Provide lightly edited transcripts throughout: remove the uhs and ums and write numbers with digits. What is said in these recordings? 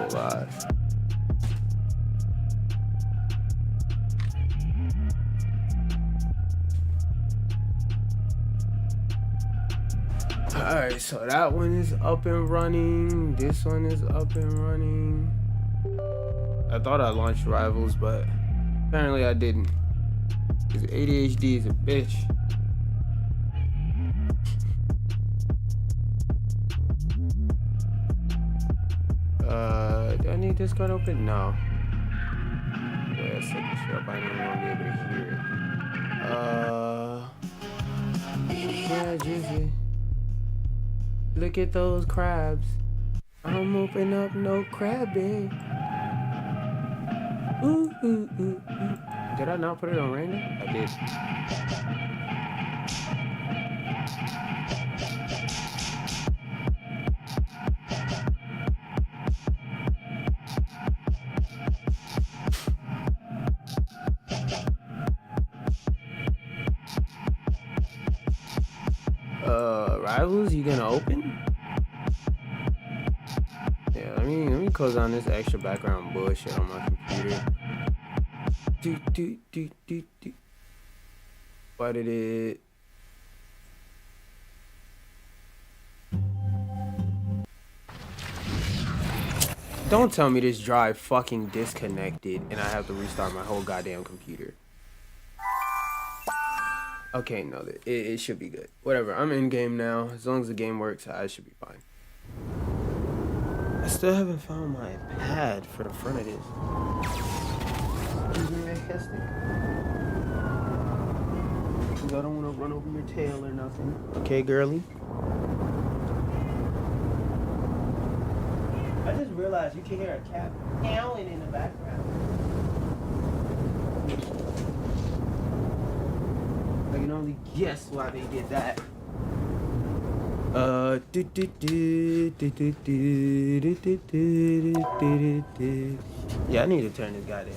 Oh god. Alright, so that one is up and running. This one is up and running. I thought I launched Rivals, but apparently I didn't. Because ADHD is a bitch. Do I need this gun open? No. Yeah, set this shit up. I don't even want to be able to hear it. Yeah, Jizzy. Look at those crabs. I'm opening up no crabbing. Ooh, ooh, ooh, ooh. Did I not put it on random? I did. Rivals, you gonna open? Yeah, let me close down this extra background bullshit on my computer. Why did it? Don't tell me this drive fucking disconnected and I have to restart my whole goddamn computer. Okay, no, it should be good. Whatever, I'm in game now. As long as the game works, I should be fine. I still haven't found my pad for the front of this. I don't want to run over your tail or nothing. Okay, girly. I just realized you can hear a cat meowing in the background. I can only guess why they did that. Yeah, I need to turn this goddamn.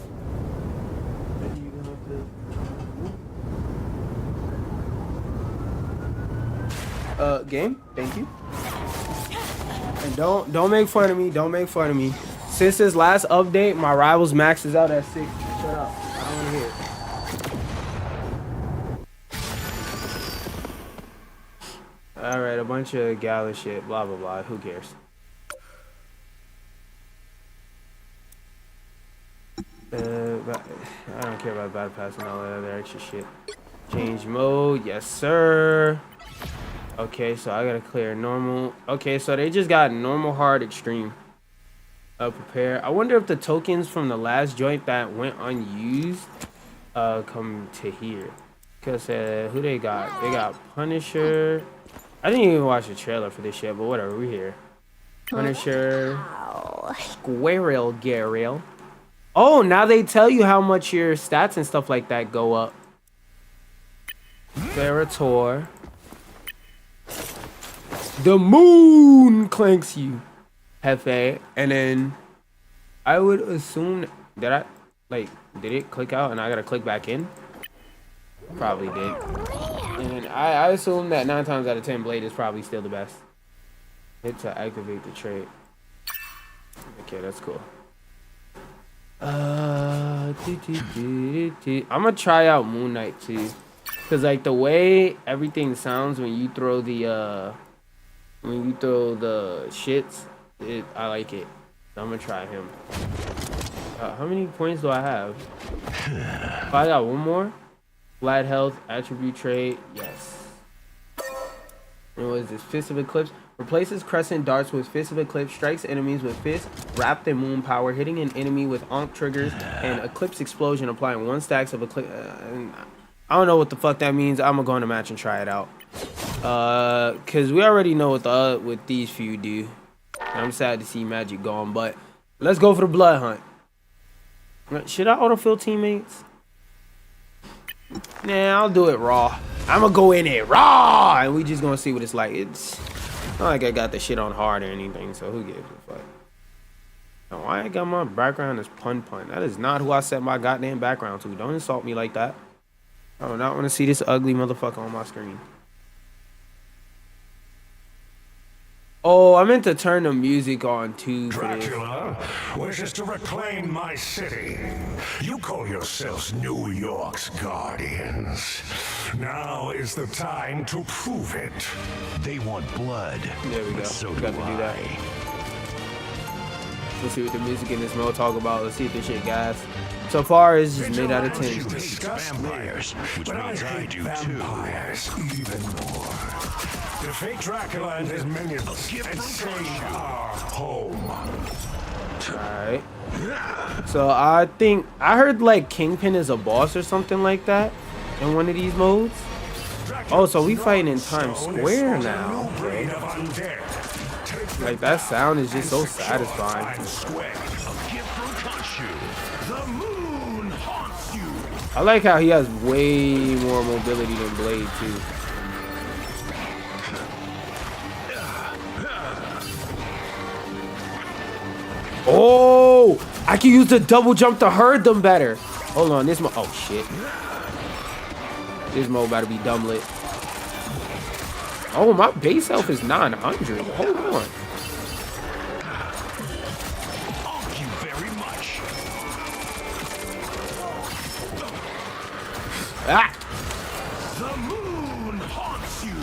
Game, thank you. And don't make fun of me. Don't make fun of me. Since this last update, my Rivals max is out at 6. Shut up. I don't want to hear it. Alright, a bunch of gala shit, blah blah blah. Who cares? But I don't care about bypass and all that other extra shit. Change mode, yes sir. Okay, so I gotta clear normal. Okay, so they just got normal, hard, extreme. Prepare. I wonder if the tokens from the last joint that went unused come to here. Cause who they got? They got Punisher. I didn't even watch the trailer for this shit, but whatever, we're here. Punisher. Squirrel Garrel. Oh, now they tell you how much your stats and stuff like that go up. Ferrator. The moon clanks you. Hefe. And then I would assume that did it click out and I gotta click back in? Probably did. And I assume that 9 times out of 10 Blade is probably still the best. Hit to activate the trait. Okay, that's cool. I'm gonna try out Moon Knight too. Cause like the way everything sounds when you throw the shits, I like it. So I'm gonna try him. How many points do I have? Oh, I got one more. Flat health, attribute trait, yes. And what is this? Fist of Eclipse. Replaces crescent darts with Fist of Eclipse, strikes enemies with Fist, wrapped in moon power, hitting an enemy with Onk triggers, and Eclipse Explosion, applying 1 stacks of Eclipse. I don't know what the fuck that means. I'm gonna go in the match and try it out. Cause we already know what these few do. I'm sad to see Magic gone, but let's go for the blood hunt. Should I autofill teammates? Nah, I'll do it raw. I'm gonna go in it raw, and we just gonna see what it's like. It's not like I got the shit on hard or anything, so who gives a fuck? Now, why I got my background as Pun. That is not who I set my goddamn background to. Don't insult me like that. I do not want to see this ugly motherfucker on my screen. Oh, I meant to turn the music on too for this. wishes to reclaim my city. You call yourselves New York's guardians. Now is the time to prove it. They want blood. There we go. So Got to do that. Let's see what the music in this mode talk about. Let's see if this shit gas. So far, it's just made out of 10. You hate vampires, which means I do vampires even more. Defeat Dracula and his minions and save our home. Alright. So I think I heard like Kingpin is a boss or something like that in one of these modes. Oh, so we fighting in Times Square now. Okay. Like that sound is just so satisfying. I like how he has way more mobility than Blade too. Oh, I can use the double jump to hurt them better. Hold on, this mode. Oh shit. This mode about to be dumb lit. Oh, my base health is 900. Hold on. Thank you very much. Ah. The moon haunts you.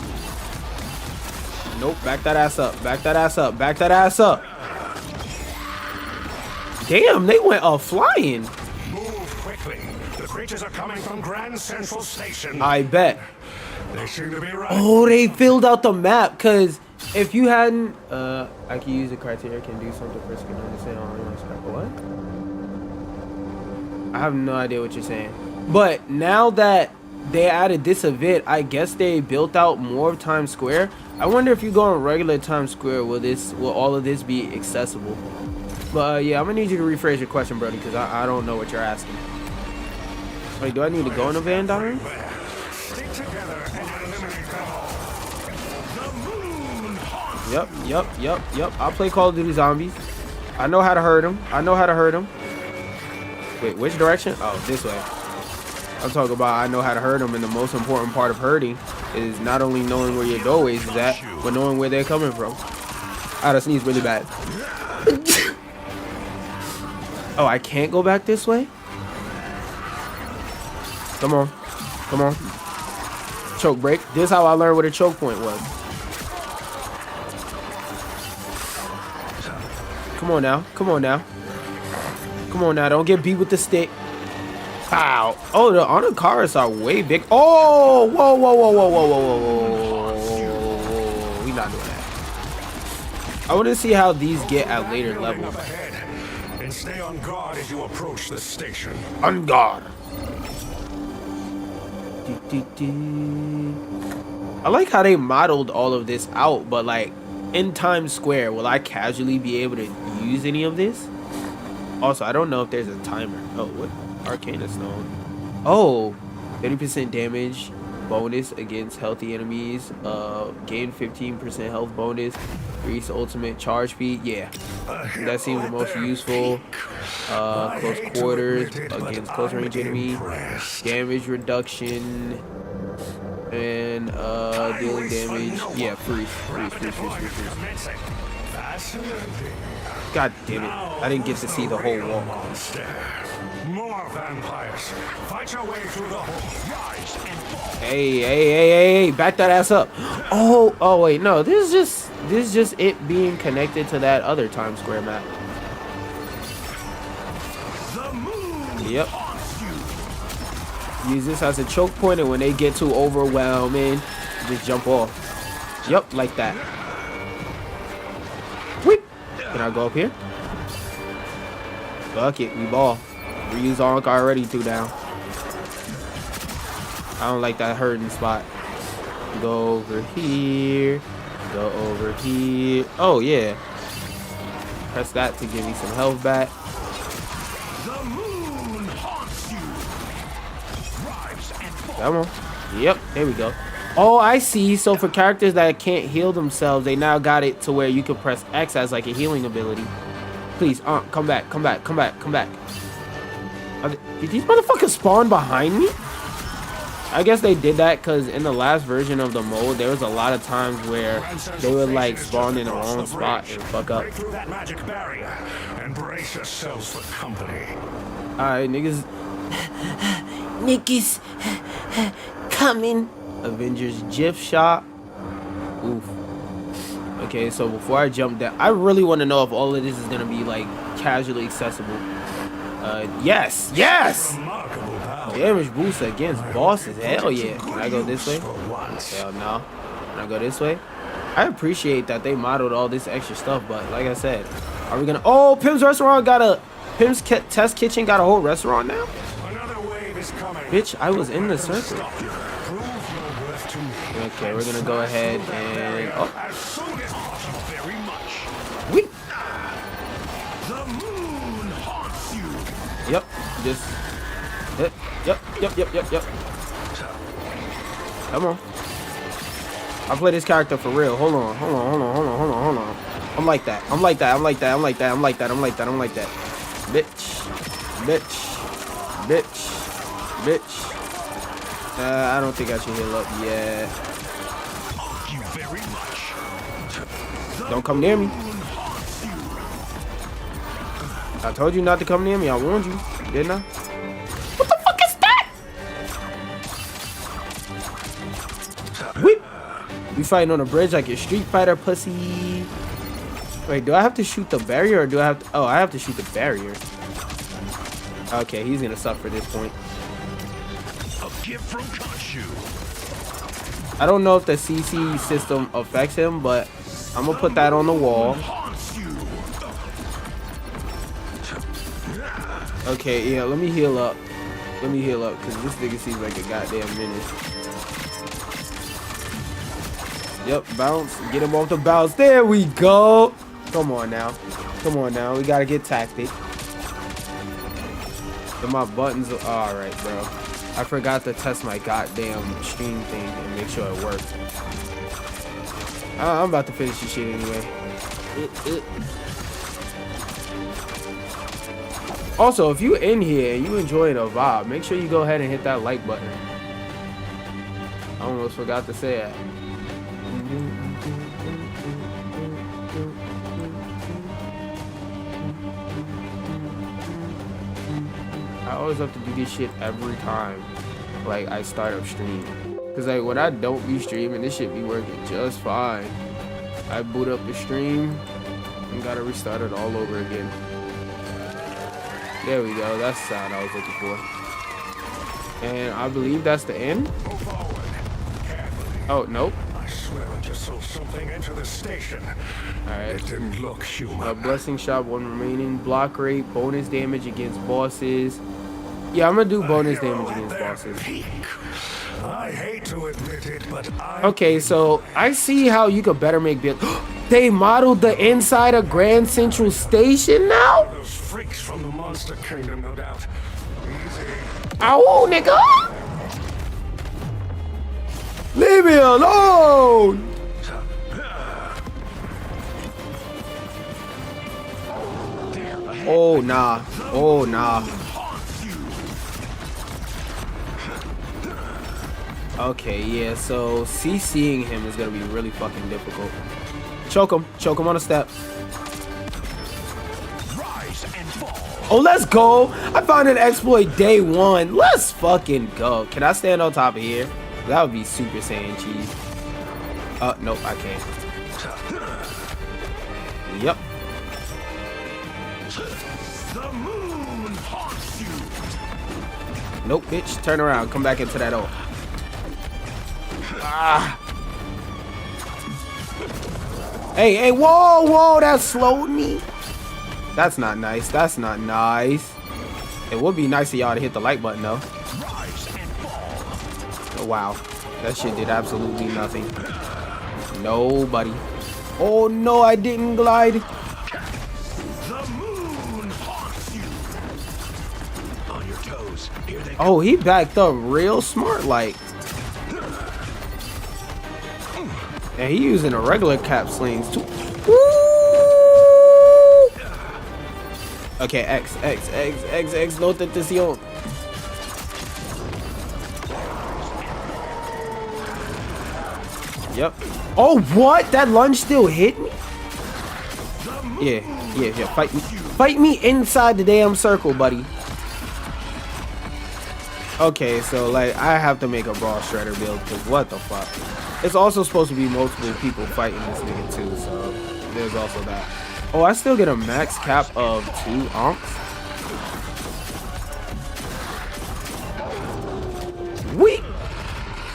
Nope, back that ass up. Back that ass up. Back that ass up. Damn, they went flying. Move quickly. The creatures are coming from Grand Central Station. I bet. They seem to be right. Oh, they filled out the map, cause if you hadn't, I can use the criteria, can do something first, can understand all your stuff. What? I have no idea what you're saying. But now that they added this event, I guess they built out more of Times Square. I wonder if you go on regular Times Square, will all of this be accessible? But yeah, I'm gonna need you to rephrase your question, brother, because I don't know what you're asking. Wait, do I need to go in a Van Dyne? Stick together and eliminate them all. The moon haunts. Yep. I'll play Call of Duty Zombies. I know how to hurt him. Wait, which direction? Oh, this way. I'm talking about I know how to hurt them, and the most important part of hurting is not only knowing where your doorways is at, but knowing where they're coming from. I had to sneeze really bad. Oh, I can't go back this way? Come on. Choke break. This is how I learned what a choke point was. Come on now. Don't get beat with the stick. Ow. Oh, the Anakaras are way big. Oh, whoa. We not doing that. I want to see how these get at later levels. And stay on guard as you approach the station. On guard. I like how they modeled all of this out, but like in Times Square, will I casually be able to use any of this? Also, I don't know if there's a timer. Oh, what? Arcana Stone. Oh, 30% damage bonus against healthy enemies. Gain 15% health bonus. Increase ultimate charge speed. Yeah, that seems the most useful. Close quarters against close range enemies. Damage reduction. And dealing damage. Yeah, freeze. God damn it. I didn't get to see the whole walk. More vampires. Fight your way through the hole. Rise and fall. Hey, back that ass up. Oh wait, no, this is just it being connected to that other Times Square map. The moon. Yep. Use this as a choke point, and when they get too overwhelming, just jump off. Yep, like that. Whip. Can I go up here? Fuck it, we ball. Reuse Ankh already 2 down. I don't like that hurting spot. Go over here. Go over here. Oh yeah. Press that to give me some health back. The moon haunts you. Rise and fall. Come on. Yep, there we go. Oh, I see. So for characters that can't heal themselves, they now got it to where you can press X as like a healing ability. Please, come back. Did these motherfuckers spawn behind me? I guess they did that because in the last version of the mode, there was a lot of times where they would like spawn in the wrong spot and fuck up. Break through that magic barrier and brace yourselves for company. Alright, niggas. Niggas coming. Avengers GIF shop. Oof. Okay, so before I jump down, I really want to know if all of this is gonna be like casually accessible. Yes, yes. Damage boost against bosses. Hell yeah. Can I go this way? Hell no. Can I go this way? I appreciate that they modeled all this extra stuff, but like I said, are we gonna? Oh, Pim's restaurant got a Pim's test kitchen got a whole restaurant now. Another wave is coming. Bitch, I was in the circle. Okay, we're gonna go ahead and Wait. The moon haunts you. Yep. Just. Yep. Come on. I play this character for real. Hold on. I'm like that. Bitch. I don't think I should heal up yet. Thank you very much. Don't come near me. I told you not to come near me. I warned you, didn't I? What the fuck is that? Whip. We fighting on a bridge like a Street Fighter pussy. Wait, do I have to shoot the barrier or do I have to? Oh, I have to shoot the barrier. Okay, he's gonna suck for this point. A gift from Khonshu. I don't know if the CC system affects him, but I'm gonna put that on the wall. Okay, yeah, let me heal up. Because this nigga seems like a goddamn menace. Yep, bounce. Get him off the bounce. There we go. Come on now. We gotta get tactic. So my buttons are alright, bro. I forgot to test my goddamn stream thing and make sure it worked. I'm about to finish this shit anyway. Also, if you in here and you enjoying a vibe, make sure you go ahead and hit that like button. I almost forgot to say that. I always have to do this shit every time like I start up stream. Cause like when I don't be streaming, this shit be working just fine. I boot up the stream and gotta restart it all over again. There we go. That's the sound I was looking for. And I believe that's the end. Oh, nope. I swear I just saw something enter the station. Alright. It didn't look human. A blessing shot, 1 remaining. Block rate, bonus damage against bosses. Yeah, I'm gonna do bonus damage against bosses. I hate to admit it, but Okay, so I see how you could better make build. They modeled the inside of Grand Central Station now? Those freaks from the Monster Kingdom, no doubt. Easy. Ow, nigga! Leave me alone! Oh, nah. Okay, yeah, so CCing him is gonna be really fucking difficult. Choke him on a step. Rise and fall. Oh, let's go. I found an exploit day 1. Let's fucking go. Can I stand on top of here? That would be Super Saiyan cheese. Nope, I can't. Yep. The moon haunts you. Nope, bitch. Turn around. Come back into that hole. Ah. Hey, whoa, that slowed me. That's not nice. It would be nice of y'all to hit the like button, though. Rise and fall. Oh, wow. That shit did absolutely nothing. Nobody. Oh, no, I didn't glide. The moon haunts you. On your toes. Here they Oh, he backed up real smart, like. And he using a regular cap slings, too. Woo! Okay, X, no tentación. Yep. Oh, what? That lunge still hit me? Yeah. Fight me. Fight me inside the damn circle, buddy. Okay, so, like, I have to make a Brawl Shredder build, because what the fuck? It's also supposed to be multiple people fighting this nigga, too, so there's also that. Oh, I still get a max cap of 2 onks? Weak!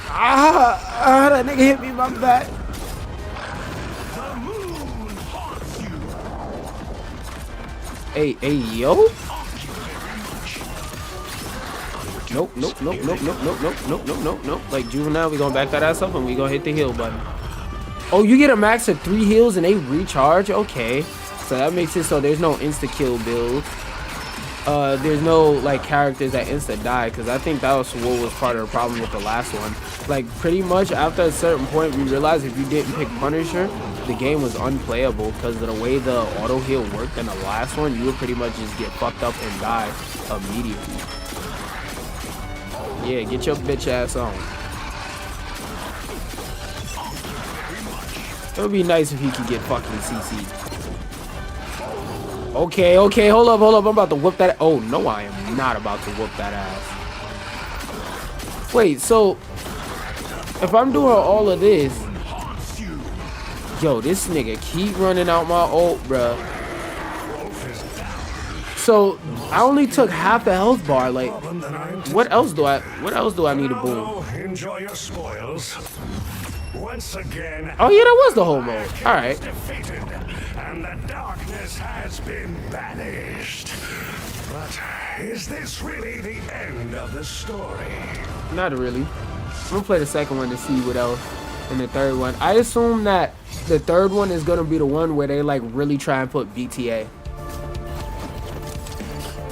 That nigga hit me in my back. Hey, yo. Nope. Like Juvenile, we gonna back that ass up and we gonna hit the heal button. Oh, you get a max of 3 heals and they recharge? Okay. So that makes it so there's no insta-kill build. There's no, like, characters that insta-die, because I think that was what was part of the problem with the last one. Like, pretty much after a certain point, we realized if you didn't pick Punisher, the game was unplayable, because of the way the auto-heal worked in the last one, you would pretty much just get fucked up and die immediately. Yeah, get your bitch ass on. It would be nice if he could get fucking CC'd. Okay, hold up. I'm about to whoop that. Oh, no, I am not about to whoop that ass. Wait, so if I'm doing all of this, yo, this nigga keep running out my ult, bruh. So I only took half the health bar. Like, what else do I need to boom? Enjoy your spoils. Once again. Oh yeah, that was the whole mode. All right. Defeated, and the darkness has been banished. But is this really the end of the story? Not really. I'm gonna play the second one to see what else. And the third one. I assume that the third one is gonna be the one where they like really try and put BTA.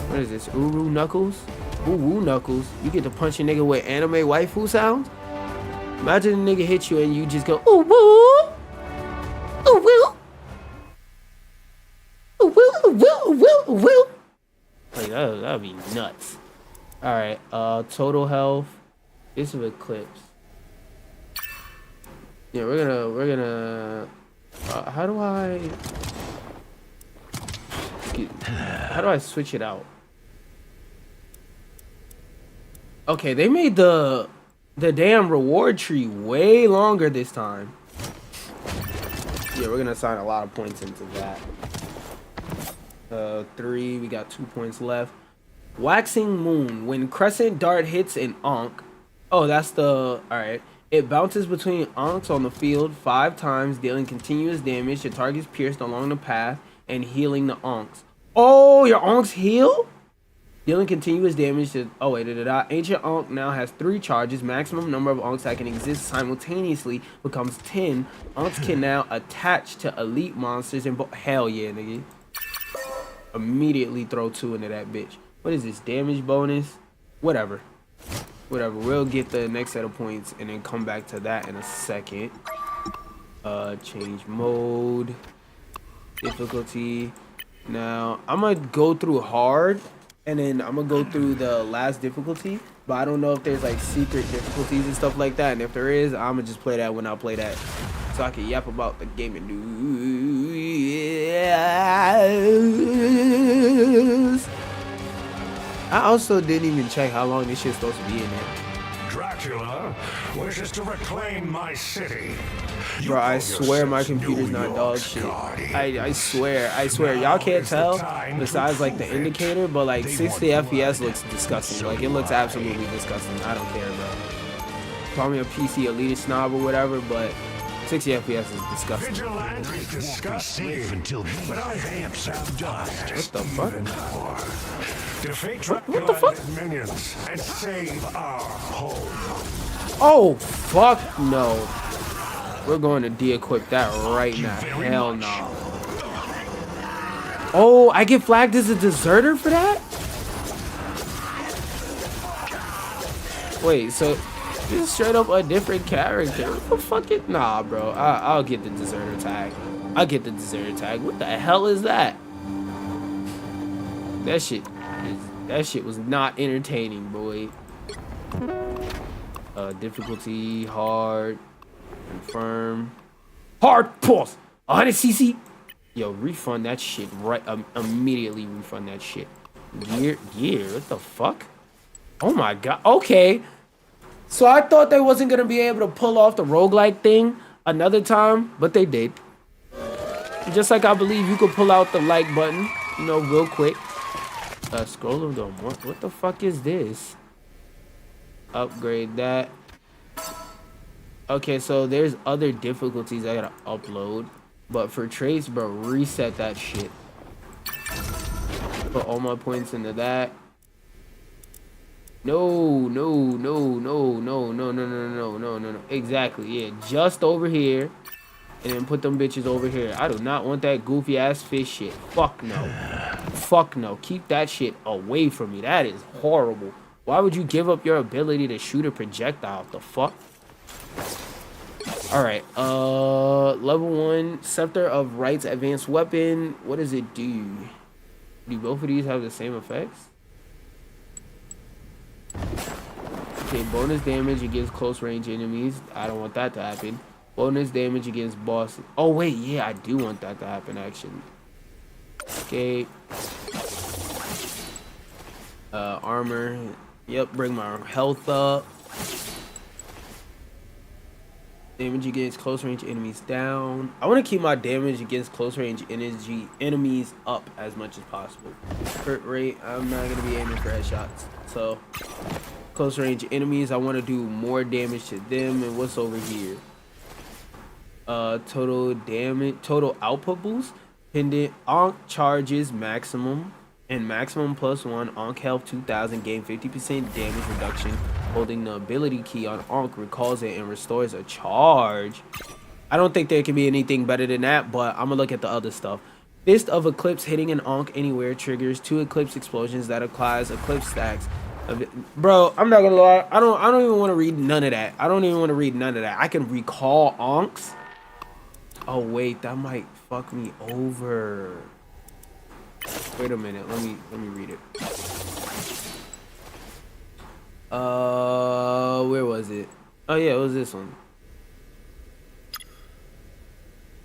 What is this? Uru Knuckles? Ooh, Knuckles. You get to punch a nigga with anime waifu sounds? Imagine a nigga hit you and you just go, ooh woo! Ooh woo! Ooh woo, ooh woo, ooh woo, ooh woo! Like, that'd be nuts. Alright, total health. This is Eclipse. Yeah, we're gonna how do I switch it out? Okay, they made the damn reward tree way longer this time. Yeah, we're gonna assign a lot of points into that. 3, we got 2 points left. Waxing Moon. When Crescent Dart hits an Onk. Oh, that's the... Alright. It bounces between Onks on the field 5 times, dealing continuous damage to targets pierced along the path and healing the Onks. Oh, your Onks heal? Dealing continuous damage to... Oh, wait. Ancient Onk now has 3 charges. Maximum number of Onks that can exist simultaneously becomes 10. Onks can now attach to elite monsters and... Hell yeah, nigga. Immediately throw 2 into that bitch. What is this? Damage bonus? Whatever. We'll get the next set of points and then come back to that in a second. Change mode. Difficulty. Now, I'm going to go through hard. And then I'm going to go through the last difficulty. But I don't know if there's like secret difficulties and stuff like that. And if there is, I'm going to just play that when I play that. So I can yap about the gaming news. I also didn't even check how long this shit's supposed to be in there. Dracula wishes to reclaim my city. Bro, I swear my computer's not dog shit. I swear. Y'all can't tell besides like the indicator, but like 60 FPS looks disgusting. Like it looks absolutely disgusting. I don't care, bro. Call me a PC elitist snob or whatever, but 60 FPS is disgusting. Vigilante's disgusting, but I hate some dust. What the fuck? Defeat Dracula and his minions and save our home. Oh, fuck no. We're going to de-equip that right now. Hell no. Oh, I get flagged as a deserter for that? Wait, so this is straight up a different character. What the fuck it? Nah, bro. I'll get the deserter tag. What the hell is that? That shit was not entertaining, boy. Difficulty, hard. Confirm. Hard pulse. 100 cc. Yo, refund that shit right. Immediately refund that shit. Gear. What the fuck? Oh my god. Okay. So I thought they wasn't gonna be able to pull off the roguelike thing another time, but they did. Just like I believe you could pull out the like button, you know, real quick. Scroll of Dome. What the fuck is this? Upgrade that. Okay, so there's other difficulties I gotta upload. But for traits, bro, reset that shit. Put all my points into that. No. Exactly, yeah. Just over here. And then put them bitches over here. I do not want that goofy ass fish shit. Fuck no. Fuck no. Keep that shit away from me. That is horrible. Why would you give up your ability to shoot a projectile? The fuck? Alright. Level 1. Scepter of Right's advanced weapon. What does it do? Do both of these have the same effects? Okay, bonus damage against close range enemies. I don't want that to happen. Bonus damage against bosses. Oh, wait. Yeah, I do want that to happen, actually. Escape. Armor. Yep, bring my health up. Damage against close range enemies down. I want to keep my damage against close range enemies up as much as possible. Hurt rate. I'm not going to be aiming for headshots. So, close range enemies. I want to do more damage to them. And what's over here? Total damage, total output boost, pendant Onk charges maximum, and maximum +1 Onk health 2000, gain 50% damage reduction. Holding the ability key on Onk recalls it and restores a charge. I don't think there can be anything better than that, but I'm gonna look at the other stuff. Fist of Eclipse hitting an Onk anywhere triggers 2 Eclipse explosions that applies Eclipse stacks. Bro, I'm not gonna lie, I don't even want to read none of that. I can recall Onks. Oh wait, that might fuck me over. Wait a minute, let me read it. Where was it? Oh yeah, it was this one.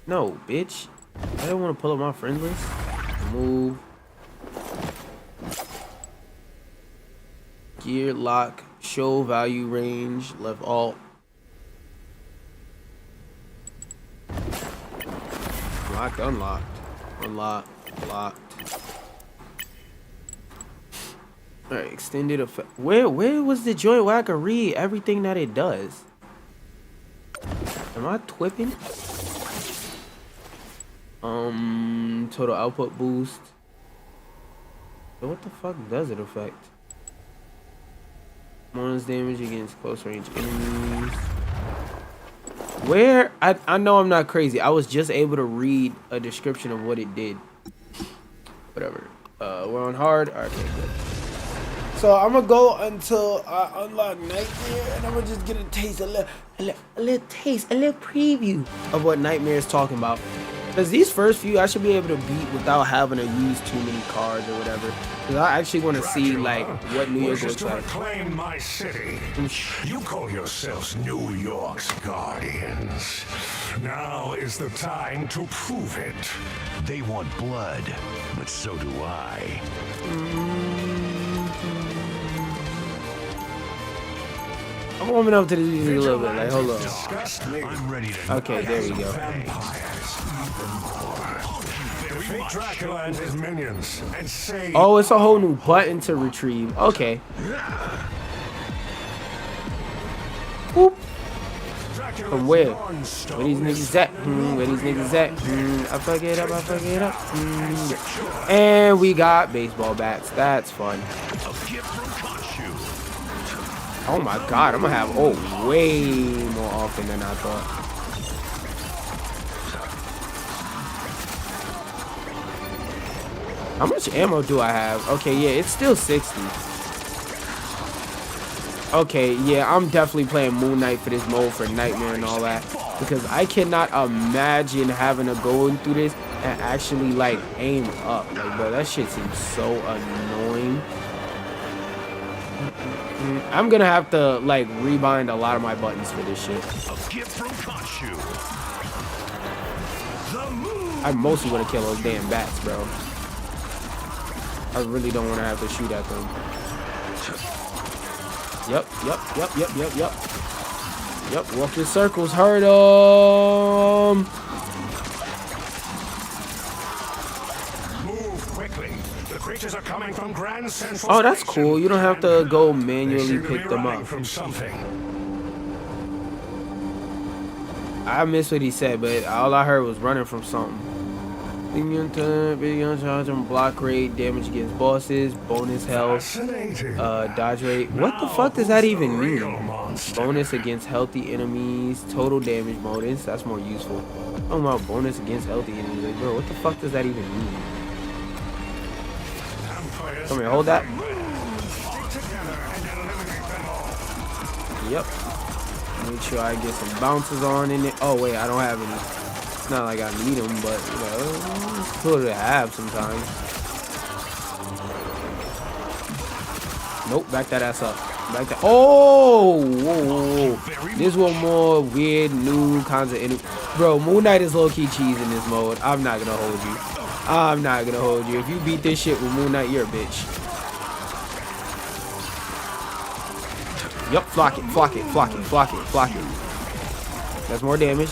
No, bitch. I didn't want to pull up my friend list. Move. Gear lock, show value range, left alt. Locked, unlocked, locked. Alright, extended effect. Where was the joint where I could read everything that it does? Am I twipping? Total output boost. So what the fuck does it affect? Bonus damage against close range enemies. Where? I know I'm not crazy. I was just able to read a description of what it did. Whatever. We're on hard. Alright, okay, good. So I'm gonna go until I unlock Nightmare, and I'm gonna just get a taste, a little preview of what Nightmare is talking about. Because these first few I should be able to beat without having to use too many cards or whatever. Because I actually want to see like what New York looks like. Reclaim my city. You call yourselves New York's guardians. Now is the time to prove it. They want blood, but so do I. I'm warming up to the music a little bit. Like, hold on. I'm ready to. Okay, there we go. Defeat Dracula and his minions and save. Oh, it's a whole new button to retrieve. Okay. Whoop. From where? Where these niggas at? Where these niggas at? I fuck it up. And we got baseball bats. That's fun. Oh my god, I'm gonna have way more often than I thought. How much ammo do I have? Okay, yeah, it's still 60. Okay, yeah, I'm definitely playing Moon Knight for this mode for Nightmare and all that. Because I cannot imagine having to go through this and actually, like, aim up. Like, bro, that shit seems so annoying. I'm gonna have to like rebind a lot of my buttons for this shit. A gift from Khonshu. I mostly want to kill those damn bats, bro. I really don't want to have to shoot at them. Yep. Yep, walk in circles, hurt them. Move quickly. The creatures are coming from Grand Central. Oh, that's Station. cool. You don't have to go They manually seem to be pick them running up. from something. I missed what he said, but all I heard was running from something. Big on charge on block rate, damage against bosses, bonus health, Fascinating. dodge rate. What the Now, fuck does that who's even the real mean? monster? Bonus against healthy enemies, total damage bonus. That's more useful. Talking about bonus against healthy enemies. Like, bro, what the fuck does that even mean? Vampires Come here, hold that. stick together and eliminate them all. Yep. Make sure I get some bounces on in it. Oh, wait, I don't have any. It's not like I need them, but, you know, it's cool to have sometimes. Nope, back that ass up. Back that. Oh! Whoa. This one more weird, new kinds of enemy. Bro, Moon Knight is low-key cheese in this mode. I'm not gonna hold you. I'm not gonna hold you. If you beat this shit with Moon Knight, you're a bitch. Yup, flock it. That's more damage.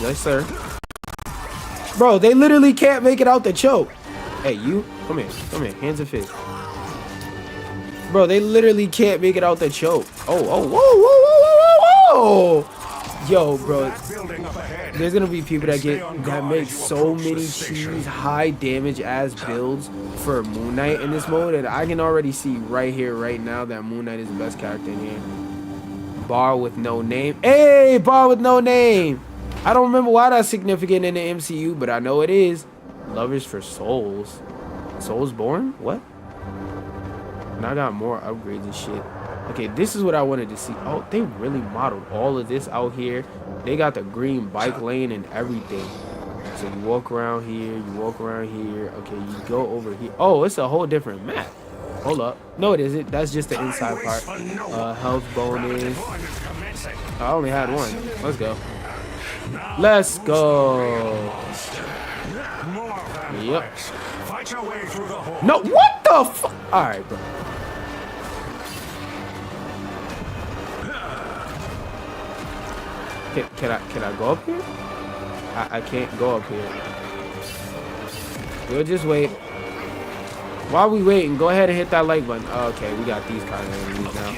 Yes, sir. Bro, they literally can't make it out the choke. Hey, you. Come here. Hands and fists. Bro, they literally can't make it out the choke. Whoa. Yo, bro. Building up ahead. There's gonna be people that make so many cheese high damage ass builds for Moon Knight in this mode, and I can already see right here, right now, that Moon Knight is the best character in here. Bar with no name. Hey, bar with no name. I don't remember why that's significant in the MCU, but I know it is. Lovers for souls. Souls born? What? And I got more upgrades and shit. Okay, this is what I wanted to see. Oh, they really modeled all of this out here. They got the green bike lane and everything. So you walk around here, Okay, you go over here. Oh, it's a whole different map. Hold up. No, it isn't. That's just the inside part. Health bonus. I only had one. Let's go. Yep. Fight your way through the hole. No, what the fuck? Alright, bro. Can I go up here? I can't go up here. We'll just wait. While we waiting, go ahead and hit that like button. Okay, we got these kind of enemies now.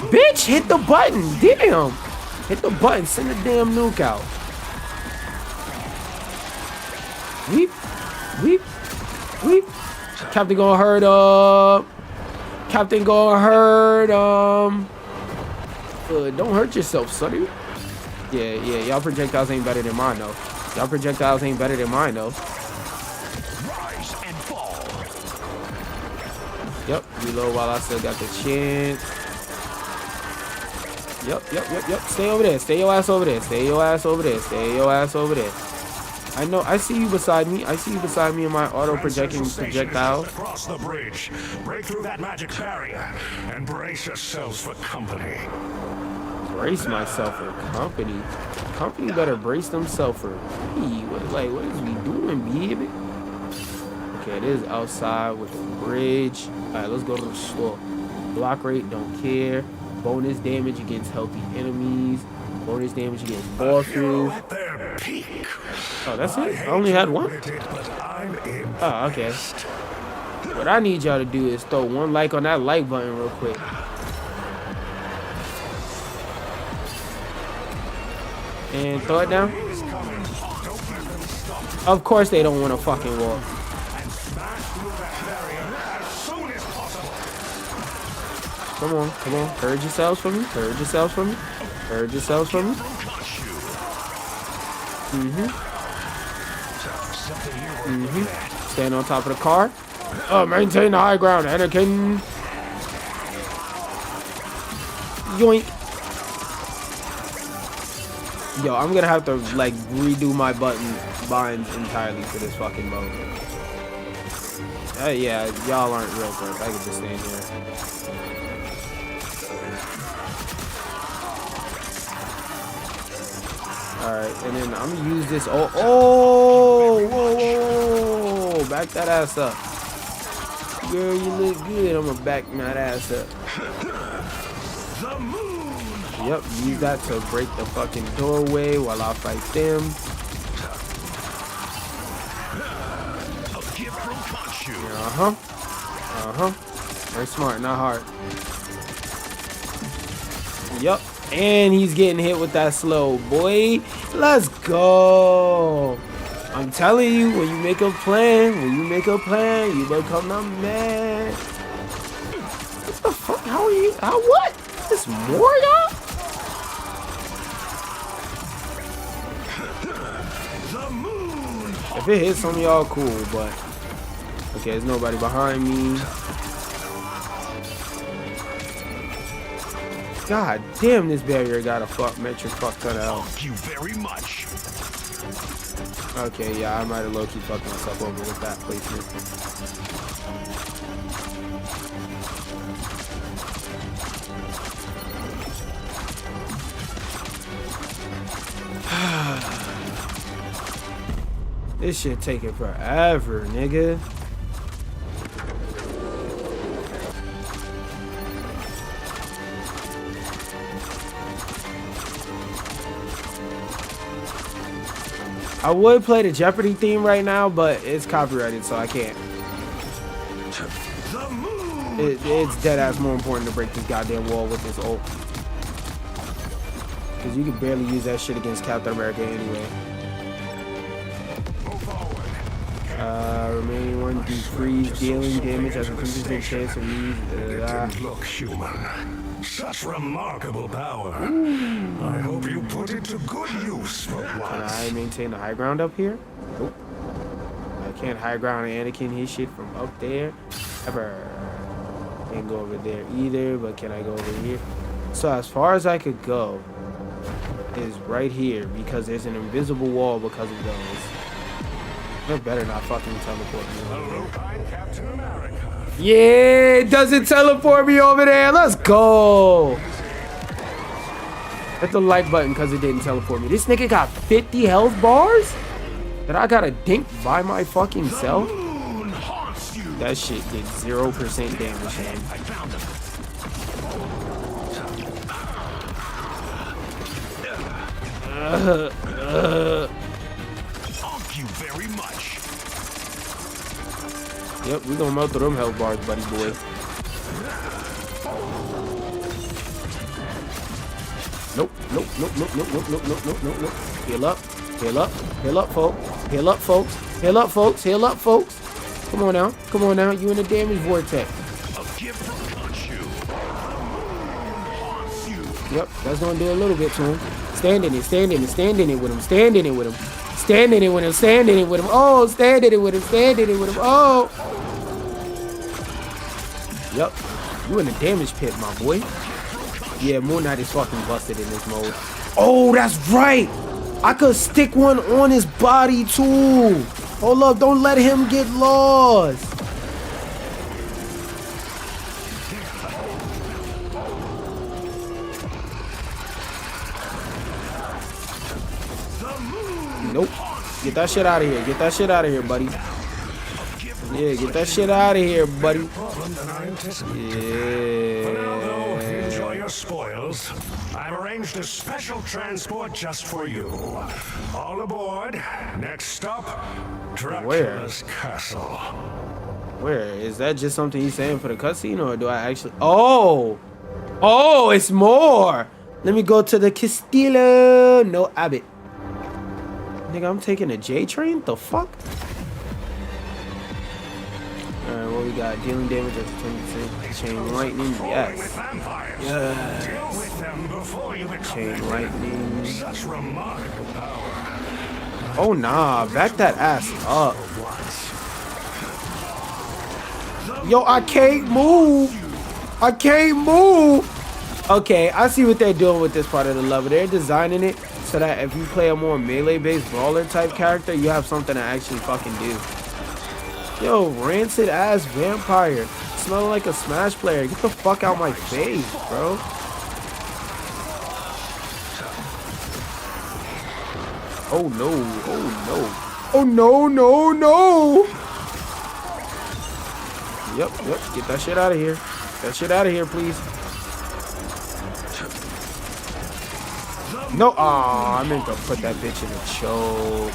Bitch, hit the button. Damn. Hit the button. Send the damn nuke out. Weep. Qaptain gonna hurt him. Qaptain gonna hurt him. Don't hurt yourself, sonny. Yeah, y'all projectiles ain't better than mine, though. Rise and fall. Yep, reload while I still got the chance. Yep. Stay over there. Stay your ass over there. I know. I see you beside me. In my auto projecting projectile. Across the bridge. Break through that magic barrier and brace yourselves for company. Brace myself for company. Company better brace themselves for me. What is we doing, baby? Okay, it is outside with the bridge. Alright, let's go to the store. Block rate, don't care. Bonus damage against healthy enemies. Bonus damage against boss through. At their peak. Oh, that's it? I only had one? Oh, okay. What I need y'all to do is throw one like on that like button real quick. And throw it down. Of course they don't want to fucking walk. Come on. Purge yourselves for me. Stand on top of the car. Maintain the high ground, Anakin. Yoink. Yo, I'm gonna have to like redo my binds entirely for this fucking mode. Yeah, y'all aren't real good. I can just stand here. Alright, and then I'm gonna use this. Oh, whoa. Back that ass up. Girl, you look good. I'm gonna back that ass up. Yep, use that to break the fucking doorway while I fight them. Very smart, not hard. Yup. And he's getting hit with that slow, boy. Let's go. I'm telling you, when you make a plan, you become the man. What the fuck? How are you? How what? There's more, y'all? If it hits some of y'all, cool, but okay, there's nobody behind me. God damn, this barrier got a metric fuck ton of health. Thank you very much. Okay, yeah, I might have low-key fucked myself over with that placement. This shit taking forever, nigga. I would play the Jeopardy theme right now, but it's copyrighted, so I can't. It's dead ass more important to break this goddamn wall with this ult. Because you can barely use that shit against Captain America anyway. Remaining one, freeze, dealing damage as a 50% chance of use. Didn't look human. Such remarkable power. I hope you put it to good use for once. Can I maintain the high ground up here? Nope. I can't high ground Anakin his shit from up there. Ever. Can't go over there either, but can I go over here? So as far as I could go is right here because there's an invisible wall because of those. They better not fucking teleport me. Hello, I'm Captain America. Yeah, it doesn't teleport me over there. Let's go. Hit the like button because it didn't teleport me. This nigga got 50 health bars that I gotta dink by my fucking self. That shit did 0% damage, man. I found him. Thank you very much. Yep, we gonna melt through them health bars, buddy boy. Nope. Heal up, folks. Come on now. You in the damage vortex. Yep, that's gonna do a little bit to him. Standing it with him. Oh, standing it with him. Oh. Yep. You in the damage pit, my boy. Yeah, Moon Knight is fucking busted in this mode. Oh, that's right. I could stick one on his body too. Hold up, don't let him get lost. Nope. Get that shit out of here. Buddy. Yeah, get that shit out of here, buddy. Yeah. Enjoy your spoils. I've arranged a special transport just for you. All aboard. Next stop, Dracula's castle. Where? Is that just something he's saying for the cutscene, or do I actually... Oh, it's more. Let me go to the Castillo. No, Abbott. Nigga, I'm taking a J train? The fuck? Alright, what we got? Dealing damage at 20%. Chain lightning. Yes. Chain lightning. Such remarkable power. Oh nah, back that ass up. Yo, I can't move. Okay, I see what they're doing with this part of the level. They're designing it so that if you play a more melee-based brawler type character, you have something to actually fucking do. Yo, rancid ass vampire. Smelling like a Smash player. Get the fuck out my face, bro. Oh no, oh no. Oh no, no, no. Yep. Get that shit out of here. Get that shit out of here, please. No, aw, I meant to put that bitch in a choke.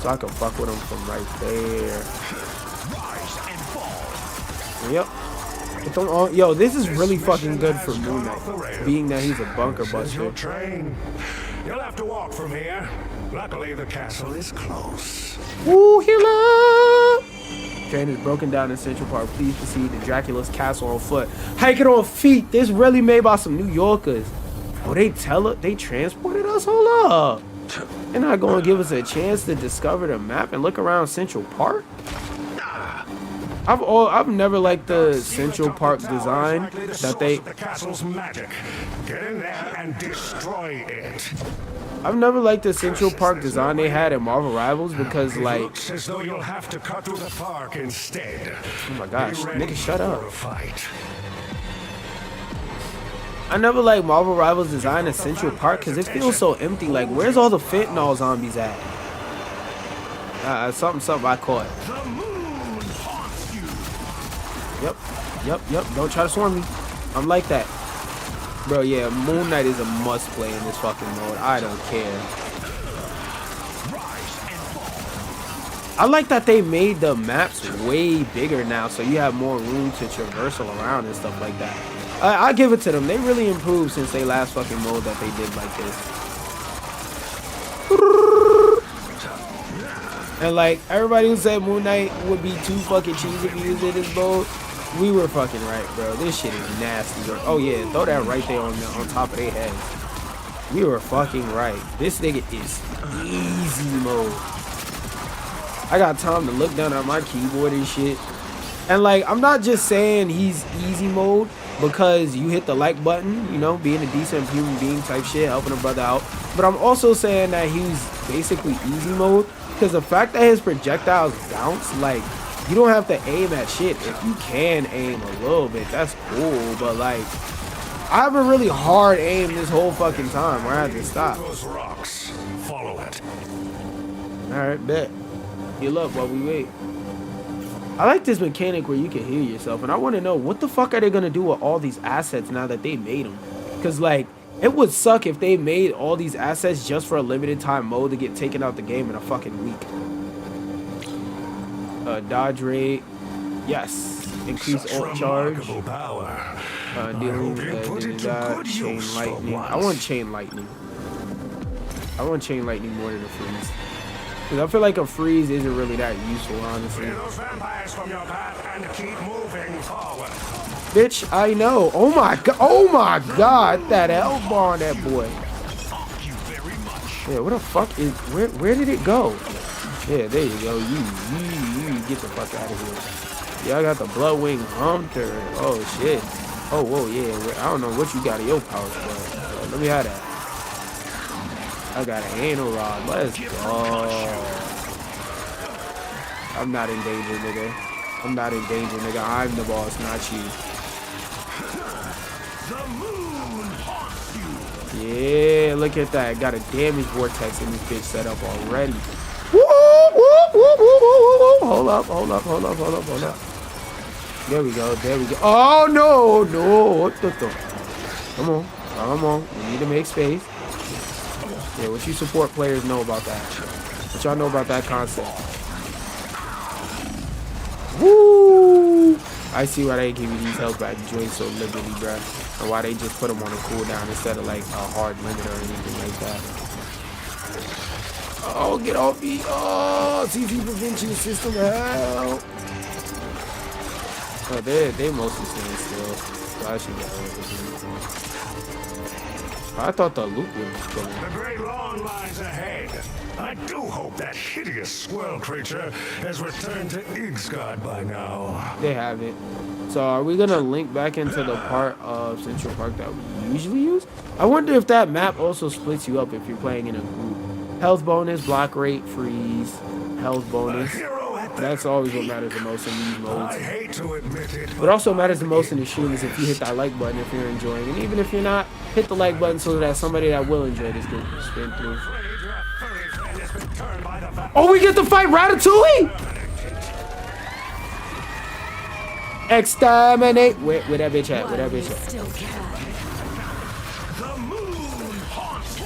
So I can fuck with him from right there. Yep. Yo, this is really fucking good for Moon Knight, being that he's a bunker buster. You'll have to walk from here. Luckily, the castle is close. Woo, healer! Train is broken down in Central Park. Please proceed to Dracula's castle on foot. Hiking on feet. This really made by some New Yorkers. Oh, they transported us? Hold up. They're not gonna give us a chance to discover the map and look around Central Park? I've never liked the Central Park design that they. The castle's magic. Get in there and destroy it. I've never liked the Central Park design they had in Marvel Rivals because, like, looks as though you'll have to cut through the park instead. Oh my gosh, nigga, shut up. Fight. I never liked Marvel Rivals design in Central Park because it feels so empty. Like, where's all the fentanyl zombies at? Something I caught. Yep. Don't try to swarm me. I'm like that. Bro, yeah, Moon Knight is a must play in this fucking mode. I don't care. I like that they made the maps way bigger now, so you have more room to traverse around and stuff like that. I give it to them. They really improved since they last fucking mode that they did like this. And like, everybody who said Moon Knight would be too fucking cheesy if you used it in this mode, we were fucking right, bro. This shit is nasty. Oh yeah, throw that right there on top of their heads. We were fucking right. This nigga is easy mode. I got time to look down at my keyboard and shit. And like, I'm not just saying he's easy mode because you hit the like button, you know, being a decent human being type shit, helping a brother out. But I'm also saying that he's basically easy mode because the fact that his projectiles bounce, like, you don't have to aim at shit. If you can aim a little bit, that's cool. But like, I have a really hard aim this whole fucking time where I had to stop. Those rocks. Follow it. Alright, bet. Heal up while we wait. I like this mechanic where you can heal yourself, and I want to know what the fuck are they gonna do with all these assets now that they made them? Because like, it would suck if they made all these assets just for a limited time mode to get taken out the game in a fucking week. Dodge rate, yes. Increase ult charge. Dealing chain lightning. I want chain lightning. I want chain lightning more than a freeze. Because I feel like a freeze isn't really that useful, honestly. Those vampires from your path and keep moving forward. Bitch, I know. Oh my god, that health bar on that boy. Yeah, what the fuck is, where did it go? Yeah, there you go. You get the fuck out of here. Yeah, I got the Bloodwing Hunter. Oh shit. Oh whoa, yeah. I don't know what you got in your pouch, but let me have that. I got an anal rod. Let's go. I'm not in danger, nigga. I'm not in danger, nigga. I'm the boss, not you. Yeah, look at that. Got a damage vortex in this bitch set up already. Woo, woo, woo, woo, woo, woo. Hold up. There we go. Oh, no. What the? Come on. We need to make space. Yeah, what you support players know about that. What y'all know about that concept. Woo! I see why they give you these health back joints so liberally, bruh. And why they just put them on a cooldown instead of like a hard limit or anything like that. Oh, get off me. Oh, CC prevention system help. Oh, they mostly stand still. So I should get over. I thought the loop would go. The great long lies ahead. I do hope that hideous squirrel creature has returned to Igsgard by now. They haven't. So are we gonna link back into the part of Central Park that we usually use? I wonder if that map also splits you up if you're playing in a group. Health bonus, block rate, freeze, health bonus. A hero at That's always what matters the most in these modes. I hate to admit it. What also matters the most in the stream is if you hit that like button if you're enjoying. And even if you're not, hit the like button so that somebody that will enjoy this can spin through. Oh, we get to fight Ratatouille? Exterminate. Where that bitch at? Where that bitch at? Still can. The moon haunts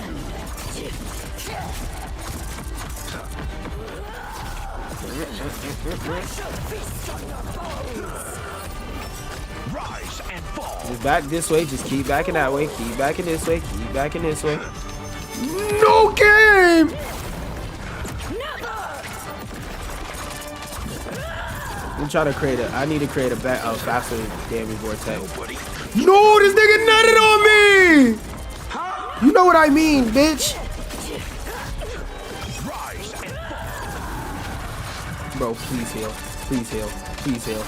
Rise and fall. Just back this way. Just keep backing that way. Keep backing this way. Keep backing this way. No game. I'm trying to create I need to create a faster damage vortex. No, this nigga nutted on me! You know what I mean, bitch. Bro, please heal. Please heal. Please heal.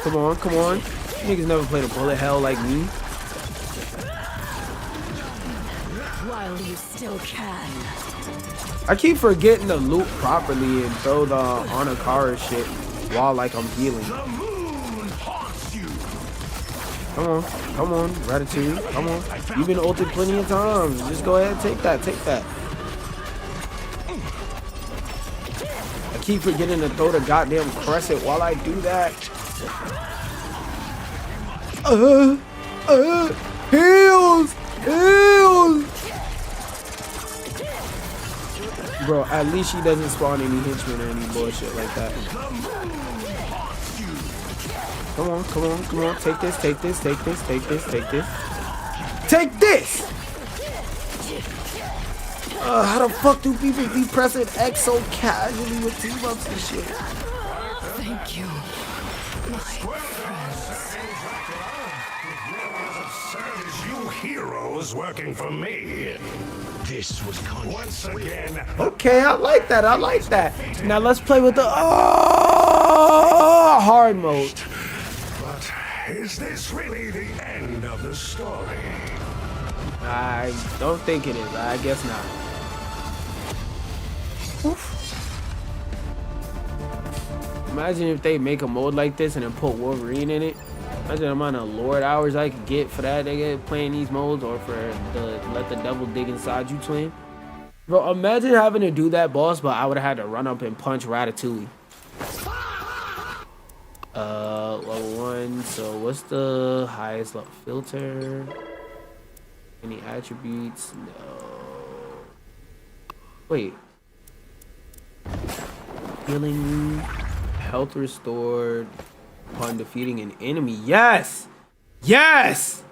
Come on, come on. You niggas never played a bullet hell like me. While you still can. I keep forgetting to loot properly and throw the Anakara shit while like I'm healing. The moon haunts you. Come on, Ratatouille, come on. You've been ulted plenty of times. Just go ahead, take that. I keep forgetting to throw the goddamn crescent while I do that. Heals! Bro, at least she doesn't spawn any henchmen or any bullshit like that. Come on. Take this. Take this! How the fuck do people be pressing X so casually with team-ups and shit? Thank you. You heroes working for me. This was Once again. Okay, I like that. Now let's play with the hard mode. But is this really the end of the story? I don't think it is. I guess not. Oof. Imagine if they make a mode like this and then put Wolverine in it. Imagine the amount of Lord hours I could get for that nigga playing these modes, or for let the devil dig inside you twin. Bro, imagine having to do that boss, but I would have had to run up and punch Ratatouille. Level 1. So what's the highest level? Filter. Any attributes? No. Wait. Healing. Health restored upon defeating an enemy. Yes! Yes!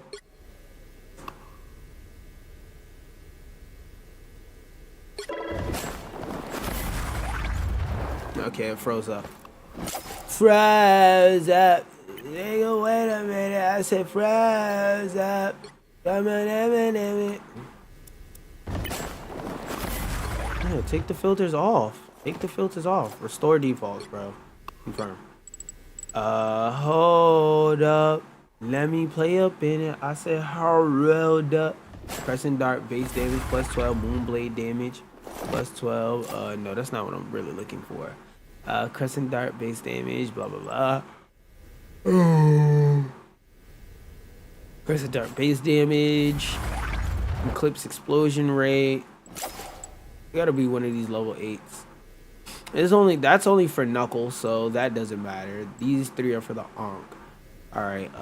Okay, it froze up. Froze up. Nigga, wait a minute. I said froze up. Yeah, take the filters off. Restore defaults, bro. Confirm. Hold up. Let me play up in it. I said hold up. Crescent Dart base damage plus 12. Moonblade damage plus 12. No, that's not what I'm really looking for. Crescent Dart base damage, blah blah blah. Crescent Dart base damage. Eclipse explosion rate. Gotta be one of these level 8s. That's only for Knuckles, so that doesn't matter. These 3 are for the Ankh. Alright,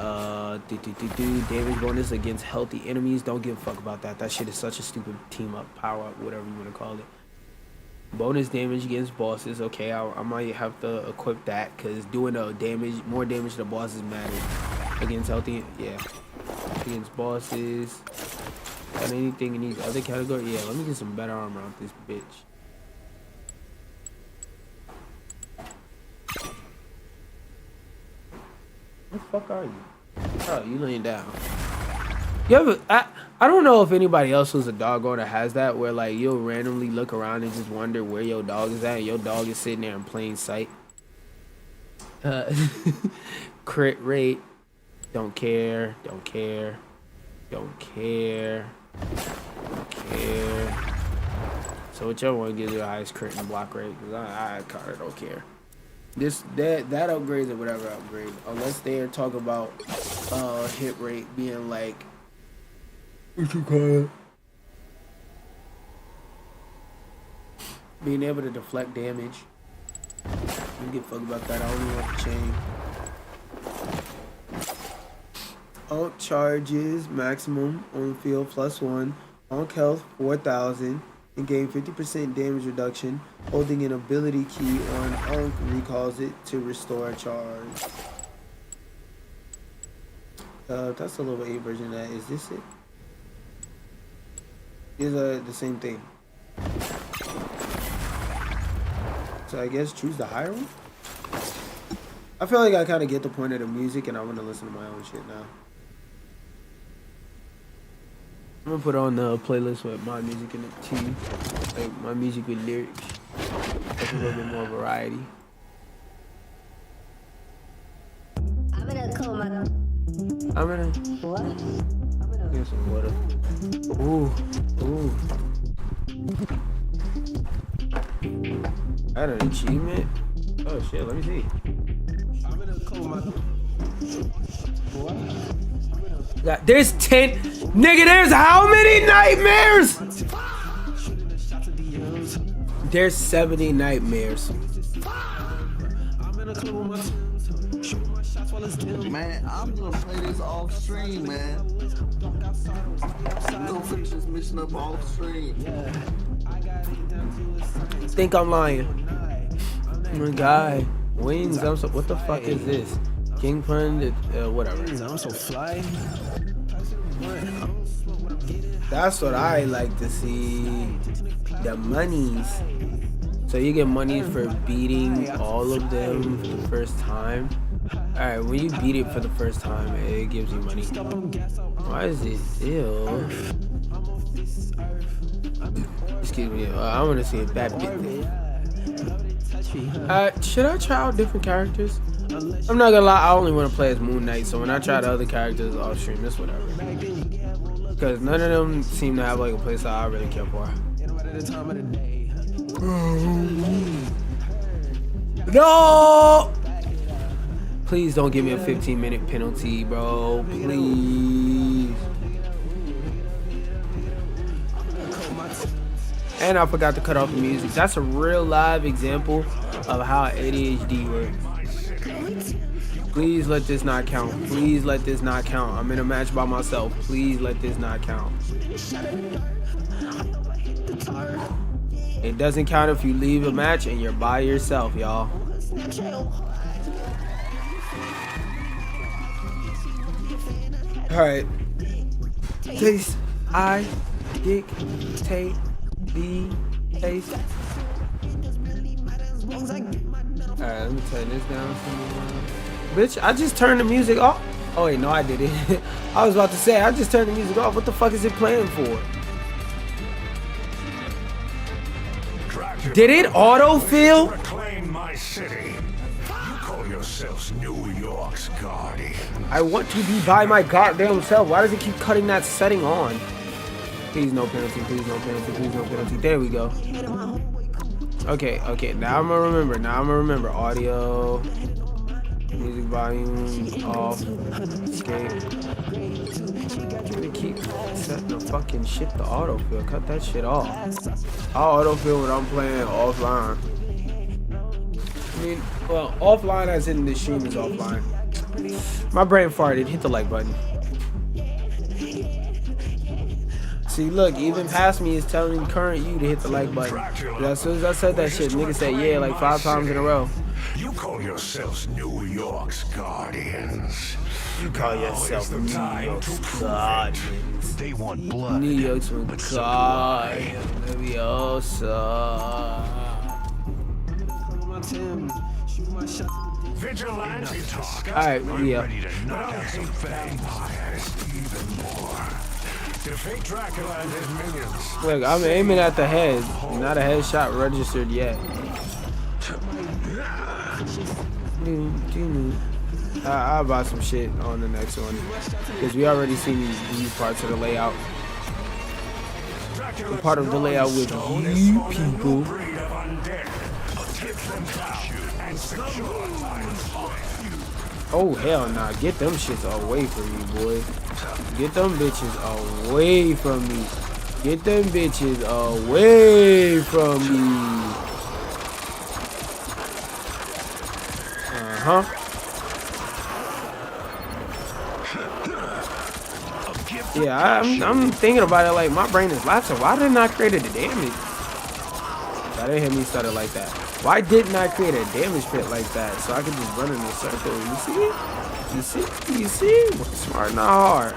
damage bonus against healthy enemies. Don't give a fuck about that. That shit is such a stupid team up, power up, whatever you want to call it. Bonus damage against bosses. Okay, I might have to equip that, because doing more damage to bosses matters. Against healthy, yeah. Against bosses. Got anything in these other categories? Yeah, let me get some better armor off this bitch. Where the fuck are you? Oh, you laying down. You ever, I don't know if anybody else who's a dog owner has that, where like you'll randomly look around and just wonder where your dog is at, and your dog is sitting there in plain sight. Crit rate. Don't care. So whichever one gives you the highest crit and block rate, because I kind of don't care. That upgrades or whatever upgrade, unless they are talking about hit rate being like, what you call it? Being able to deflect damage. I don't give a fuck about that. I only want the chain. Ult charges maximum on field +1. Ult health 4,000 and gain 50% damage reduction. Holding an ability key on Ult recalls it to restore a charge. That's a level 8 version of that. Is this it? These are the same thing. So I guess choose the higher one? I feel like I kind of get the point of the music and I want to listen to my own shit now. I'm gonna put on the playlist with my music in it too. Like my music with lyrics. Like a little bit more variety. I'm gonna call my... I'm gonna... What? Get some water. Ooh. Ooh. I had an achievement? Oh shit, let me see. There's 10. Nigga, there's how many nightmares? There's 70 nightmares. Man, I'm gonna play this off stream, man. I'm gonna finish this mission up off stream. Think I'm lying. My guy, wings. I'm so. What the fuck is this? King pun. Whatever. I'm so fly. That's what I like to see. The monies. So you get money for beating all of them for the first time. Alright, when you beat it for the first time, it gives you money. Why is it still? Excuse me, I want to see a bad bit there. Should I try out different characters? I'm not gonna lie, I only want to play as Moon Knight, so when I try the other characters off stream, it's whatever. Because none of them seem to have like a playstyle I really care for. No! Please don't give me a 15-minute penalty, bro. Please. And I forgot to cut off the music. That's a real live example of how ADHD works. Please let this not count. Please let this not count. I'm in a match by myself. Please let this not count. It doesn't count if you leave a match and you're by yourself, y'all. Alright. Taste, I, dictate, the taste. Alright, let me turn this down. Bitch, I just turned the music off. Oh wait, no I didn't. I was about to say, I just turned the music off. What the fuck is it playing for? Did it autofill? Reclaim my city. You call yourselves New York's guardian. I want to be by my goddamn self. Why does it keep cutting that setting on? Please no penalty, please no penalty, please no penalty. There we go. Okay, okay, now I'm gonna remember. Audio, music volume off, escape. They keep setting the fucking shit to autofill. Cut that shit off. I'll autofill when I'm playing offline. I mean, well, offline as in the stream is offline. My brain farted. Hit the like button. See, look, even past me is telling current you to hit the like button. As soon as I said that shit, nigga said yeah like 5 times in a row. You call yourselves New York's guardians. You call yourself New York's guardians. They want blood. New York's guardians. Vigilante talk. Alright, yeah. Ready to knock out some Vampires even more. Defeat Dracula and his minions. Look, I'm aiming at the head. Not a headshot registered yet. I'll buy some shit on the next one. Because we already seen these parts of the layout. I'm part of the layout with you people. Oh hell nah, get them shits away from me, boy. Get them bitches away from me. Get them bitches away from me. Uh-huh. Yeah, I'm thinking about it like my brain is lapsing. Why didn't I create the damage? Why didn't hit me started like that? Why didn't I create a damage pit like that so I could just run in a circle? You see? You see? You see? Smart, not hard.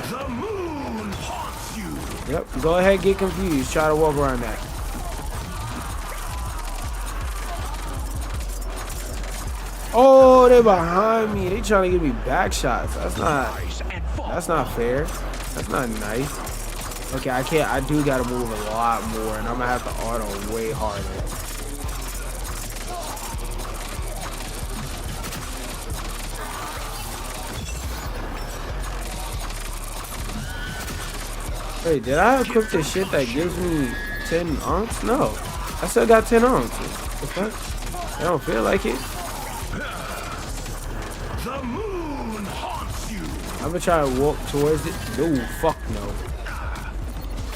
The moon haunts you. Yep. Go ahead, get confused. Try to walk around that. Oh, they behind me. They trying to give me back shots. That's not fair. That's not nice. Okay, I do gotta move a lot more, and I'm gonna have to auto way harder. Wait, did I equip the shit that gives me 10 ounce? No. I still got 10 ounces. What the fuck? I don't feel like it. The moon haunts you. I'm gonna try to walk towards it. No, fuck no.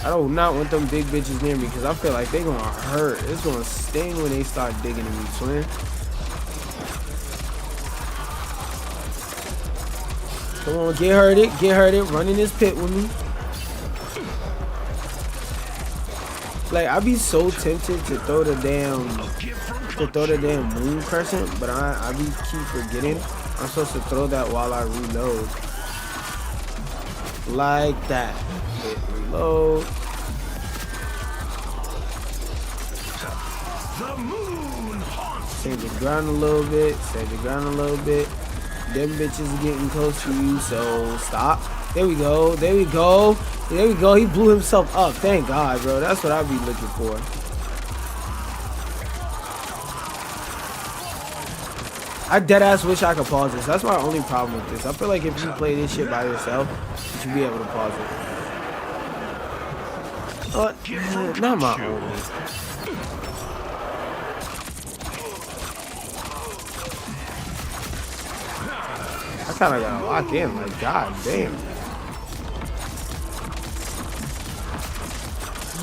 I do not want them big bitches near me because I feel like they gonna hurt. It's gonna sting when they start digging in me, twin. Come on, get hurted, run in this pit with me. Like, I be so tempted to throw the damn moon crescent, but I be keep forgetting. I'm supposed to throw that while I reload. Like that. Hit reload. Save the ground a little bit. Save the ground a little bit. Them bitches are getting close to you, so stop. There we go. There we go. There we go. He blew himself up. Thank God, bro. That's what I be looking for. I deadass wish I could pause this. That's my only problem with this. I feel like if you play this shit by yourself, you should be able to pause it. Not my only. I kind of gotta lock in. Like, god damn.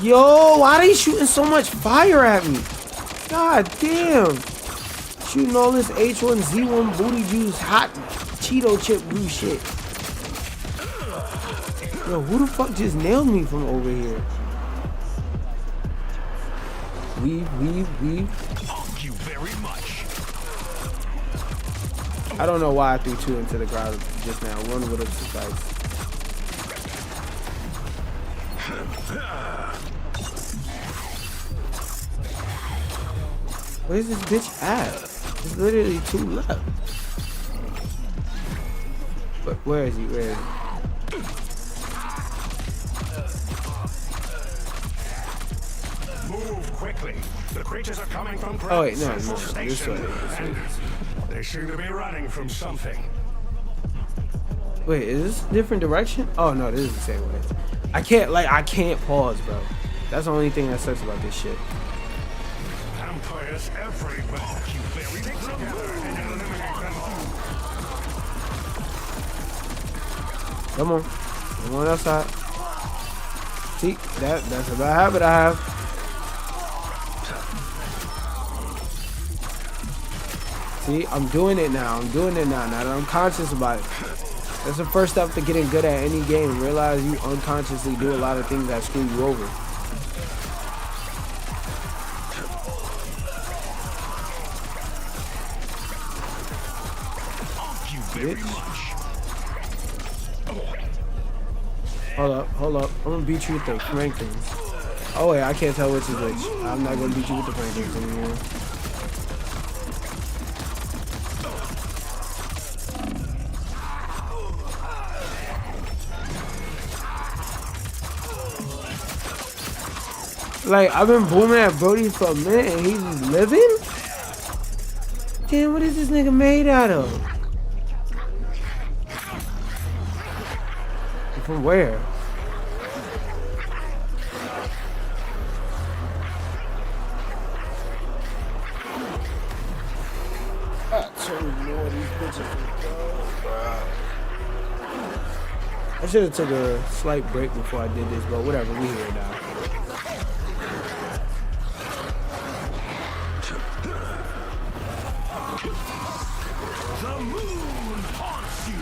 Yo, why are they shooting so much fire at me? God damn. Shooting all this H1Z1 booty juice, hot Cheeto chip blue shit. Yo, who the fuck just nailed me from over here? Weave. Thank you very much. I don't know why I threw 2 into the crowd just now. 1 would have sufficed. Where's this bitch at? There's literally 2 left. But where is he? Where is he? Move quickly. The creatures are coming from ground. Oh wait, no, Central this Station. way. And they seem to be running from something. Wait, is this a different direction? Oh no, this is the same way. I can't pause, bro. That's the only thing that sucks about this shit. Vampires everywhere. You bury them together and eliminate them. Come on outside. See, that's a bad habit I have. See, I'm doing it now. Now that I'm conscious about it. That's the first step to getting good at any game. Realize you unconsciously do a lot of things that screw you over. Thank you very much. Hold up. I'm gonna beat you with the Franklins. Oh wait, I can't tell which is which. I'm not gonna beat you with the Franklins anymore. Like, I've been booming at Brody for a minute and he's just living? Damn, what is this nigga made out of? From where? more of these bitches. I should have took a slight break before I did this, but whatever, we here now.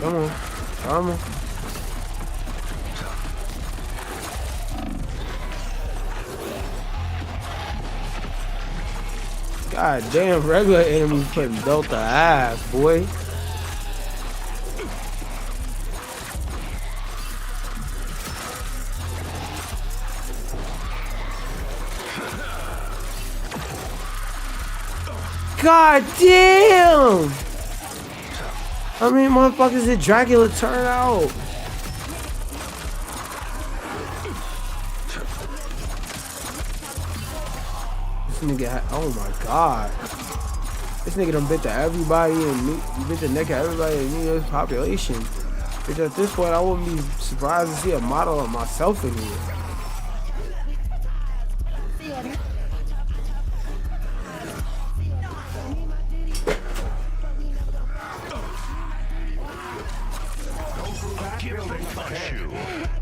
Come on, come on. God damn, regular enemies putting Delta ass, boy. God damn! How many motherfuckers did Dracula turn out? This nigga, oh my god. This nigga done bit to everybody and bit the neck of everybody in New York's population. Bitch, at this point, I wouldn't be surprised to see a model of myself in here.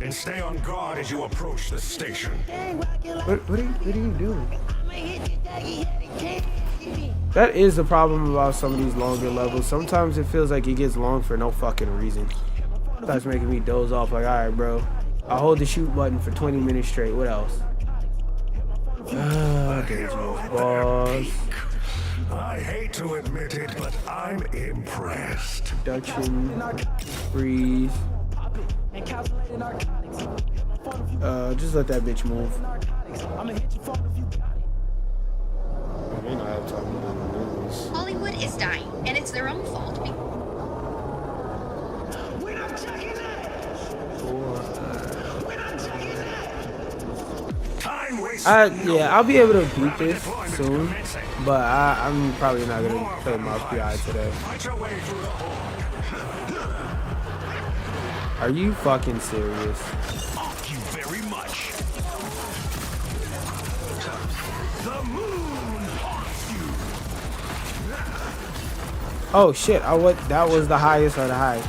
And stay on guard as you approach the station. What are you doing? That is the problem about some of these longer levels. Sometimes it feels like it gets long for no fucking reason. That's making me doze off like, alright bro, I'll hold the shoot button for 20 minutes straight. What else? Dangerous boss. I hate to admit it, but I'm impressed. Production. Freeze. Just let that bitch move. Hollywood is dying, and it's their own fault. Yeah, I'll be able to beat this soon, but I'm probably not gonna play my PI today. Are you fucking serious? Thank you very much. The moon haunts you. Oh shit! That was the highest of the high.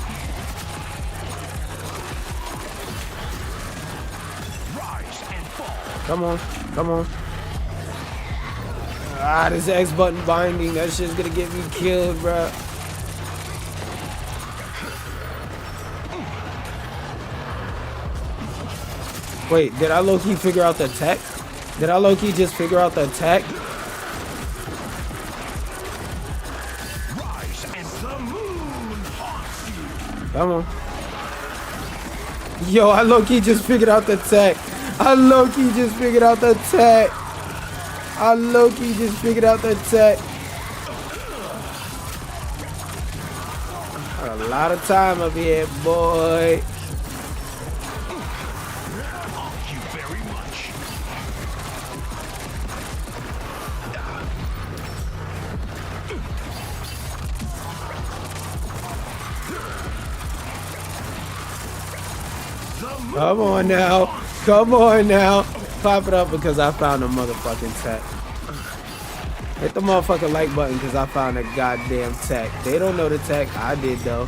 Rise and fall. Come on, come on. This X button binding, that shit's gonna get me killed, bruh. Wait, did I low-key figure out the tech? Did I low-key just figure out the tech? Rise and the moon haunts you. Come on. Yo, I low-key just figured out the tech. I low-key just figured out the tech. I low-key just figured out the tech. Got a lot of time up here, boy. Thank you very much. Come on now. Come on now. Clap it up because I found a motherfucking tech. Hit the motherfucking like button because I found a goddamn tech. They don't know the tech. I did though.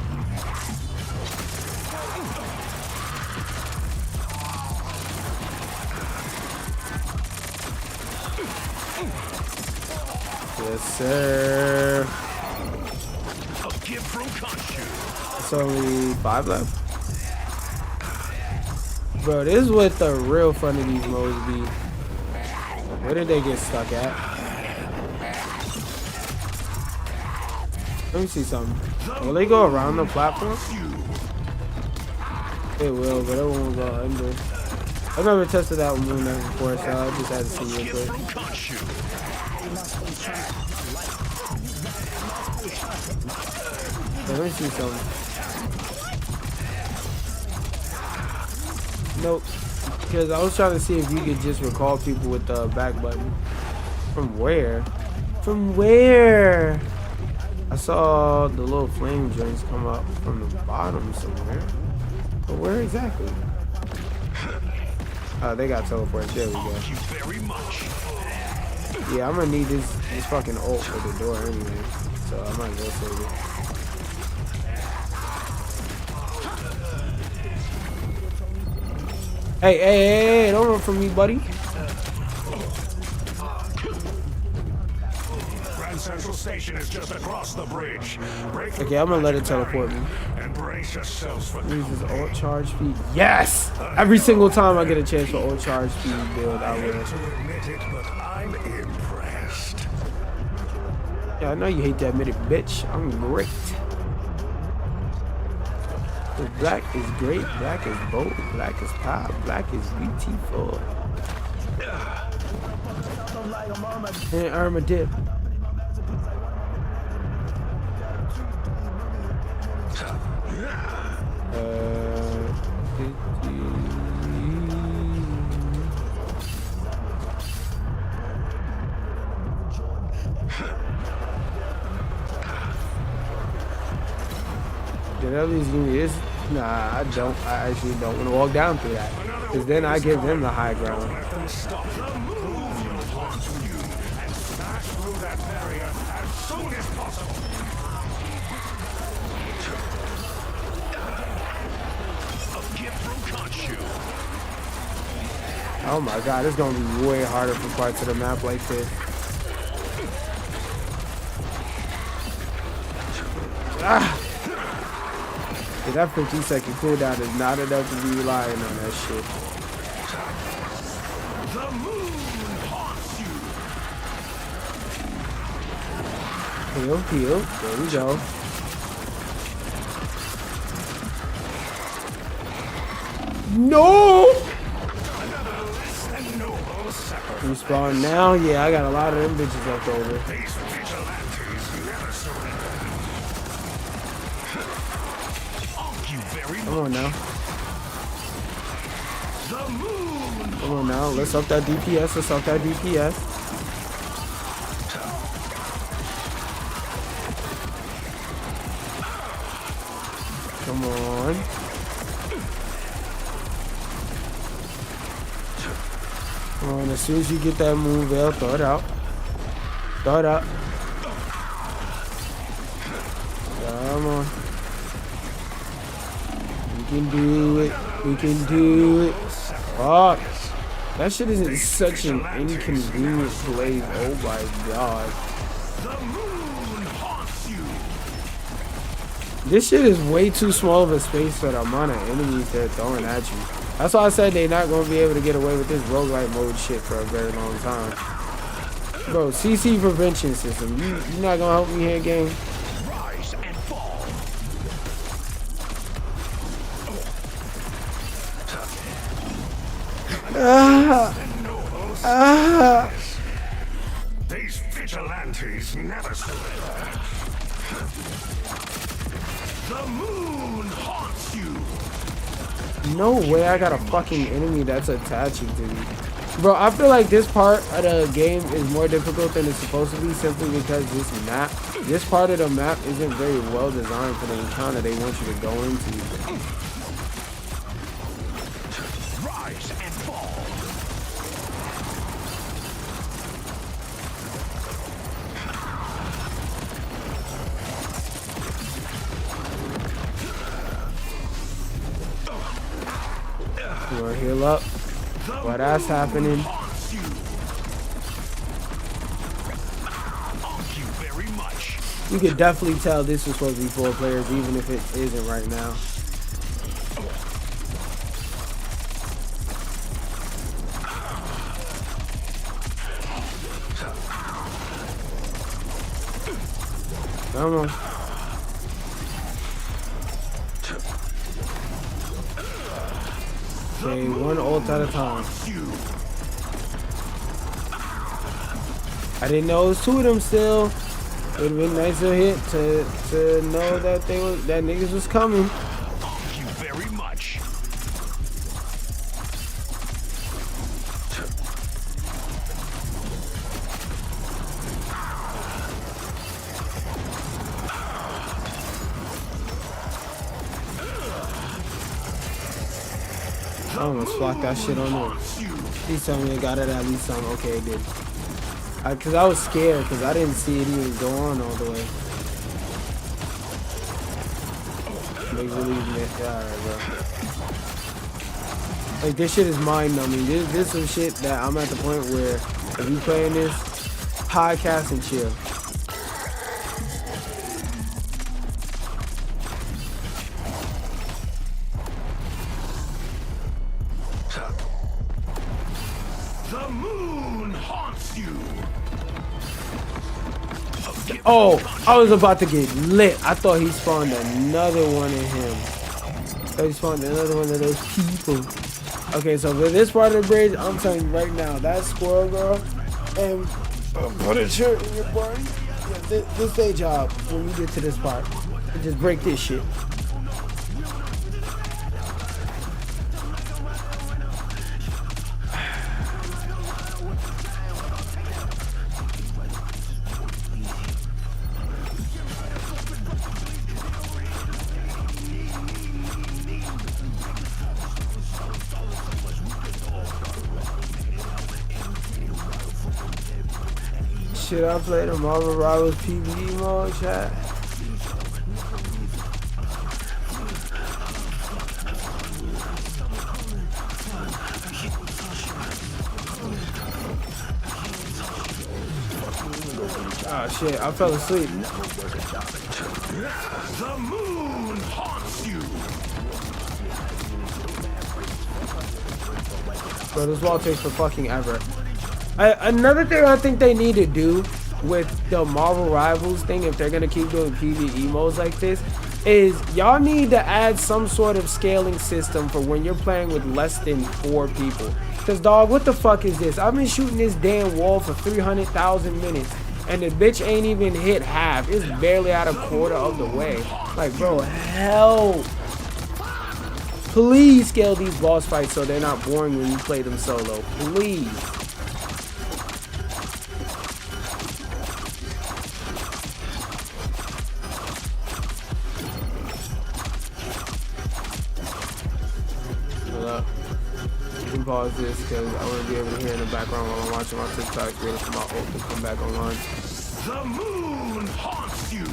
Yes, sir. A gift from Khonshu. It's only 5 left. Bro, this is what the real fun of these modes be. Where did they get stuck at? Let me see something. Will they go around the platform? It will, but it won't go under. I've never tested that one before, so I just had to see real quick. Okay, let me see something. Nope. Because I was trying to see if you could just recall people with the back button. From where? From where? I saw the little flame joints come up from the bottom somewhere. But where exactly? They got teleported. There we go. Thank you very much. Yeah, I'm gonna need this fucking ult for the door anyway. So I might go save it. Hey, don't run from me, buddy. Grand Central Station is just across the bridge. Okay, I'm gonna let it teleport me. And brace yourselves for Use his ult charge speed. Yes! Every single time I get a chance for ult charge speed build, I will. to admit it, but I'm impressed. Yeah, I know you hate to admit it, bitch. I'm great. Black is great, black is bold, black is pop, black is beautiful. And armor dip. Did at least give me this? Nah, I don't. I actually don't want to walk down through that. Because then I give them the high ground. Let them stop the movement haunt you and smash through that barrier as soon as possible. A gift from Khonshu. Oh my god, it's going to be way harder for parts of the map like this. Ah! Yeah, that 15-second cooldown is not enough to be relying on that shit. The moon haunts you. Heal. There we go. No! Respawn now? Yeah, I got a lot of them bitches left over. These vigilantes never surrender. Come on now. Come on now. Let's up that DPS. Let's up that DPS. Come on. Come on. As soon as you get that move, Veil, throw it out. Throw it out. Come on. We can do it. We can do it. Fuck. That shit is such an inconvenient place. Oh my god. This shit is way too small of a space for the amount of enemies they're throwing at you. That's why I said they're not going to be able to get away with this roguelike mode shit for a very long time. Bro, CC prevention system. You not going to help me here, game? Rise and fall. These vigilantes never surrender. The moon haunts you. No way I got a fucking enemy that's attaching to me. Bro, I feel like this part of the game is more difficult than it's supposed to be simply because this part of the map isn't very well designed for the encounter they want you to go into. Rise and fall. You wanna heal up? While that's happening. You could definitely tell this is supposed to be 4 players, even if it isn't right now. Come on. Okay, one ult at a time. I didn't know it was 2 of them still. It would have been nice to hit to know that that niggas was coming. Thank you very much. I almost flocked that shit on there. Please tell me I got it at least some. Okay, it did. Cause I was scared because I didn't see it even go on all the way. Make believe me. Yeah, alright, bro. Like this shit is mind numbing. This is some shit that I'm at the point where if you playing this, podcast and chill. The moon haunts you. Oh, I was about to get lit. I thought he spawned another one in him. He spawned another one of those people. Okay, so for this part of the bridge, I'm telling you right now, that squirrel girl, and put a shirt in your brain. Yeah, this day job when you get to this part, and just break this shit. Should I play the Marvel Rivals PVE mode, chat? Oh shit, I fell asleep. The moon haunts you. Bro, this wall takes for fucking ever. Another thing I think they need to do with the Marvel Rivals thing, if they're gonna keep doing PvE modes like this, is y'all need to add some sort of scaling system for when you're playing with less than 4 people. Cause dog, what the fuck is this? I've been shooting this damn wall for 300,000 minutes, and the bitch ain't even hit half. It's barely at a quarter of the way. Like, bro, help! Please scale these boss fights so they're not boring when you play them solo. Please. Pause this because I want to be able to hear in the background while I'm watching my TikTok, waiting for my ult to come back online. The moon haunts you.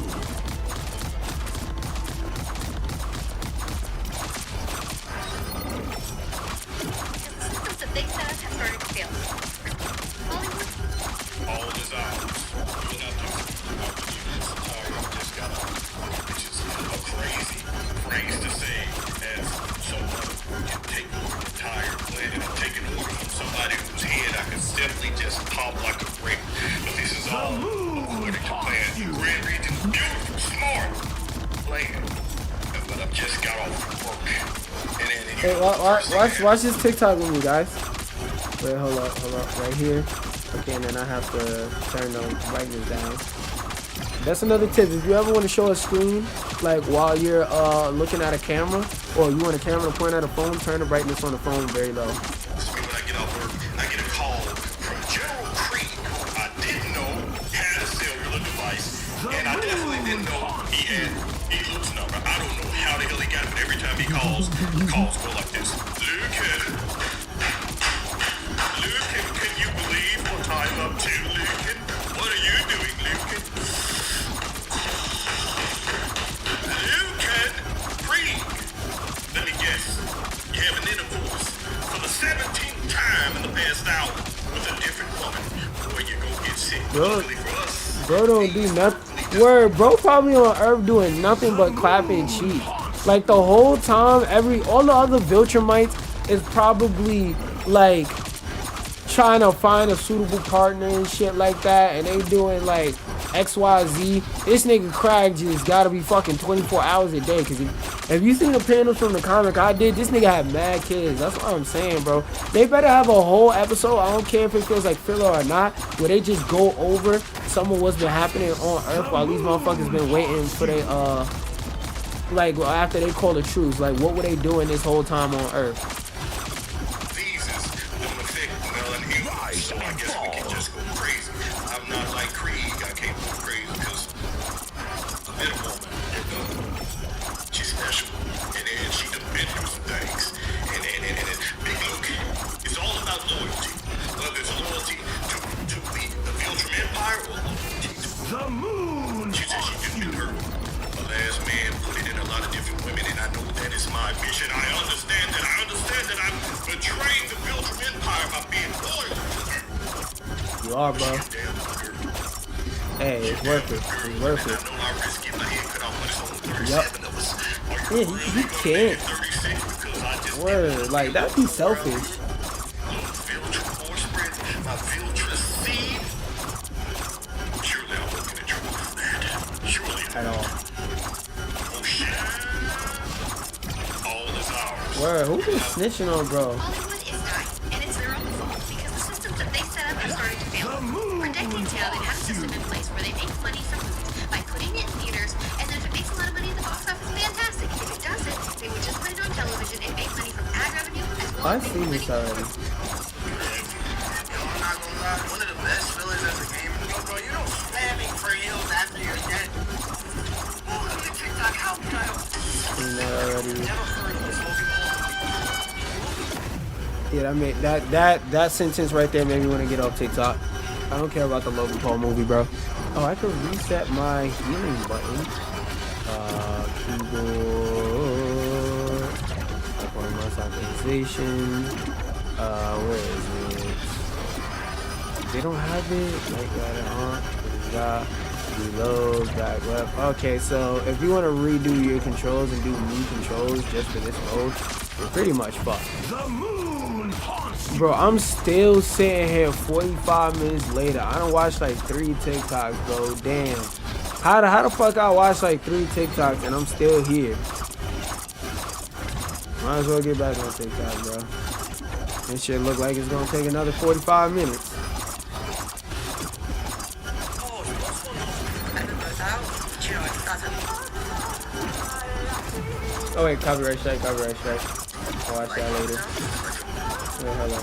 Systems that they set up have started to fail. Hollywood? All designs. You will not do this entire just got up, which is a crazy phrase to say as someone can take over an entire planet and take an order from somebody whose head I can simply just pop like a brick. But this is all according to plan. Grand Region, beautiful, smart plan. But I've just got off from work. And then Hey, watch this TikTok with me, guys. Wait, hold up, right here. Okay, and then I have to turn the brightness down. That's another tip. If you ever want to show a screen, like while you're looking at a camera, or you want a camera to point at a phone, turn the brightness on the phone very low. when I get off work, I get a call from General Creed, who I didn't know had a cellular device, and I definitely didn't know he had Elu's number. I don't know how the hell he got it, but every time he calls, the calls go like this. Lucan, can you believe what I'm up to, Lucan? What are you doing, Lucan? Lucan, Creed. Let me guess, you have an intercourse for the 17th time in the past hour with a different woman. Boy, you go get sick. Luckily for us, Bro don't do nothing. Word, bro probably on Earth doing nothing but clapping cheeks. Like the whole time, all the other Viltrumites is probably like trying to find a suitable partner and shit like that, and they doing like XYZ. This nigga Craig just gotta be fucking 24 hours a day, cause if you seen the panels from the comic I did, this nigga had mad kids. That's what I'm saying, bro. They better have a whole episode, I don't care if it feels like filler or not, where they just go over some of what's been happening on Earth while these motherfuckers been waiting for they like after they call the truce. Like what were they doing this whole time on Earth? diseases don't affect melanin, so I guess we can just go crazy. I'm not like Creed, I can't go crazy because I met a woman, and she's special, and then she done been through some things, and Big Luke, it's all about loyalty. Well, there's loyalty to the Viltrum this man put it in a lot of different women, and I know that is my mission. I understand that. I'm betraying the Belgian Empire by being loyal to her. You are, bro. Hey, it's worth it. It's worth it. I know I risk getting my head cut off when it's only 37 Yep. of us. Are Yeah, you you can't. 36 because I just Word. Like, that'd be selfish. my Viltress seed. Surely I won't get in trouble for that. Surely. At all. Oh shit. All is ours. Word. Who been snitching on, bro? Hollywood is dying, and it's their own fault because the systems that they set up are starting to fail. For decades now, they've had a system in place where they make money from movies by putting it in theaters, and then if it makes a lot of money at the box office, fantastic. If it doesn't, they would just put it on television and make money from ad revenue as well I've as seen this already. I'm not gonna lie, one of the best feelings as a gamer. Yo, bro, you don't spamming for heals after you're dead. Oh, look at TikTok, how could I have Seen that already. never heard of this Logan Paul? Yeah, that made that sentence right there made me want to get off TikTok. I don't care about the Logan Paul movie, bro. Oh, I could reset my healing button. Keyboard. Performance optimization. Where is it? They don't have it. Like that on. Reload. Back left. Okay, so if you want to redo your controls and do new controls just for this mode, you're pretty much fucked. The moon haunts you. Bro, I'm still sitting here 45 minutes later. I done watched like 3 TikToks, bro. Damn. How the fuck I watched like 3 TikToks and I'm still here? Might as well get back on TikTok, bro. This shit look like it's gonna take another 45 minutes. Oh wait, copyright strike. I'll watch that later. Wait, hold on.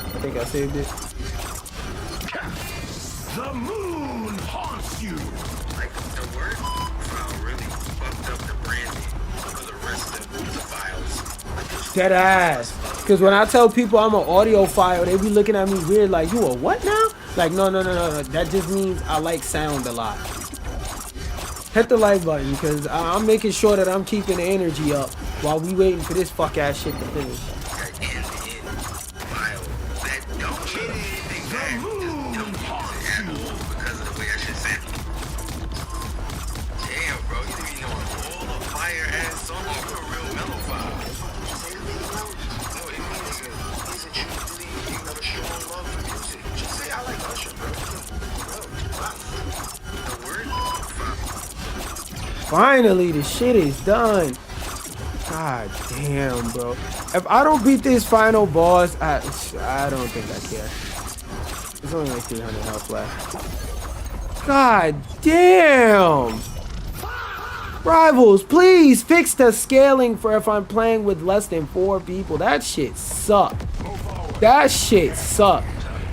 I think I saved it. The moon haunts you. Like, the word file really fucked up the branding for the rest of the files. Dead ass. Cause when I tell people I'm an audiophile, they be looking at me weird like, you a what now? Like, no. That just means I like sound a lot. Hit the like button, because I'm making sure that I'm keeping the energy up while we waiting for this fuck ass shit to finish. Finally, the shit is done. God damn, bro. If I don't beat this final boss, I don't think I care. There's only like 300 health left. God damn. Rivals, please fix the scaling for if I'm playing with less than 4 people. That shit suck. That shit suck.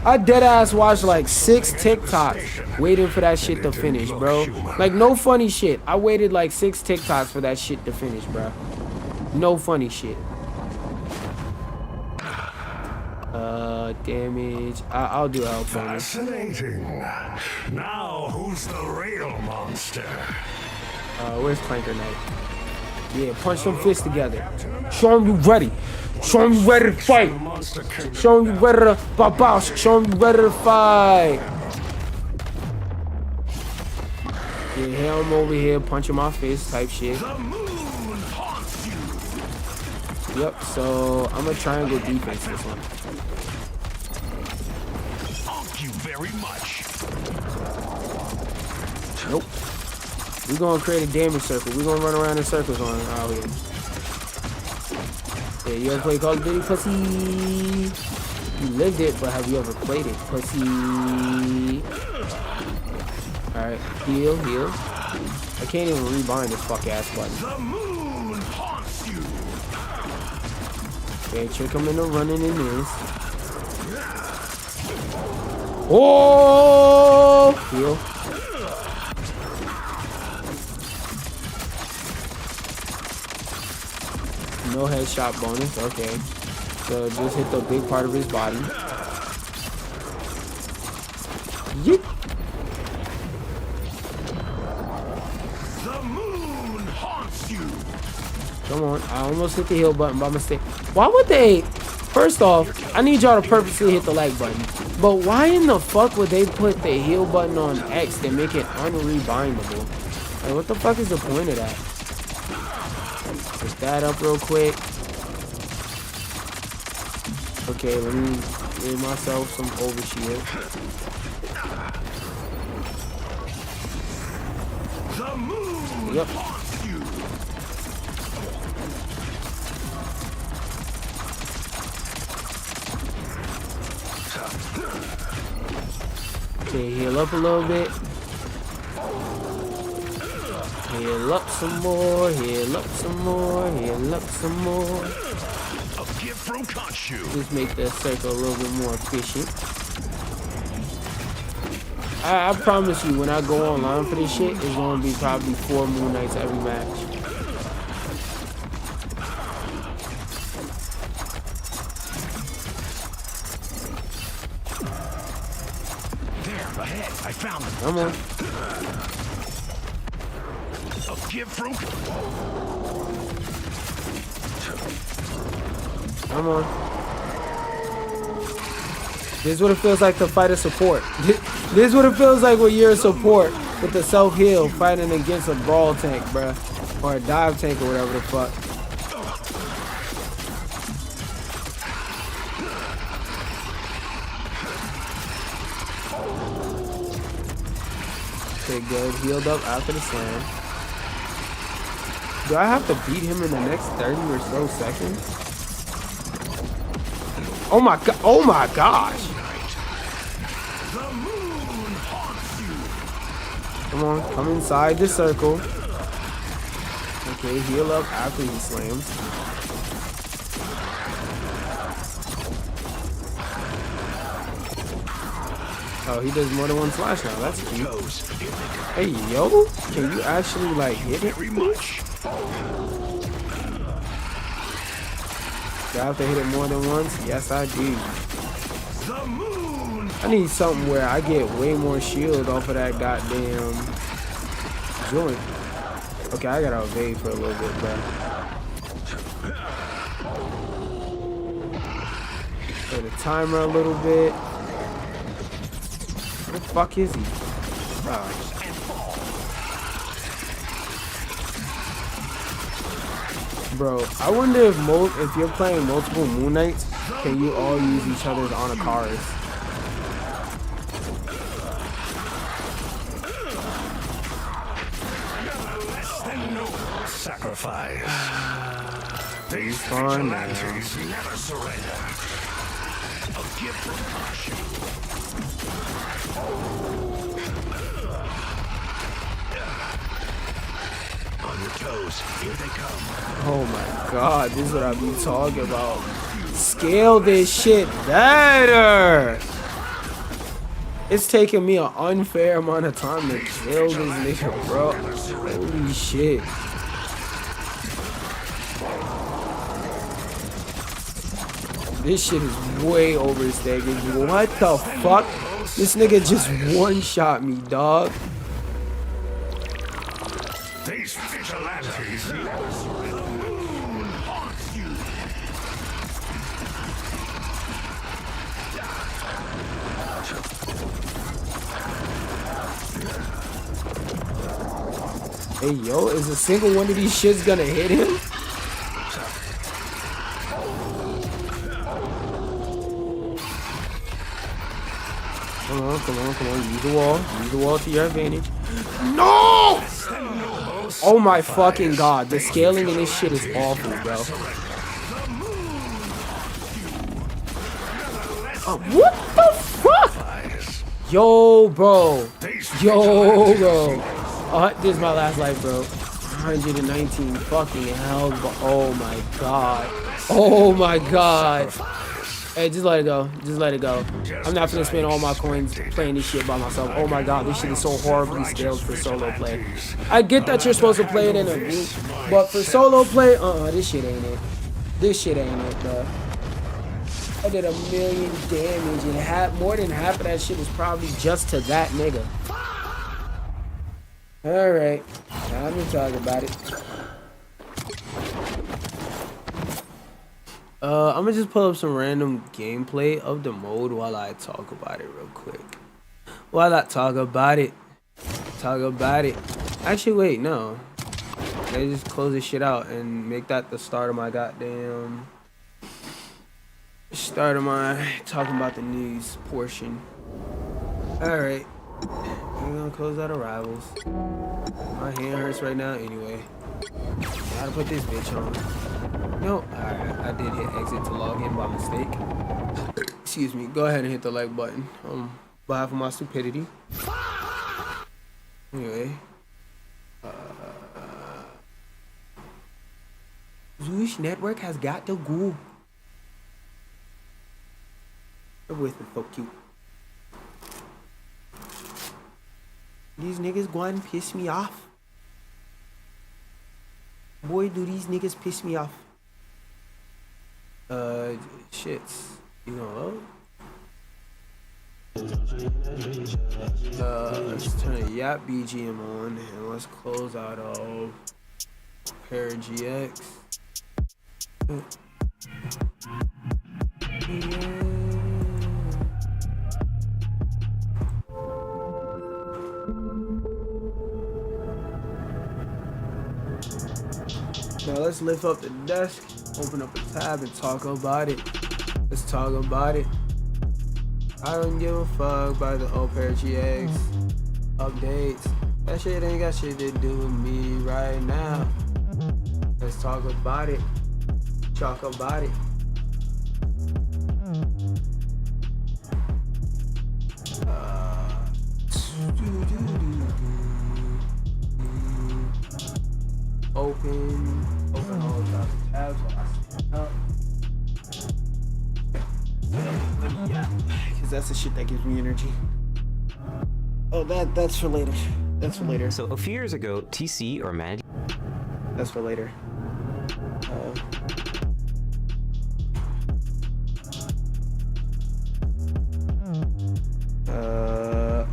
I deadass watched like 6 TikToks waiting for that shit to finish, bro. Like, no funny shit. I waited like 6 TikToks for that shit to finish, bro. No funny shit. Damage. I'll do health bonus. Fascinating. Now, who's the real monster? Where's Clanker Knight? Yeah, punch them fists together. Show them you ready. Show them you ready to fight. Show them you ready to bow. Show them you ready to fight. Yeah, here I'm over here punching my fist type shit. Yep, so I'm gonna try and go defense this one. Thank you very much. Nope. We're gonna create a damage circle. We're gonna run around in circles on out here. Yeah, you ever play Call of Duty, pussy? You lived it, but have you ever played it, pussy? Alright, heal. I can't even rebind this fuck ass button. The moon haunts you. Okay, trick him into running in this. Oh! Heal. No headshot bonus, okay. So just hit the big part of his body. Yeet. Come on. I almost hit the heal button by mistake. Why would they? First off, I need y'all to purposely hit the like button. But why in the fuck would they put the heal button on X to make it unrebindable? Like, what the fuck is the point of that? Pick that up real quick. Okay, let me give myself some overshield. Yep. Okay, heal up a little bit. Heal up some more, heal up some more, heal up some more. A gift from Khonshu. Just make the circle a little bit more efficient. I promise you, when I go online for this shit, it's gonna be probably 4 Moon Knights every match. There, ahead. I found them. Come on. A gift from. Come on. This is what it feels like to fight a support. This is what it feels like when you're a support with the self-heal fighting against a brawl tank, bruh. Or a dive tank or whatever the fuck. Okay, good. Healed up after the slam. Do I have to beat him in the next 30 or so seconds? Oh my god! Oh my gosh! Come on, come inside the circle. Okay, heal up after he slams. Oh, he does more than one slash now. That's cute. Hey, yo, can you actually like hit it? Do I have to hit it more than once? Yes, I do. I need something where I get way more shield off of that goddamn joint. Okay, I gotta evade for a little bit, bro. Play the timer a little bit. Where the fuck is he? Oh. Bro, I wonder if you're playing multiple Moon Knights, can you all use each other's Anakaras? Sacrifice. These vigilantes never surrender. A gift from Khonshu. On your toes, here they come. Oh my god, this is what I be talking about. Scale this shit better. It's taking me an unfair amount of time to kill this nigga, bro. Holy shit. This shit is way overstated. What the fuck? This nigga just one-shot me, dog. These vigilantes never surrender. The moon haunts you. Hey, yo, is a single one of these shits gonna hit him? Come on, come on, come on. Use the wall. Use the wall to your advantage. No! Oh my fucking god. The scaling in this shit is awful, bro. What the fuck? Yo, bro. Yo, bro. This is my last life, bro. 119 fucking hell. Oh my god. Oh my god. Hey, just let it go. Just let it go. I'm not gonna spend all my coins playing this shit by myself. Oh my god, this shit is so horribly scaled for solo play. I get that you're supposed to play it in a group, but for solo play, this shit ain't it. This shit ain't it, bro. I did 1 million damage, and more than half of that shit was probably just to that nigga. Alright, time to talk about it. I'm gonna just pull up some random gameplay of the mode while I talk about it real quick. Actually, wait, no. They just close this shit out and make that the start of my goddamn... Start of my talking about the news portion. Alright. We're gonna close out of Rivals. My hand hurts right now anyway. Gotta put this bitch on. No, alright, I did hit exit to log in by mistake. Excuse me, go ahead and hit the like button. Behalf of my stupidity. Anyway. Zoosh Network has got to go. With me, fuck you. These niggas go and piss me off. Boy, do these niggas piss me off. Shits. You know let's turn the Yap BGM on and let's close out of Verge GX. Now let's lift up the desk, open up a tab and talk about it. Let's talk about it. I don't give a fuck about the old Verge GX updates. That shit ain't got shit to do with me right now. Let's talk about it. Talk about it. Open all the tabs while I stand up. Yeah, because that's the shit that gives me energy. Oh, that's for later. That's for later. So a few years ago, TC or managed. That's for later.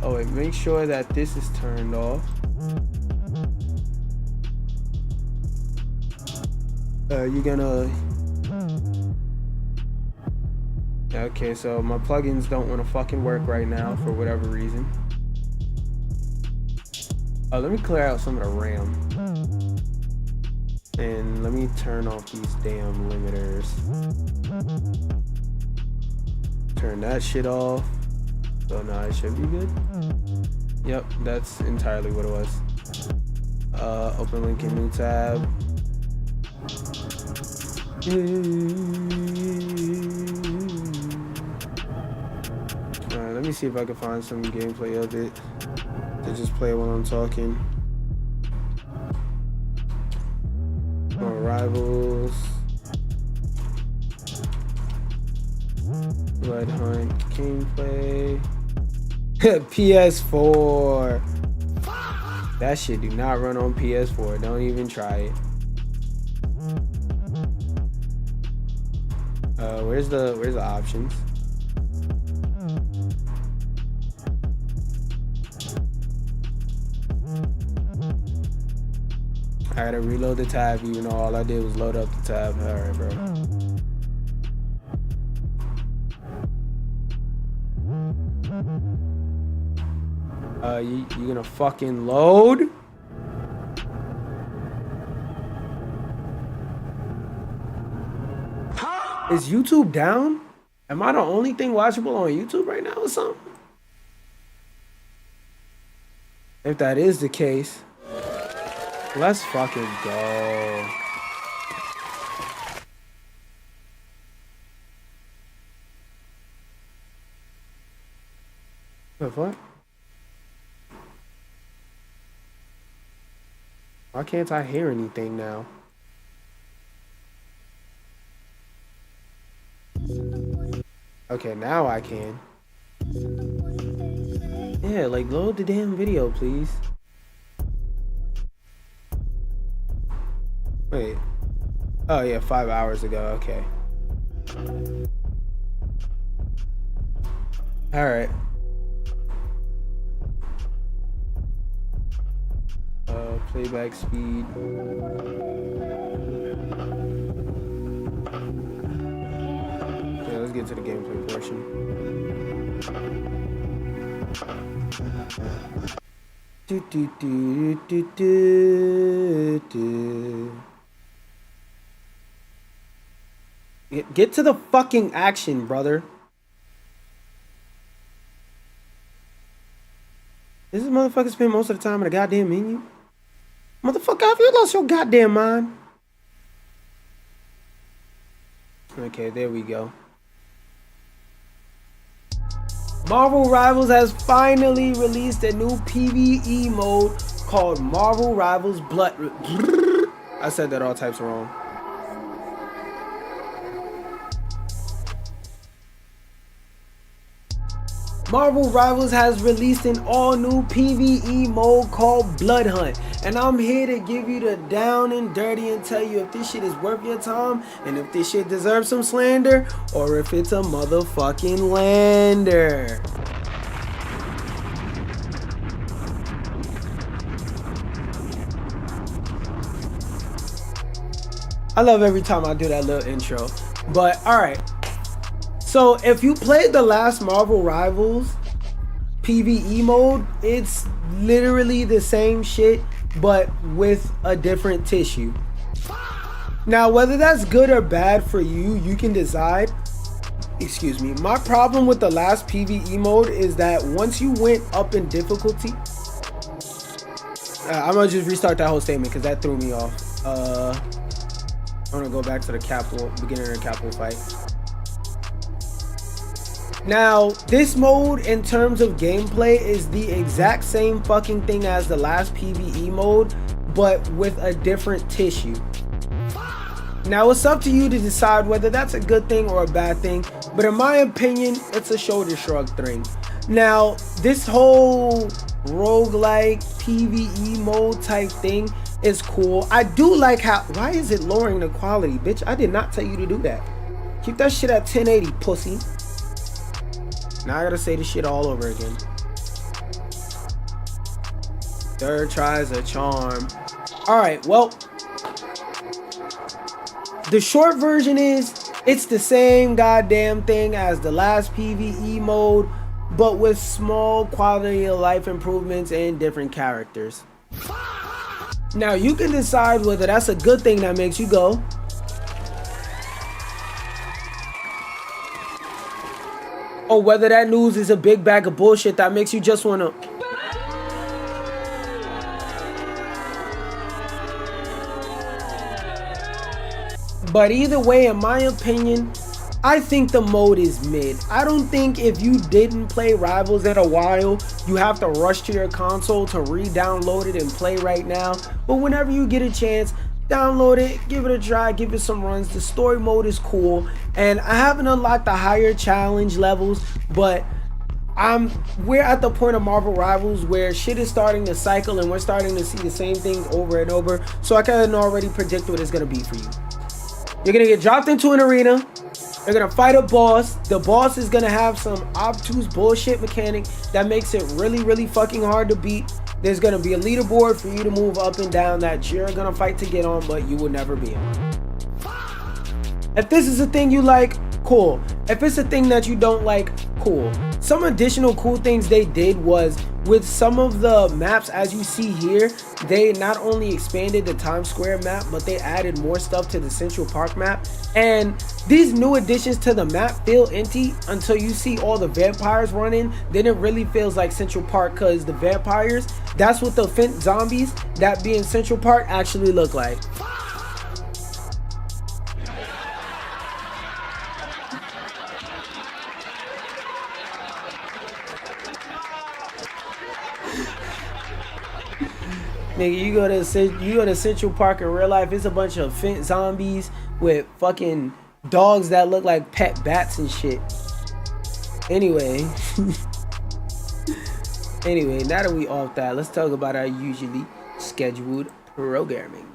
Oh wait, make sure that this is turned off. You're gonna... Okay, so my plugins don't want to fucking work right now for whatever reason. Let me clear out some of the RAM. And let me turn off these damn limiters. Turn that shit off. So now it should be good. Yep, that's entirely what it was. Open link in new tab. Alright, let me see if I can find some gameplay of it to just play while I'm talking. More Rivals. Blood Hunt gameplay. PS4. That shit do not run on PS4. Don't even try it. Where's the options? I gotta reload the tab even though all I did was load up the tab. Alright, bro. You gonna fucking load? Is YouTube down? Am I the only thing watchable on YouTube right now or something? If that is the case, let's fucking go. The fuck? Why can't I hear anything now? Okay, now I can. Yeah, like load the damn video, please. Wait. Oh yeah, 5 hours ago, okay. Alright. Playback speed. get to the gameplay portion. Get to the fucking action, brother. This motherfucker spend most of the time in a goddamn menu. Motherfucker, have you lost your goddamn mind? Okay, there we go. Marvel Rivals has finally released a new PvE mode called Marvel Rivals Blood. I said that all types wrong. Marvel Rivals has released an all-new PvE mode called Blood Hunt, and I'm here to give you the down and dirty and tell you if this shit is worth your time and if this shit deserves some slander or if it's a motherfucking lander. I love every time I do that little intro, but alright. So if you played the last Marvel Rivals PvE mode, it's literally the same shit but with a different tissue. Now whether that's good or bad for you, you can decide. Excuse me. My problem with the last PvE mode is that once you went up in difficulty, I'm gonna just restart that whole statement because that threw me off. I'm gonna go back to the beginning of the Qaptain fight. Now, this mode in terms of gameplay is the exact same fucking thing as the last PvE mode, but with a different tissue. Now, it's up to you to decide whether that's a good thing or a bad thing, but in my opinion, it's a shoulder shrug thing. Now, this whole roguelike PvE mode type thing is cool. I do like how, why is it lowering the quality, bitch? I did not tell you to do that. Keep that shit at 1080, pussy. Now I gotta say this shit all over again. Third try's a charm. Alright, well, the short version is it's the same goddamn thing as the last PvE mode, but with small quality of life improvements and different characters. Now you can decide whether that's a good thing that makes you go, or whether that news is a big bag of bullshit that makes you just wanna. But either way, in my opinion, I think the mode is mid. I don't think if you didn't play Rivals in a while, you have to rush to your console to re-download it and play right now. But whenever you get a chance, download it, give it a try, give it some runs. The story mode is cool, and I haven't unlocked the higher challenge levels, but we're at the point of Marvel Rivals where shit is starting to cycle and we're starting to see the same things over and over. So I can already predict what it's gonna be for you. You're gonna get dropped into an arena. You're gonna fight a boss. The boss is gonna have some obtuse bullshit mechanic that makes it really, really fucking hard to beat. There's gonna be a leaderboard for you to move up and down that you're gonna fight to get on, but you will never be on. If this is a thing you like, cool. If it's a thing that you don't like, cool. Some additional cool things they did was with some of the maps, as you see here, they not only expanded the Times Square map, but they added more stuff to the Central Park map. And these new additions to the map feel empty until you see all the vampires running. Then it really feels like Central Park, because the vampires, that's what the Fent zombies that be in Central Park actually look like. Nigga, you go to Central Park in real life, it's a bunch of Fent zombies with fucking dogs that look like pet bats and shit. Anyway, now that we off that, let's talk about our usually scheduled programming.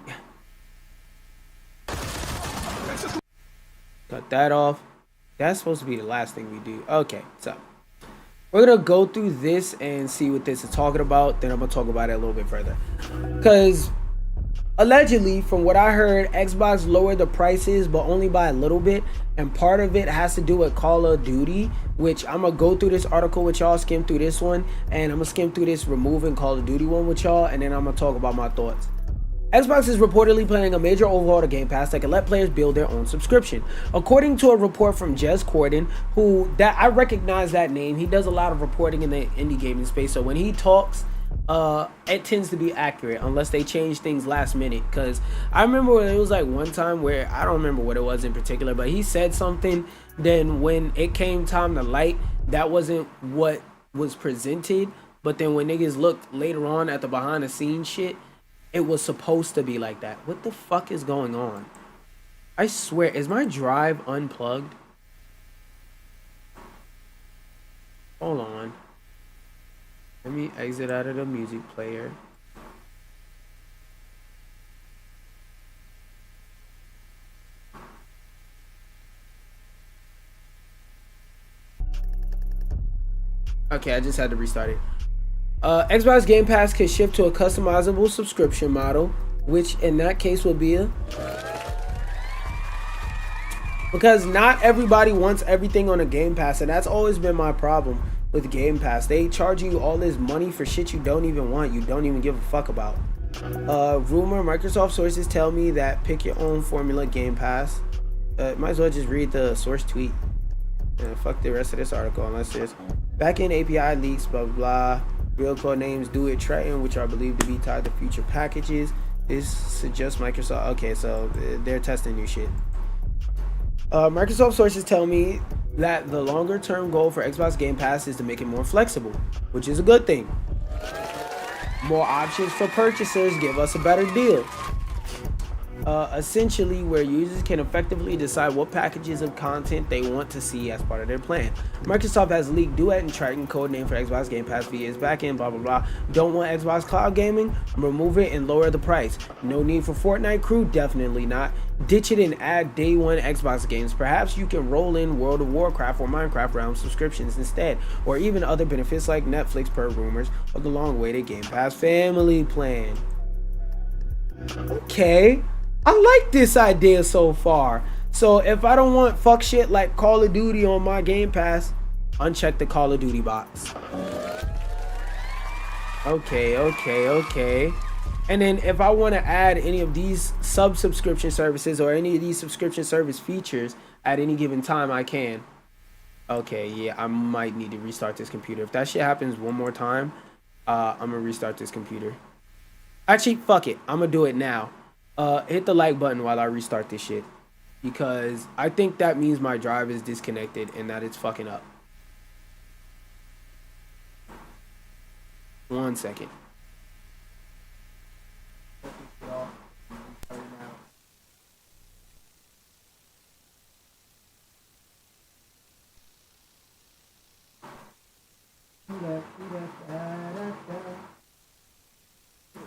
Cut that off. That's supposed to be the last thing we do. Okay, so we're gonna go through this and see what this is talking about. Then I'm gonna talk about it a little bit further. Because Allegedly, from what I heard, Xbox lowered the prices, but only by a little bit. And part of it has to do with Call of Duty, which I'm going to go through this article with y'all, skim through this one, and I'm going to skim through this removing Call of Duty one with y'all, and then I'm going to talk about my thoughts. Xbox is reportedly planning a major overhaul to Game Pass that can let players build their own subscription. According to a report from Jez Corden, I recognize that name. He does a lot of reporting in the indie gaming space, so when he talks, it tends to be accurate unless they change things last minute. Because I remember it was like one time where I don't remember what it was in particular, but he said something, then when it came time to light, that wasn't what was presented. But then when niggas looked later on at the behind the scenes shit, it was supposed to be like that. What the fuck is going on? I swear, is my drive unplugged? Hold on. Let me exit out of the music player. Okay, I just had to restart it. Xbox Game Pass can shift to a customizable subscription model, which in that case will be because not everybody wants everything on a Game Pass, and that's always been my problem with Game Pass. They charge you all this money for shit you don't even want, you don't even give a fuck about. Rumor, Microsoft sources tell me that pick your own formula Game Pass. Might as well just read the source tweet. Fuck the rest of this article unless there's backend API leaks, blah blah blah. Real code names do it Triton, which are believed to be tied to future packages. This suggests Microsoft. Okay, so they're testing new shit. Microsoft sources tell me that the longer term goal for Xbox Game Pass is to make it more flexible, which is a good thing. More options for purchasers give us a better deal. Essentially where users can effectively decide what packages of content they want to see as part of their plan. Microsoft has leaked Duet and Triton, code name for Xbox Game Pass via its backend, blah blah blah. Don't want Xbox Cloud Gaming? Remove it and lower the price. No need for Fortnite Crew? Definitely not. Ditch it and add day one Xbox games. Perhaps you can roll in World of Warcraft or Minecraft Realm subscriptions instead, or even other benefits like Netflix per rumors, or the long-awaited Game Pass family plan. Okay, I like this idea so far. So if I don't want fuck shit like Call of Duty on my Game Pass, uncheck the Call of Duty box. Okay. And then if I want to add any of these sub-subscription services or any of these subscription service features at any given time, I can. Okay, yeah, I might need to restart this computer. If that shit happens one more time, I'm gonna restart this computer. Actually, fuck it. I'm gonna do it now. Hit the like button while I restart this shit, because I think that means my drive is disconnected and that it's fucking up. 1 second.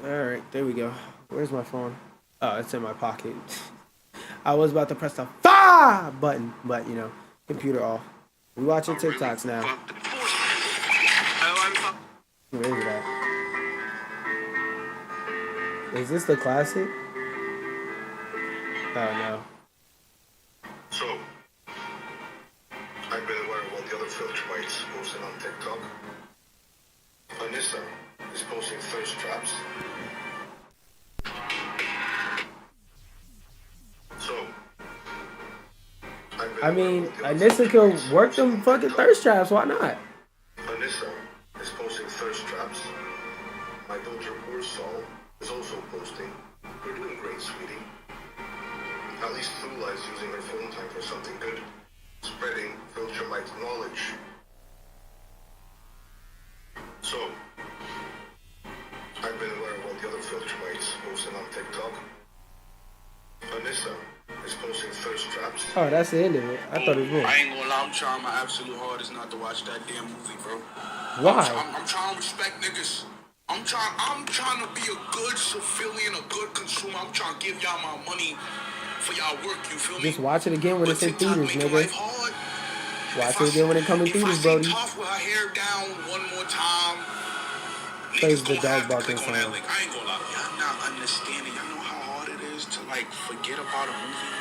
Alright, there we go. Where's my phone? Oh, it's in my pocket. I was about to press the fire button, but you know, computer off. We watching TikToks now. Where is it at? Is this the classic? Oh no. So, I've been aware of what the other filter bites posting on TikTok. Anissa is posting thirst traps. So, I mean, Anissa could work them fucking thirst traps. Why not? Anissa is posting thirst traps. My daughter Ursol is also posting. You're doing great, sweetie. At least Thula is using her phone time for something good. Spreading Filtermite knowledge. So, I've been aware of what the other Filtermites posting on TikTok. Anissa is posting thirst traps. Oh, that's the end of it. I thought it was. I ain't gonna lie, I'm trying my absolute hardest not to watch that damn movie, bro. Why? I'm trying to respect niggas. I'm trying to be a good civilian, a good consumer. I'm trying to give y'all my money for y'all work, you feel me? Just watch it again when it's in theaters, nigga. Watch it again when it comes in theaters, Brody. Tough with her hair down one more time. Plays the dog barking sound. Like, I ain't gonna lie, y'all not understanding. Y'all know how is to like forget about a movie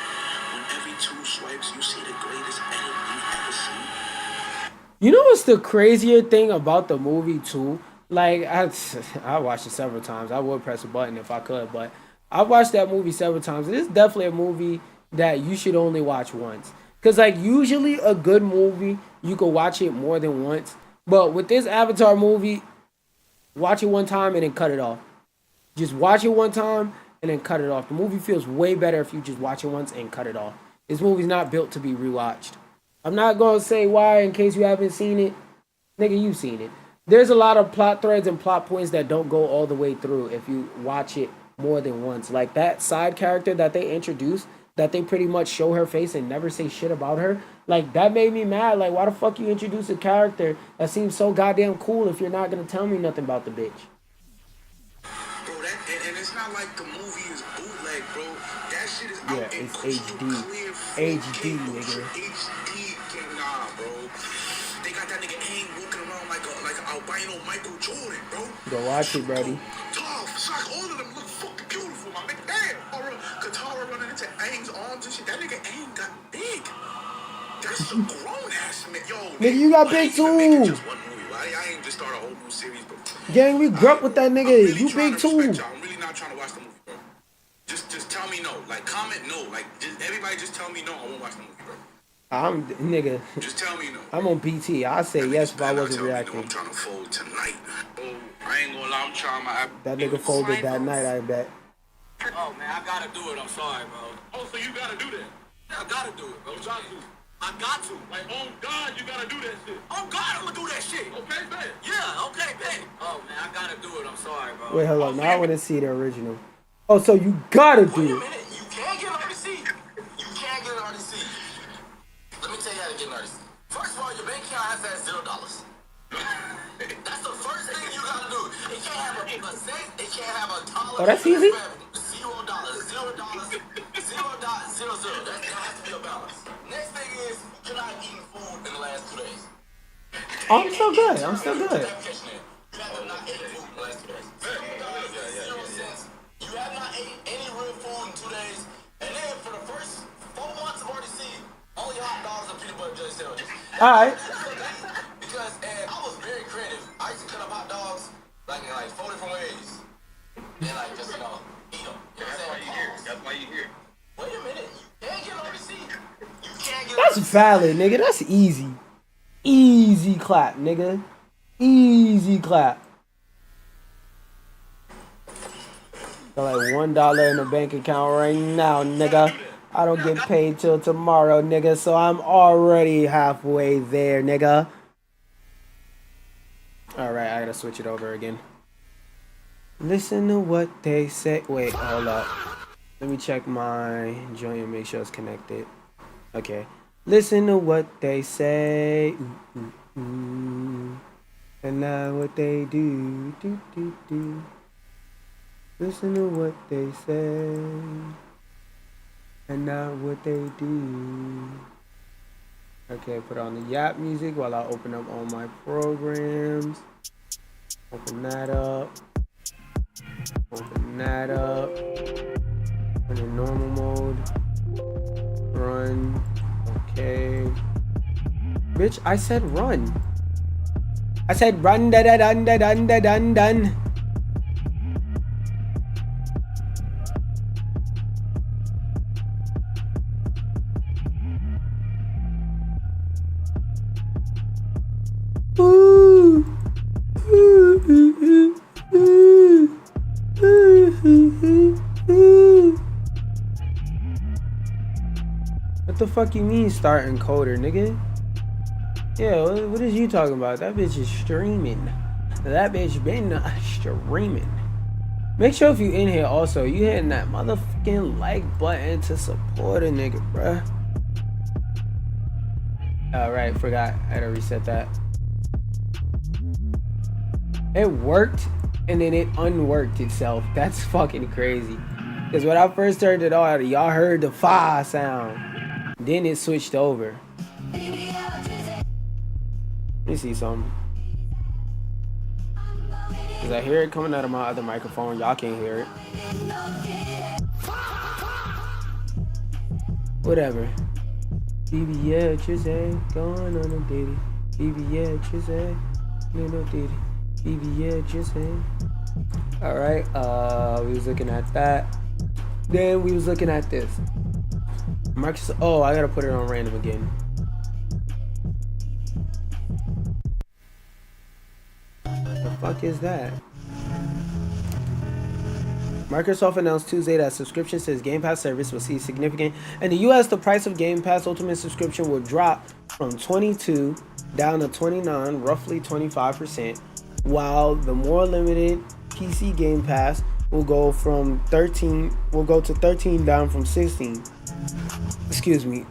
when every 2 swipes you see the greatest edit you've ever seen. You know what's the crazier thing about the movie too? Like I watched it several times. I would press a button if I could, but I watched that movie several times. It is definitely a movie that you should only watch once. Cause like usually a good movie you can watch it more than once, but with this Avatar movie, watch it one time and then cut it off. Just watch it one time and then cut it off. The movie feels way better if you just watch it once and cut it off. This movie's not built to be rewatched. I'm not gonna say why in case you haven't seen it. Nigga, you've seen it. There's a lot of plot threads and plot points that don't go all the way through if you watch it more than once. Like that side character that they introduced, that they pretty much show her face and never say shit about her. Like that made me mad. Like why the fuck you introduce a character that seems so goddamn cool if you're not gonna tell me nothing about the bitch? Bro, and it's not like the movie is bootleg, bro. That shit is out in it's crystal HD. clear, HD, nigga. HD, nah, bro. They got that nigga Aang walking around like an albino Michael Jordan, bro. Go watch it, buddy. Tough, like all of them look fucking beautiful, my nigga. Damn, Katara running into Aang's arms and shit. That nigga Aang got big. That's a grown ass man, yo. Nigga, you got big too. Just one movie. I ain't just start a whole new series, bro. Gang, we grew up with that nigga. Really You big too. I'm really not trying to watch the movie, bro. Just tell me no. Like comment no. Like everybody just tell me no. I won't watch the movie, bro. Nigga. Just tell me no. I'm on BT. I say yes if I wasn't reacting. I'm trying to fold tonight. Oh, I ain't gonna lie. I'm trying my. That nigga folded that night, I bet. Oh man, I gotta do it. I'm sorry, bro. Oh, so you gotta do that? Yeah, I gotta do it, bro. You gotta do it. I got to. Like, on God, you gotta do that shit. On God, I'm gonna do that shit. Okay, bet. Yeah, okay, bet. Oh, man, I gotta do it. I'm sorry, bro. Wait, hold on. Now I want to see the original. Oh, so you gotta do it. Wait a minute. You can't get an RDC. You can't get an RDC. Let me tell you how to get an RDC. First of all, your bank account has to have $0. That's the first thing you gotta do. It can't have a cent. It can't have a dollar. Oh, that's easy? $0. $0. That has to be a balance. Next thing is, you're not eating food in the last 2 days. Oh, I'm still good. I'm still good. You have not eaten food in the last 2 days. You have not eaten any real food in 2 days. And then for the first 4 months of RDC, only hot dogs and peanut butter jelly sandwiches. Alright. Because I was very creative. I used to cut up hot dogs like in 4 different ways. And like just, eat them. You know what I'm saying? That's why you here. Wait a minute. You can't get RDC. You can't get That's valid, nigga. That's easy. Easy clap, nigga. Easy clap. Got like $1 in the bank account right now, nigga. I don't get paid till tomorrow, nigga. So I'm already halfway there, nigga. Alright, I gotta switch it over again. Listen to what they say. Wait, hold up. Let me check my joint and make sure it's connected. Okay. Listen to what they say. Ooh, ooh, ooh. And now what they do. Do, do, do. Listen to what they say. And now what they do. Okay, put on the Yap music while I open up all my programs. Open that up. Open that up. Put in normal mode. Run. Okay. Bitch, I said run. I said run da da dun da dun da dun dun. Ooh. Ooh, ooh, ooh, ooh. What the fuck you mean start encoder, nigga? Yeah, what is you talking about? That bitch is streaming. That bitch been streaming. Make sure if you in here also, you hitting that motherfucking like button to support a nigga, bruh. Alright, forgot. I had to reset that. It worked and then it unworked itself. That's fucking crazy. Because when I first turned it on, y'all heard the fa sound. Then it switched over. Let me see something. Because I hear it coming out of my other microphone. Y'all can't hear it. Whatever. Baby, yeah, Trizay, going on a ditty. Baby, yeah, Trizay, no ditty. Baby, yeah, Trizay. Alright, we was looking at that. Then we was looking at this. Microsoft, oh, I gotta put it on random again. The fuck is that? Microsoft announced Tuesday that subscriptions to its Game Pass service will see significant. In the US, the price of Game Pass Ultimate subscription will drop from $22 down to $29, roughly 25%, while the more limited PC Game Pass will go to 13 down from 16. Excuse me.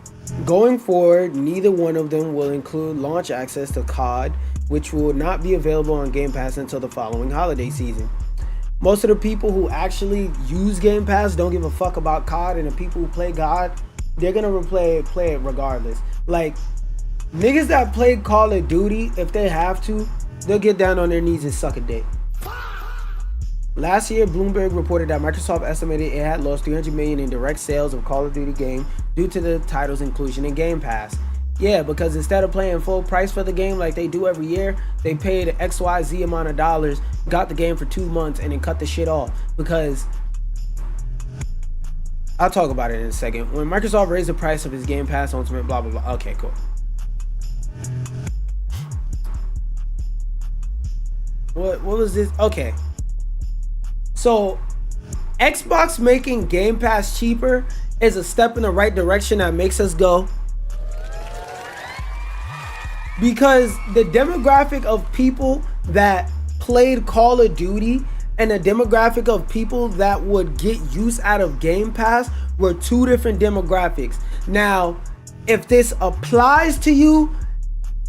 Going forward, neither one of them will include launch access to COD, which will not be available on Game Pass until the following holiday season. Most of the people who actually use Game Pass don't give a fuck about COD, and the people who play COD, they're gonna play it regardless. Like, niggas that play Call of Duty, if they have to, they'll get down on their knees and suck a dick. Last year, Bloomberg reported that Microsoft estimated it had lost $300 million in direct sales of Call of Duty game due to the title's inclusion in Game Pass. Yeah, because instead of paying full price for the game like they do every year, they paid XYZ amount of dollars, got the game for 2 months, and then cut the shit off. Because I'll talk about it in a second. When Microsoft raised the price of its Game Pass Ultimate, blah, blah, blah. Okay, cool. What was this? Okay. So, Xbox making Game Pass cheaper is a step in the right direction that makes us go. Because the demographic of people that played Call of Duty and the demographic of people that would get use out of Game Pass were two different demographics. Now, if this applies to you,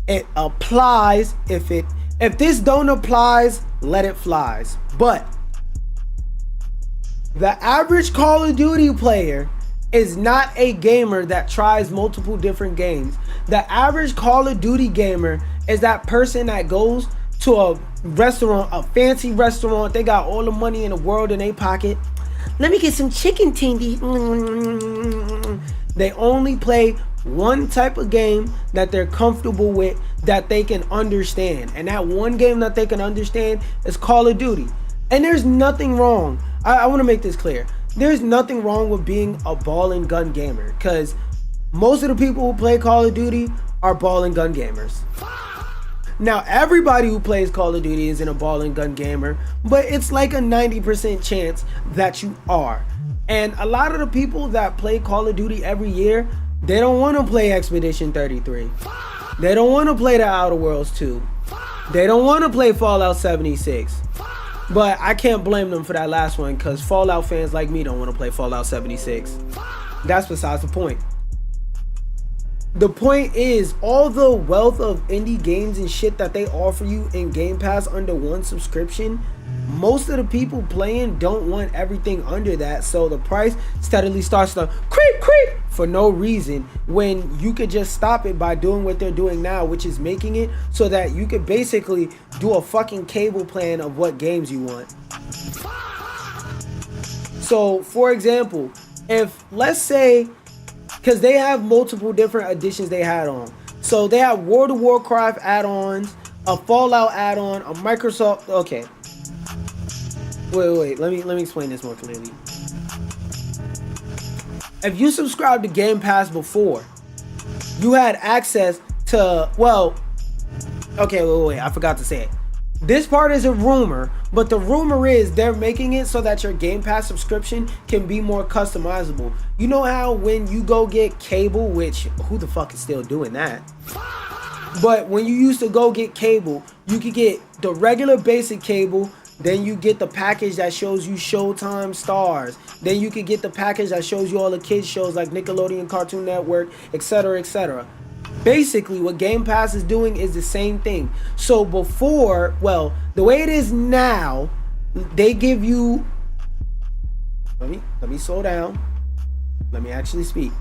it applies. If this don't applies, let it flies. But the average Call of Duty player is not a gamer that tries multiple different games. The average Call of Duty gamer is that person that goes to a restaurant, a fancy restaurant. They got all the money in the world in their pocket. Let me get some chicken tingy. They only play one type of game that they're comfortable with, that they can understand. And that one game that they can understand is Call of Duty. And there's nothing wrong. I want to make this clear. There's nothing wrong with being a ball and gun gamer, because most of the people who play Call of Duty are ball and gun gamers. Now, everybody who plays Call of Duty isn't a ball and gun gamer, but it's like a 90% chance that you are. And a lot of the people that play Call of Duty every year, they don't want to play Expedition 33. They don't want to play the Outer Worlds 2. They don't want to play Fallout 76. But I can't blame them for that last one, because Fallout fans like me don't want to play Fallout 76. That's besides the point. The point is, all the wealth of indie games and shit that they offer you in Game Pass under one subscription, most of the people playing don't want everything under that, so the price steadily starts to creep for no reason, when you could just stop it by doing what they're doing now, which is making it so that you could basically do a fucking cable plan of what games you want. So, for example, if, let's say, because they have multiple different editions they had on. So they have World of Warcraft add-ons, a Fallout add-on, a Microsoft. Okay. Wait. Let me explain this more clearly. If you subscribed to Game Pass before, you had access to, well, okay, wait. I forgot to say it. This part is a rumor, but the rumor is they're making it so that your Game Pass subscription can be more customizable. You know how when you go get cable, which who the fuck is still doing that? But when you used to go get cable, you could get the regular basic cable, then you get the package that shows you Showtime stars. Then you could get the package that shows you all the kids shows like Nickelodeon, Cartoon Network, etc., etc. Basically, what Game Pass is doing is the same thing. So before, well, the way it is now, they give you, let me slow down. Let me actually speak.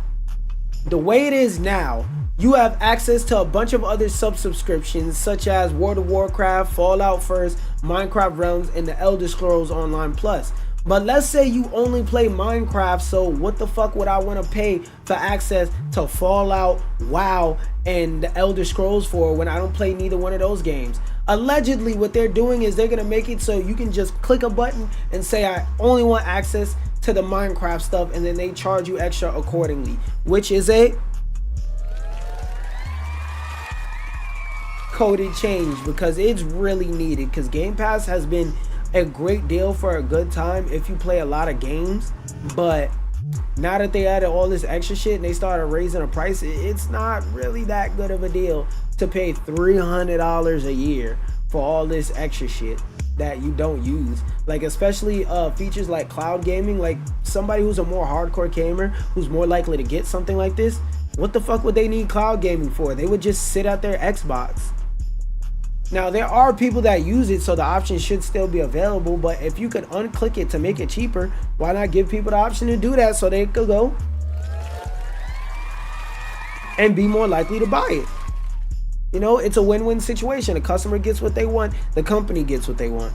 The way it is now, you have access to a bunch of other sub-subscriptions such as World of Warcraft, Fallout First, Minecraft Realms, and the Elder Scrolls Online Plus. But let's say you only play Minecraft, so what the fuck would I want to pay for access to Fallout, WoW, and the Elder Scrolls for when I don't play neither one of those games? Allegedly, what they're doing is they're going to make it so you can just click a button and say I only want access to the Minecraft stuff, and then they charge you extra accordingly, which is a coded change because it's really needed, because Game Pass has been a great deal for a good time if you play a lot of games, but now that they added all this extra shit and they started raising the price, it's not really that good of a deal to pay $300 a year for all this extra shit that you don't use. Like, especially features like cloud gaming. Like, somebody who's a more hardcore gamer who's more likely to get something like this, what the fuck would they need cloud gaming for? They would just sit at their Xbox. Now, there are people that use it, so the option should still be available, but if you could unclick it to make it cheaper, why not give people the option to do that so they could go and be more likely to buy it? You know, it's a win-win situation. The customer gets what they want, the company gets what they want.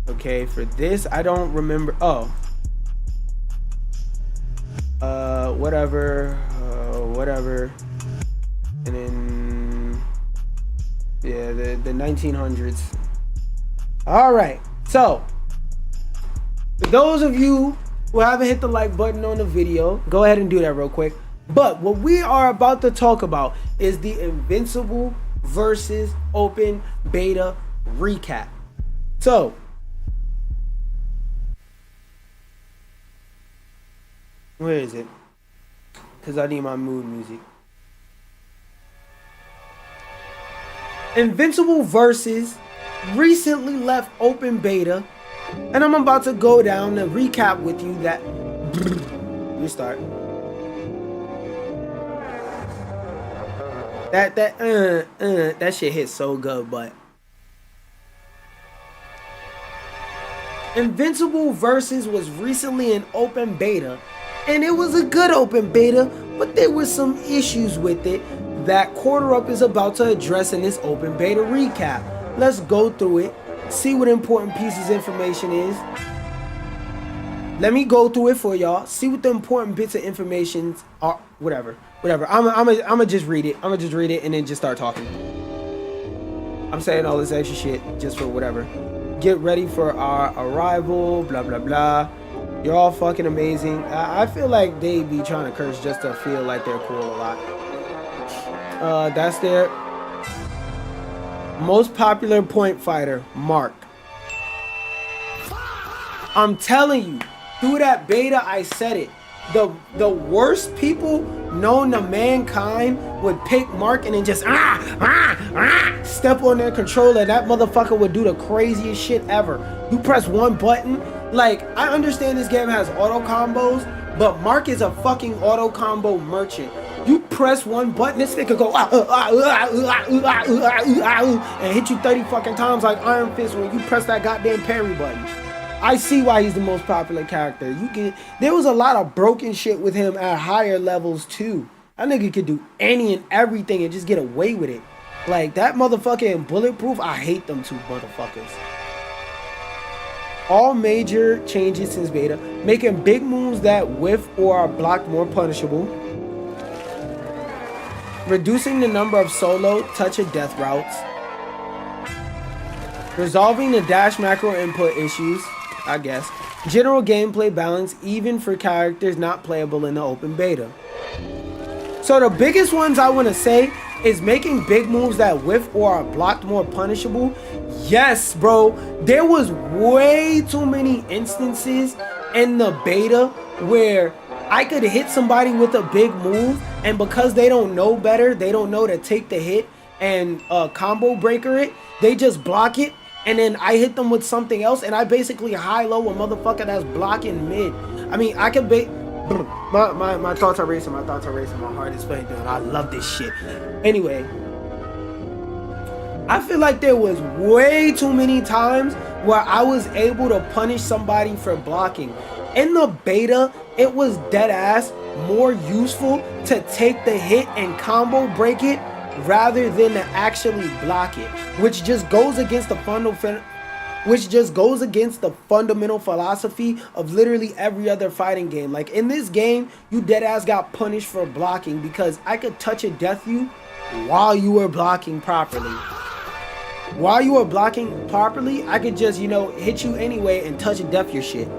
Okay, for this, I don't remember. Oh. Whatever. And then, yeah, the 1900s. All right, so for those of you who haven't hit the like button on the video, go ahead and do that real quick. But what we are about to talk about is the Invincible versus Open Beta recap. So, where is it? Because I need my mood music. Invincible versus recently left open beta, and I'm about to go down and recap with you that. Restart. That shit hit so good, but Invincible versus was recently in open beta. And it was a good open beta, but there were some issues with it that Quarter Up is about to address in this open beta recap. Let's go through it, see what important pieces of information is. Let me go through it for y'all, see what the important bits of information are. Whatever. I'ma just read it. I'ma just read it and then just start talking. I'm saying all this extra shit just for whatever. Get ready for our arrival, blah, blah, blah. You're all fucking amazing. I feel like they be trying to curse just to feel like they're cool a lot. That's their most popular point fighter, Mark. I'm telling you, through that beta, I said it. The worst people known to mankind would pick Mark and then just step on their controller. That motherfucker would do the craziest shit ever. You press one button. Like, I understand this game has auto combos, but Mark is a fucking auto combo merchant. You press one button, this nigga go and hit you 30 fucking times like Iron Fist when you press that goddamn parry button. I see why he's the most popular character. There was a lot of broken shit with him at higher levels too. That nigga could do any and everything and just get away with it. Like, that motherfucker in Bulletproof, I hate them two motherfuckers. All major changes since beta, making big moves that whiff or are blocked more punishable, reducing the number of solo, touch, and death routes, resolving the dash macro input issues, I guess, general gameplay balance even for characters not playable in the open beta. So the biggest ones I want to say is making big moves that whiff or are blocked more punishable. Yes, bro. There was way too many instances in the beta where I could hit somebody with a big move, and because they don't know better, they don't know to take the hit and combo breaker it, they just block it, and then I hit them with something else, and I basically high-low a motherfucker that's blocking mid. I mean, I could my thoughts are racing, my heart is playing down. I love this shit. Anyway, I feel like there was way too many times where I was able to punish somebody for blocking. In the beta, it was dead ass more useful to take the hit and combo break it rather than to actually block it, which just goes against the fundamental philosophy of literally every other fighting game. Like in this game, you deadass got punished for blocking because I could touch and death you while you were blocking properly. While you were blocking properly, I could just, you know, hit you anyway and touch and death your shit.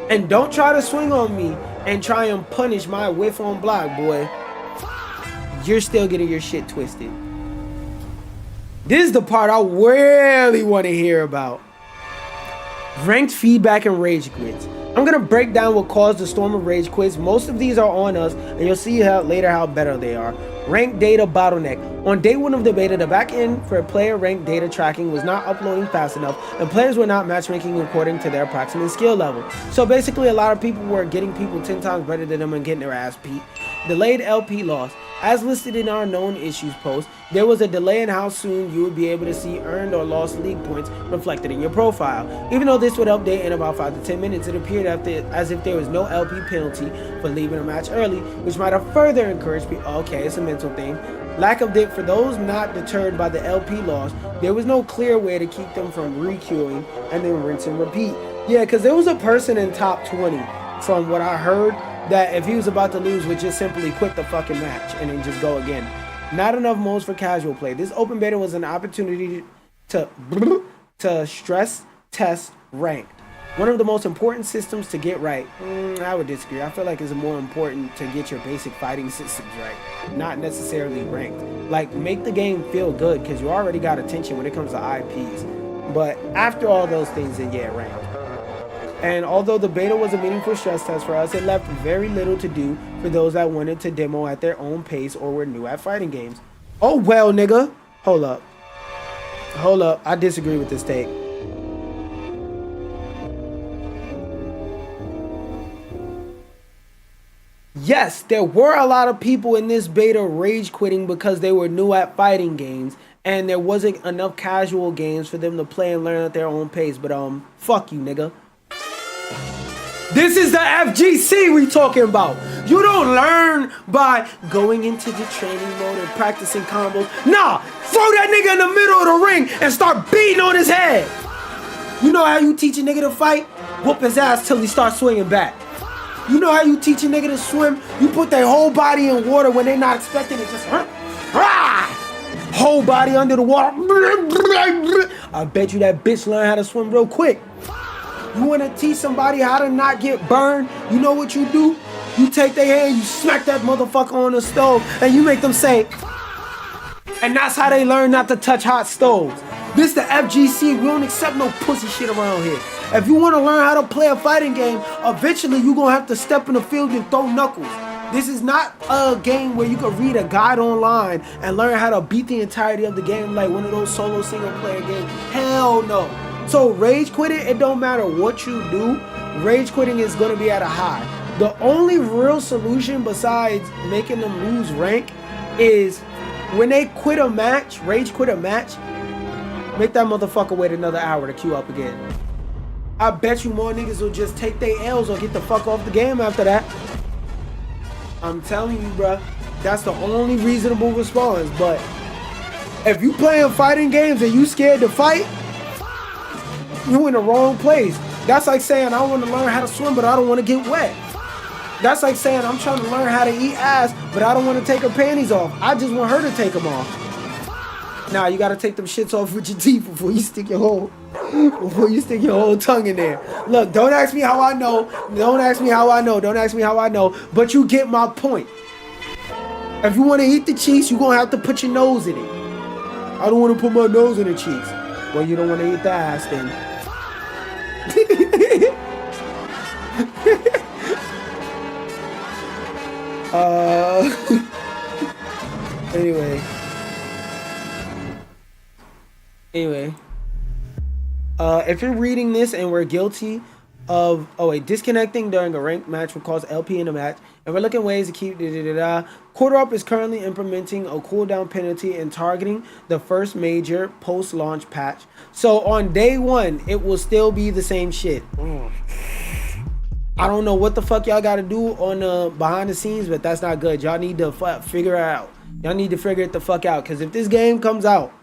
And don't try to swing on me and try and punish my whiff on block, boy. You're still getting your shit twisted. This is the part I really want to hear about. Ranked feedback and rage quits. I'm going to break down what caused the storm of rage quits. Most of these are on us, and you'll see later how better they are. Ranked data bottleneck. On day one of the beta, the back end for player ranked data tracking was not uploading fast enough, and players were not matchmaking according to their approximate skill level. So basically, a lot of people were getting people 10 times better than them and getting their ass beat. Delayed LP loss. As listed in our known issues post, there was a delay in how soon you would be able to see earned or lost league points reflected in your profile. Even though this would update in about 5 to 10 minutes, it appeared as if there was no LP penalty for leaving a match early, which might have further encouraged people. Okay, it's a mental thing. Lack of dip. For those not deterred by the LP loss, there was no clear way to keep them from re-queuing and then rinse and repeat. Yeah, because there was a person in top 20, from what I heard, that if he was about to lose would just simply quit the fucking match and then just go again. Not enough modes for casual play. This open beta was an opportunity to stress test ranked. One of the most important systems to get right. I would disagree. I feel like it's more important to get your basic fighting systems right, not necessarily ranked. Like, make the game feel good because you already got attention when it comes to IPs. But after all those things, then yeah, ranked. And although the beta was a meaningful stress test for us, it left very little to do for those that wanted to demo at their own pace or were new at fighting games. Oh well, nigga. Hold up. Hold up. I disagree with this take. Yes, there were a lot of people in this beta rage quitting because they were new at fighting games and there wasn't enough casual games for them to play and learn at their own pace. But fuck you, nigga. This is the FGC we talking about. You don't learn by going into the training mode and practicing combos. Nah, throw that nigga in the middle of the ring and start beating on his head. You know how you teach a nigga to fight? Whoop his ass till he starts swinging back. You know how you teach a nigga to swim? You put their whole body in water when they're not expecting it. Just whole body under the water. I bet you that bitch learn how to swim real quick. You want to teach somebody how to not get burned? You know what you do? You take their hand, you smack that motherfucker on the stove, and you make them say, and that's how they learn not to touch hot stoves. This the FGC. We don't accept no pussy shit around here. If you want to learn how to play a fighting game, eventually you're going to have to step in the field and throw knuckles. This is not a game where you can read a guide online and learn how to beat the entirety of the game like one of those solo single player games. Hell no. So rage quitting, it don't matter what you do, rage quitting is going to be at a high. The only real solution besides making them lose rank is when they quit a match, rage quit a match, make that motherfucker wait another hour to queue up again. I bet you more niggas will just take their L's or get the fuck off the game after that. I'm telling you, bruh, that's the only reasonable response. But if you playing fighting games and you scared to fight, you in the wrong place. That's like saying I want to learn how to swim, but I don't want to get wet. That's like saying I'm trying to learn how to eat ass, but I don't want to take her panties off. I just want her to take them off. Nah, you gotta take them shits off with your teeth before you stick your whole tongue in there. Look, don't ask me how I know. Don't ask me how I know. Don't ask me how I know. But you get my point. If you want to eat the cheeks, you're gonna have to put your nose in it. I don't want to put my nose in the cheeks. Well, you don't want to eat the ass then. Anyway, if you're reading this and we're guilty of disconnecting during a ranked match will cause LP in a match, and we're looking ways to keep Quarter Up is currently implementing a cooldown penalty and targeting the first major post-launch patch. So on day one, it will still be the same shit. I don't know what the fuck y'all got to do on behind the scenes, but that's not good. Y'all need to figure it out. Y'all need to figure it the fuck out. Because if this game comes out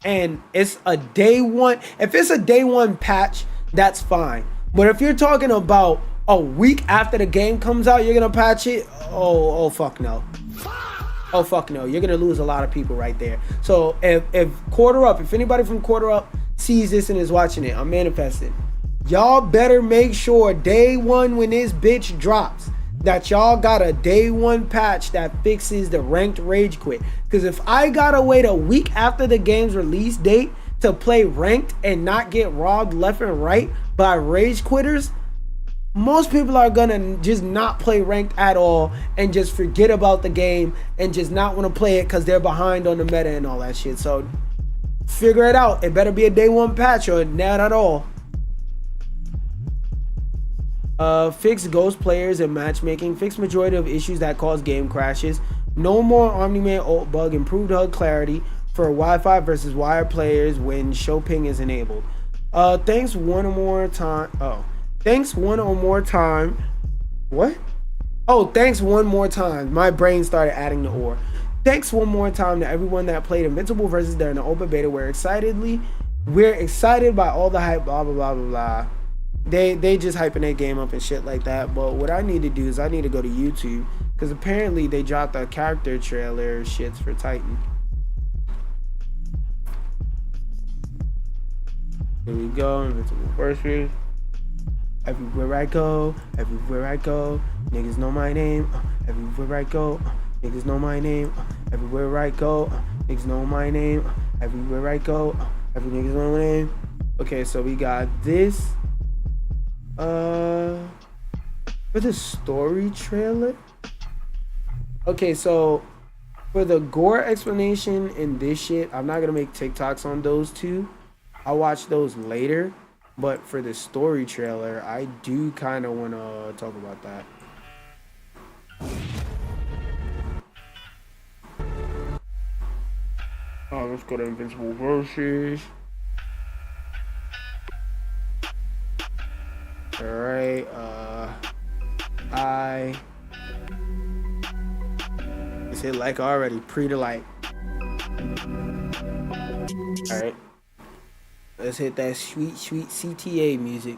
and it's a day one, if it's a day one patch, that's fine. But if you're talking about a week after the game comes out, you're gonna patch it. Oh fuck no. Oh fuck no. You're gonna lose a lot of people right there. So if Quarter Up, if anybody from Quarter Up sees this and is watching it, I'm manifesting. Y'all better make sure day one when this bitch drops that y'all got a day one patch that fixes the ranked rage quit. Because if I gotta wait a week after the game's release date to play ranked and not get robbed left and right by rage quitters, most people are gonna just not play ranked at all and just forget about the game and just not want to play it because they're behind on the meta and all that shit. So figure it out. It better be a day one patch or not at all. Fix ghost players and matchmaking. Fix majority of issues that cause game crashes. No more Omni-Man ult bug. Improved HUD clarity for Wi-Fi versus wired players when show ping is enabled. Thanks one or more time. Thanks one or more time. What? Oh, thanks one more time. My brain started adding the or. Thanks one more time to everyone that played Invincible versus during the open beta. We're excited by all the hype, blah blah blah blah blah. They just hyping their game up and shit like that. But what I need to do is I need to go to YouTube because apparently they dropped a character trailer shits for Titan. Here we go, Invincible versus. Everywhere I go, niggas know my name. Everywhere I go, niggas know my name. Everywhere I go, niggas know my name. Everywhere I go, every niggas know my name. Okay, so we got this. For the story trailer. Okay, so for the gore explanation and this shit, I'm not gonna make TikToks on those two. I'll watch those later. But for the story trailer, I do kind of want to talk about that. Oh, let's go to Invincible versus. Alright, is it like already? Pre-to-like. Alright. Let's hit that sweet CTA music.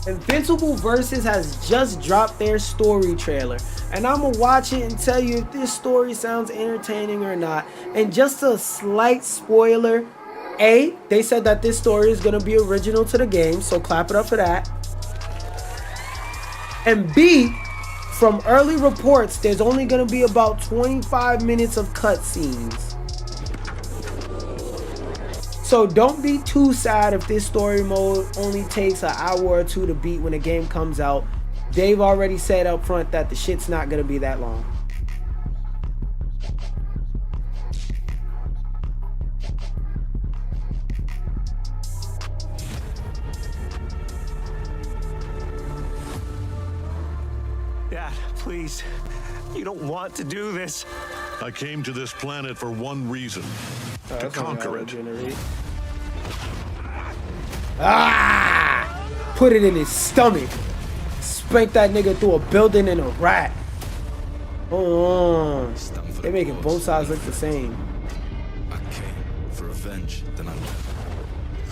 Invincible Versus has just dropped their story trailer. And I'm going to watch it and tell you if this story sounds entertaining or not. And just a slight spoiler. A, they said that this story is going to be original to the game. So clap it up for that. And B, from early reports, there's only going to be about 25 minutes of cutscenes. So don't be too sad if this story mode only takes an hour or two to beat when the game comes out. They've already said up front that the shit's not gonna be that long. Dad, please. You don't want to do this. I came to this planet for one reason. To conquer it. Ah! Put it in his stomach. Spank that nigga through a building and a rat. Oh, they're making both sides look the same. I came for revenge, then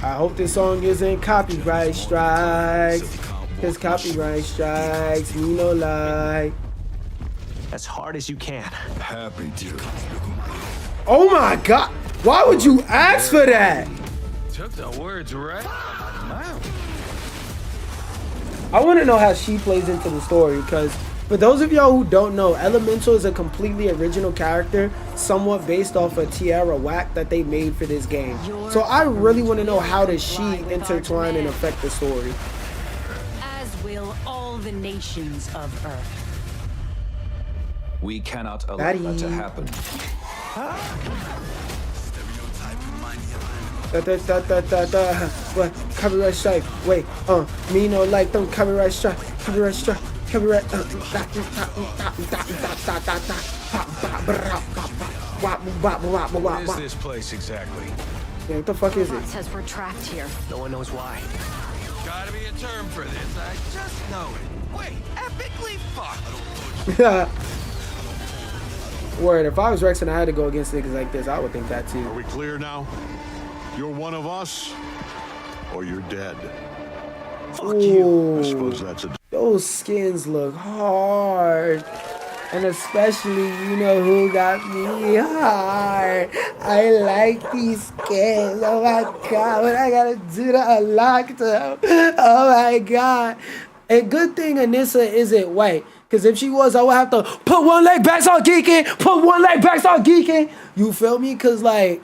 I hope this song isn't copyright strikes. Cause copyright strikes me no lie. As hard as you can. Happy to. Oh my god. Why would you ask for that? Took the words right. Wow. I want to know how she plays into the story, because for those of y'all who don't know, Elemental is a completely original character, somewhat based off of Tierra Whack that they made for this game. So I really want to know how does she intertwine and affect the story. As will all the nations of Earth. We cannot allow that to happen. What? Copyright strike. Wait, me no like them copyright strike. Copyright strike. Copyright. What is this place exactly? Yeah, what the fuck is it? It says we're trapped here. No one knows why. Gotta be a term for this. I just know it. Wait, epically fucked. Word, if I was Rex and I had to go against niggas like this, I would think that too. Are we clear now? You're one of us, or you're dead. Fuck you. I suppose that's a... Those skins look hard. And especially, you know who got me hard. I like these skins. Oh my god, what I gotta do to unlock them? Oh my god. A good thing Anissa isn't white. Because if she was, I would have to put one leg back, start geeking. Put one leg back, start geeking. You feel me? Because, like,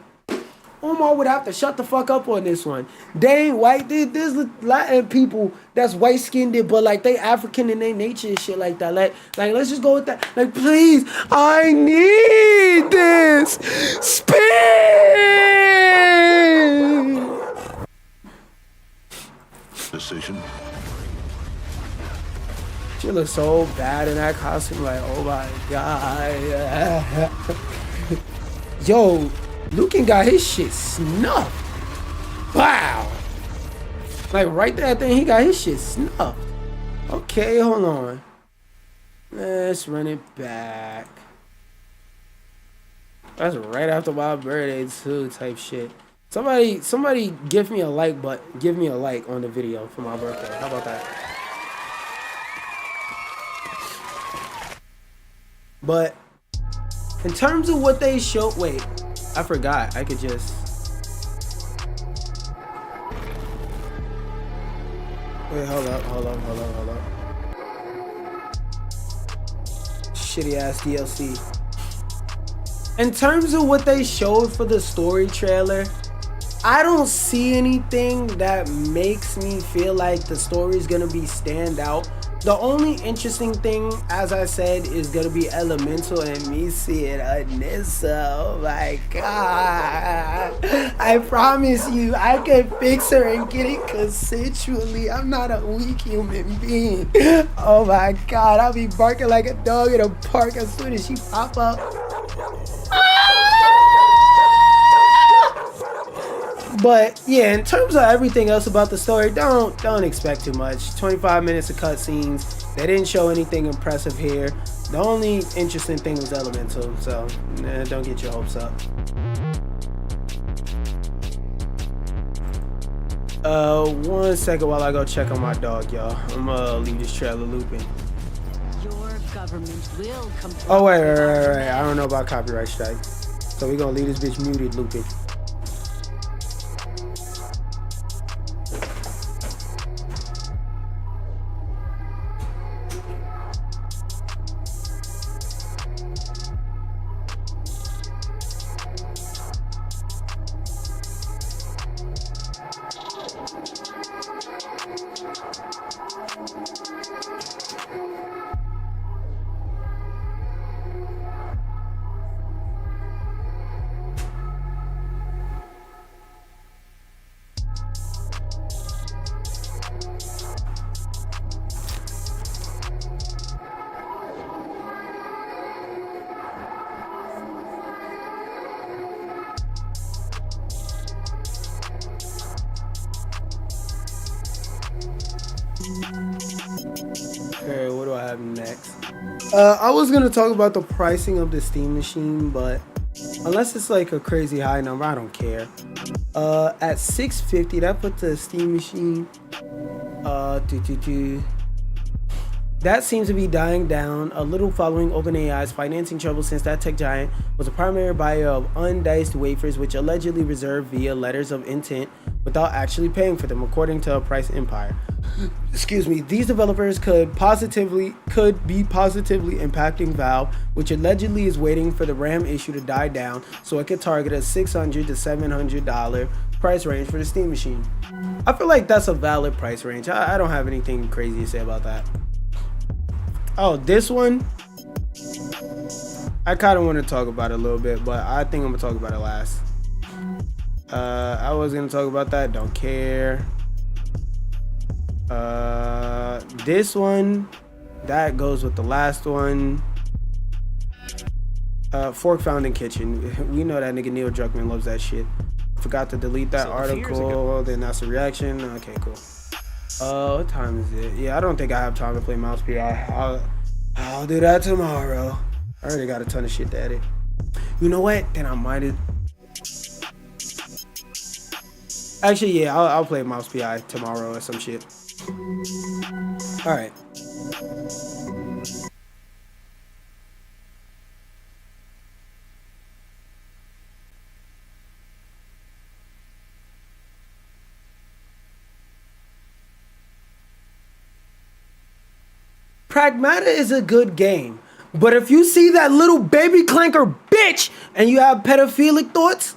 Omar would have to shut the fuck up on this one. They ain't white. There's a lot of people that's white-skinned, but, like, they African in their nature and shit like that. Like, let's just go with that. Like, please, I need this. Spin! Decision. She looks so bad in that costume, like, oh my god. Yo, Lucan got his shit snuffed. Wow. Like, right there, I think he got his shit snuffed. Okay, hold on. Let's run it back. That's right after my birthday, too, type shit. Somebody give me a like, but give me a like on the video for my birthday. How about that? But in terms of what they showed, wait, I forgot. I could just wait. Hold up. Shitty ass DLC. In terms of what they showed for the story trailer, I don't see anything that makes me feel like the story is gonna be stand out. The only interesting thing, as I said, is gonna be Elemental and me seeing Anissa. Oh my god. I promise you, I can fix her and get it consensually. I'm not a weak human being. Oh my god, I'll be barking like a dog in a park as soon as she pop up. But yeah, in terms of everything else about the story, don't expect too much. 25 minutes of cutscenes. They didn't show anything impressive here. The only interesting thing was Elemental, so don't get your hopes up. 1 second while I go check on my dog, y'all. I'm gonna leave this trailer looping. Your government will comply. Oh wait, I don't know about copyright strike, so we're gonna leave this bitch muted looping. Okay, what do I have next? I was gonna talk about the pricing of the Steam machine, but unless it's like a crazy high number, I don't care. At $650, that puts the Steam machine. That seems to be dying down a little following OpenAI's financing trouble, since that tech giant was a primary buyer of undiced wafers, which allegedly reserved via letters of intent without actually paying for them, according to a Price Empire. Excuse me. These developers could be positively impacting Valve, which allegedly is waiting for the RAM issue to die down so it could target a $600 to $700 price range for the Steam machine. I feel like that's a valid price range. I don't have anything crazy to say about that. Oh, this one, I kind of want to talk about it a little bit, but I think I'm gonna talk about it last. I was gonna talk about that, don't care. This one, that goes with the last one. Fork Found in Kitchen. We know that nigga Neil Druckmann loves that shit. Forgot to delete that article, then that's a reaction. Okay, cool. What time is it? Yeah, I don't think I have time to play Mouse P. I'll do that tomorrow. I already got a ton of shit to edit. You know what? Then I might have. Actually, yeah, I'll play Mouse PI tomorrow or some shit. All right. Pragmata is a good game, but if you see that little baby clanker bitch and you have pedophilic thoughts,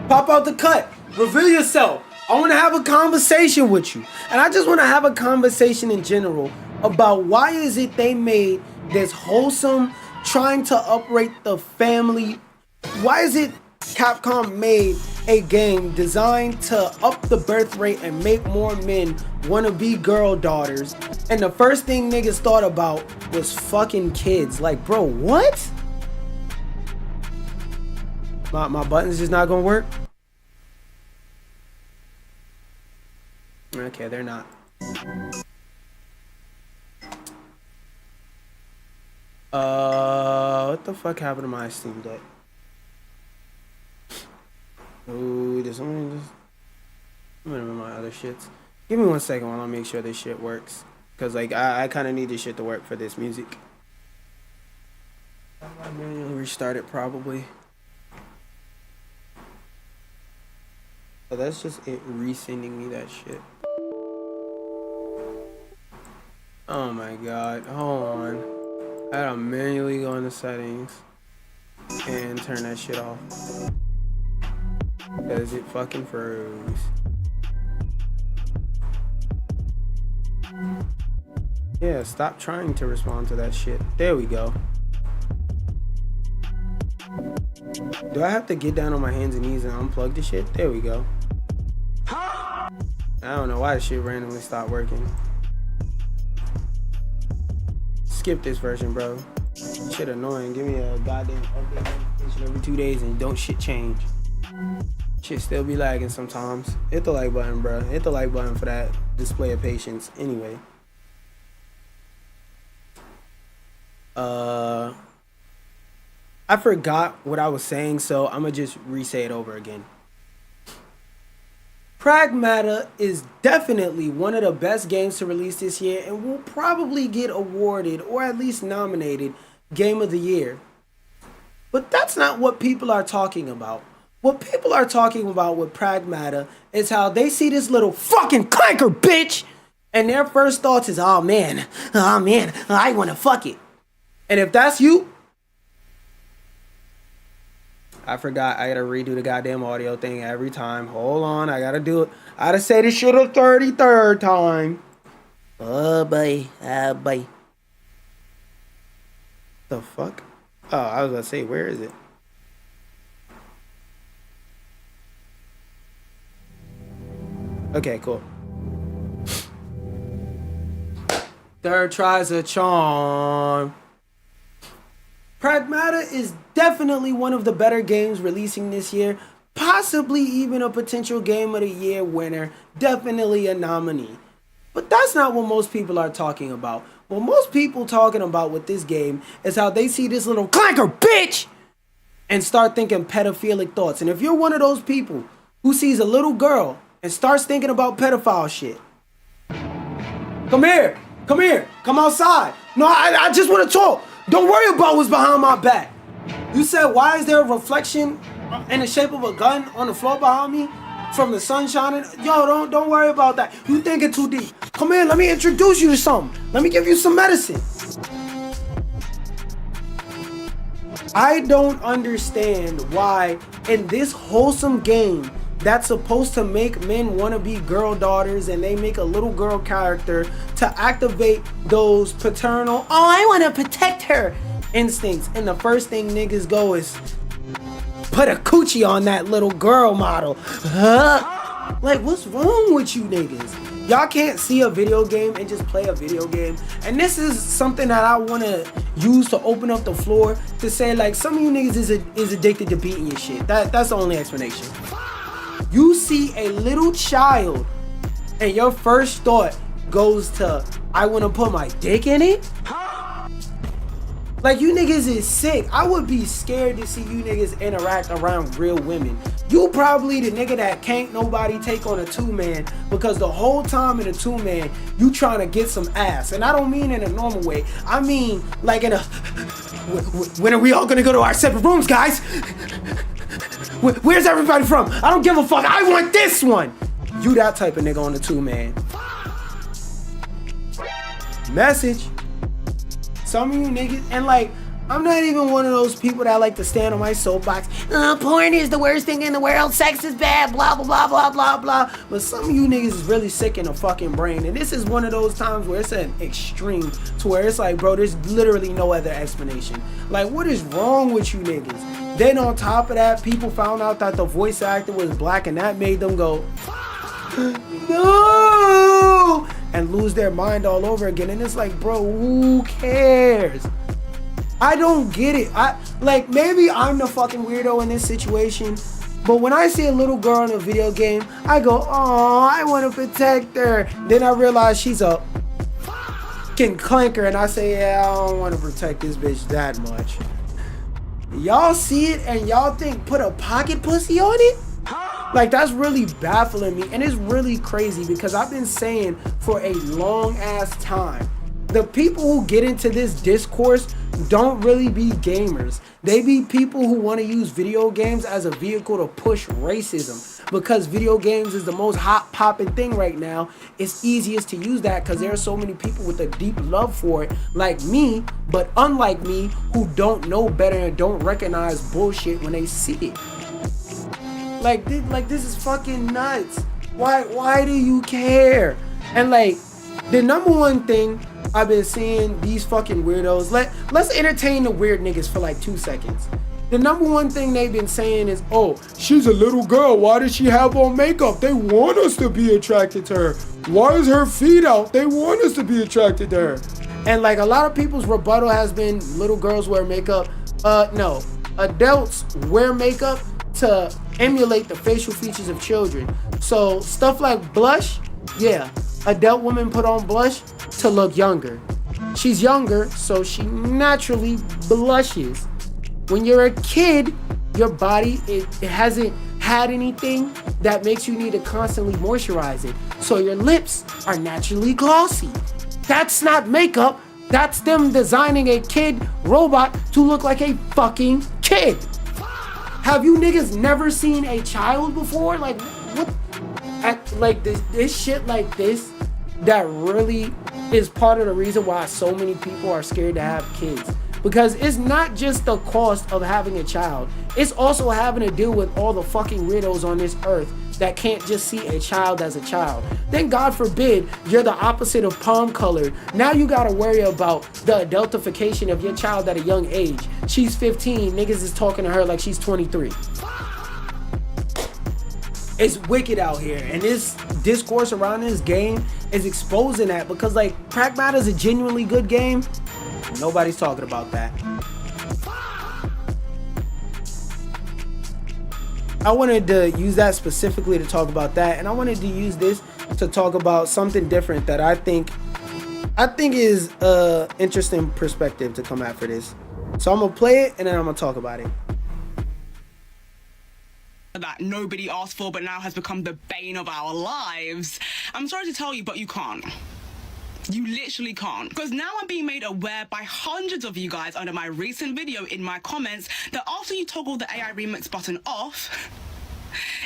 pop out the cut. Reveal yourself. I want to have a conversation with you. And I just want to have a conversation in general about why is it they made this wholesome, trying to uprate the family. Why is it Capcom made a game designed to up the birth rate and make more men want to be girl daughters, and the first thing niggas thought about was fucking kids? Like, bro, what? My buttons just not gonna work? Okay, they're not. What the fuck happened to my Steam Deck? Oh, there's only just. I'm gonna remember my other shits. Give me 1 second while I make sure this shit works. Cause like I kind of need this shit to work for this music. I manually restart it probably. So that's just it resending me that shit. Oh my god, hold on. I gotta manually go into settings and turn that shit off. Because it fucking froze. Yeah, stop trying to respond to that shit. There we go. Do I have to get down on my hands and knees and unplug the shit? There we go. I don't know why this shit randomly stopped working. Skip this version, bro. Shit annoying. Give me a goddamn update every 2 days and don't shit change. Shit still be lagging sometimes. Hit the like button, bro. Hit the like button for that display of patience. Anyway. I forgot what I was saying, so I'm gonna just re-say it over again. Pragmata is definitely one of the best games to release this year and will probably get awarded or at least nominated Game of the Year. But that's not what people are talking about. What people are talking about with Pragmata is how they see this little fucking clanker bitch and their first thoughts is, oh man, I wanna fuck it. And if that's you, I forgot I gotta redo the goddamn audio thing every time. Hold on, I gotta do it. I gotta say this shit a 33rd time. Oh boy, oh boy. The fuck? Oh, I was gonna say, where is it? Okay, cool. Third tries a charm. Pragmata is definitely one of the better games releasing this year, possibly even a potential Game of the Year winner, definitely a nominee. But that's not what most people are talking about. What most people talking about with this game is how they see this little clanker bitch and start thinking pedophilic thoughts. And if you're one of those people who sees a little girl and starts thinking about pedophile shit, come here, come outside. No, I just want to talk. Don't worry about what's behind my back. You said, why is there a reflection in the shape of a gun on the floor behind me from the sun shining? Yo, don't worry about that. You thinking too deep. Come here, let me introduce you to something. Let me give you some medicine. I don't understand why in this wholesome game that's supposed to make men want to be girl daughters and they make a little girl character to activate those paternal, oh, I want to protect her instincts. And the first thing niggas go is put a coochie on that little girl model. Like, what's wrong with you niggas? Y'all can't see a video game and just play a video game. And this is something that I want to use to open up the floor to say, like, some of you niggas is addicted to beating your shit. That's the only explanation. You see a little child and your first thought goes to, I want to put my dick in it? Like, you niggas is sick. I would be scared to see you niggas interact around real women. You probably the nigga that can't nobody take on a 2-man because the whole time in a 2-man, you trying to get some ass. And I don't mean in a normal way. I mean like in a, when are we all gonna go to our separate rooms, guys? Where's everybody from? I don't give a fuck. I want this one. You that type of nigga on the 2-man. Message. Some of you niggas, and like, I'm not even one of those people that like to stand on my soapbox. Porn is the worst thing in the world. Sex is bad. Blah, blah, blah, blah, blah, blah. But some of you niggas is really sick in the fucking brain. And this is one of those times where it's an extreme to where it's like, bro, there's literally no other explanation. Like, what is wrong with you niggas? Then on top of that, people found out that the voice actor was black and that made them go, no, and lose their mind all over again. And it's like, bro, who cares? I don't get it. Like, maybe I'm the fucking weirdo in this situation, but when I see a little girl in a video game, I go, oh, I want to protect her. Then I realize she's a fucking clanker, and I say, yeah, I don't want to protect this bitch that much. Y'all see it and y'all think put a pocket pussy on it? Like, that's really baffling me, and it's really crazy because I've been saying for a long ass time, the people who get into this discourse don't really be gamers. They be people who want to use video games as a vehicle to push racism. Because video games is the most hot popping thing right now, it's easiest to use that because there are so many people with a deep love for it, like me, but unlike me, who don't know better and don't recognize bullshit when they see it. Like this is fucking nuts. Why do you care? And like, the number one thing I've been seeing these fucking weirdos, let's entertain the weird niggas for like 2 seconds. The number one thing they've been saying is, oh, she's a little girl. Why does she have on makeup? They want us to be attracted to her. Why is her feet out? They want us to be attracted to her. And like, a lot of people's rebuttal has been little girls wear makeup. No, adults wear makeup to emulate the facial features of children. So stuff like blush, yeah, adult women put on blush to look younger. She's younger, so she naturally blushes. When you're a kid, your body, it hasn't had anything that makes you need to constantly moisturize it. So your lips are naturally glossy. That's not makeup. That's them designing a kid robot to look like a fucking kid. Have you niggas never seen a child before? Like, what? Like this shit like this, that really is part of the reason why so many people are scared to have kids. Because it's not just the cost of having a child. It's also having to deal with all the fucking weirdos on this earth that can't just see a child as a child. Then God forbid you're the opposite of palm colored. Now you gotta worry about the adultification of your child at a young age. She's 15, niggas is talking to her like she's 23. It's wicked out here, and this discourse around this game is exposing that, because like, Pragmata's a genuinely good game. Nobody's talking about that. I wanted to use that specifically to talk about that, and I wanted to use this to talk about something different that I think is a interesting perspective to come at for this. So I'm gonna play it and then I'm gonna talk about it. That nobody asked for but now has become the bane of our lives. I'm sorry to tell you, but you can't. You literally can't. Because now I'm being made aware by hundreds of you guys under my recent video in my comments that after you toggle the AI remix button off,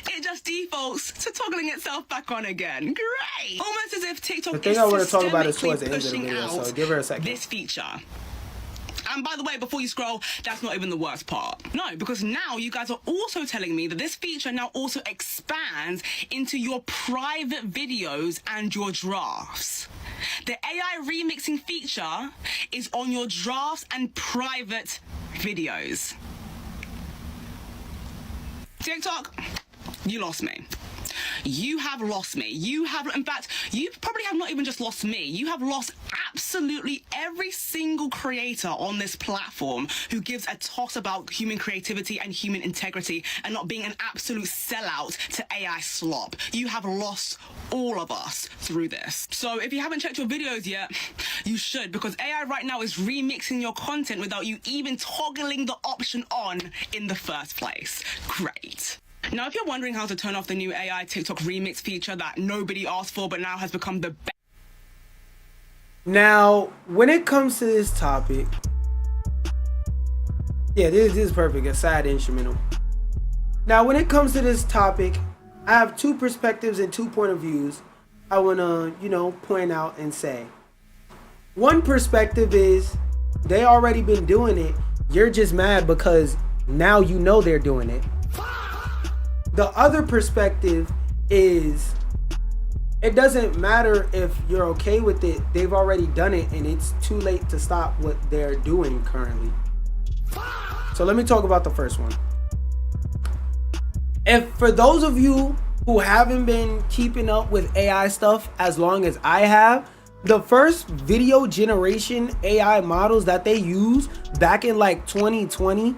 it just defaults to toggling itself back on again. Great! Almost as if TikTok the thing is I want to talk about is towards the end of the pushing video, out so give her a second. this feature. And by the way, before you scroll, that's not even the worst part. No, because now you guys are also telling me that this feature now also expands into your private videos and your drafts. The AI remixing feature is on your drafts and private videos. TikTok, you lost me. You have lost me. You have, in fact, you probably have not even just lost me. You have lost absolutely every single creator on this platform who gives a toss about human creativity and human integrity and not being an absolute sellout to AI slop. You have lost all of us through this. So if you haven't checked your videos yet, you should, because AI right now is remixing your content without you even toggling the option on in the first place. Great. Now, if you're wondering how to turn off the new AI TikTok remix feature that nobody asked for but now has become the best. Now, when it comes to this topic, yeah, this is perfect, a side instrumental. Now, when it comes to this topic, I have two perspectives and 2 point of views I want to, point out and say. One perspective is they already been doing it. You're just mad because now you know they're doing it. The other perspective is it doesn't matter if you're okay with it. They've already done it and it's too late to stop what they're doing currently. So let me talk about the first one. If for those of you who haven't been keeping up with AI stuff as long as I have, the first video generation AI models that they used back in like 2020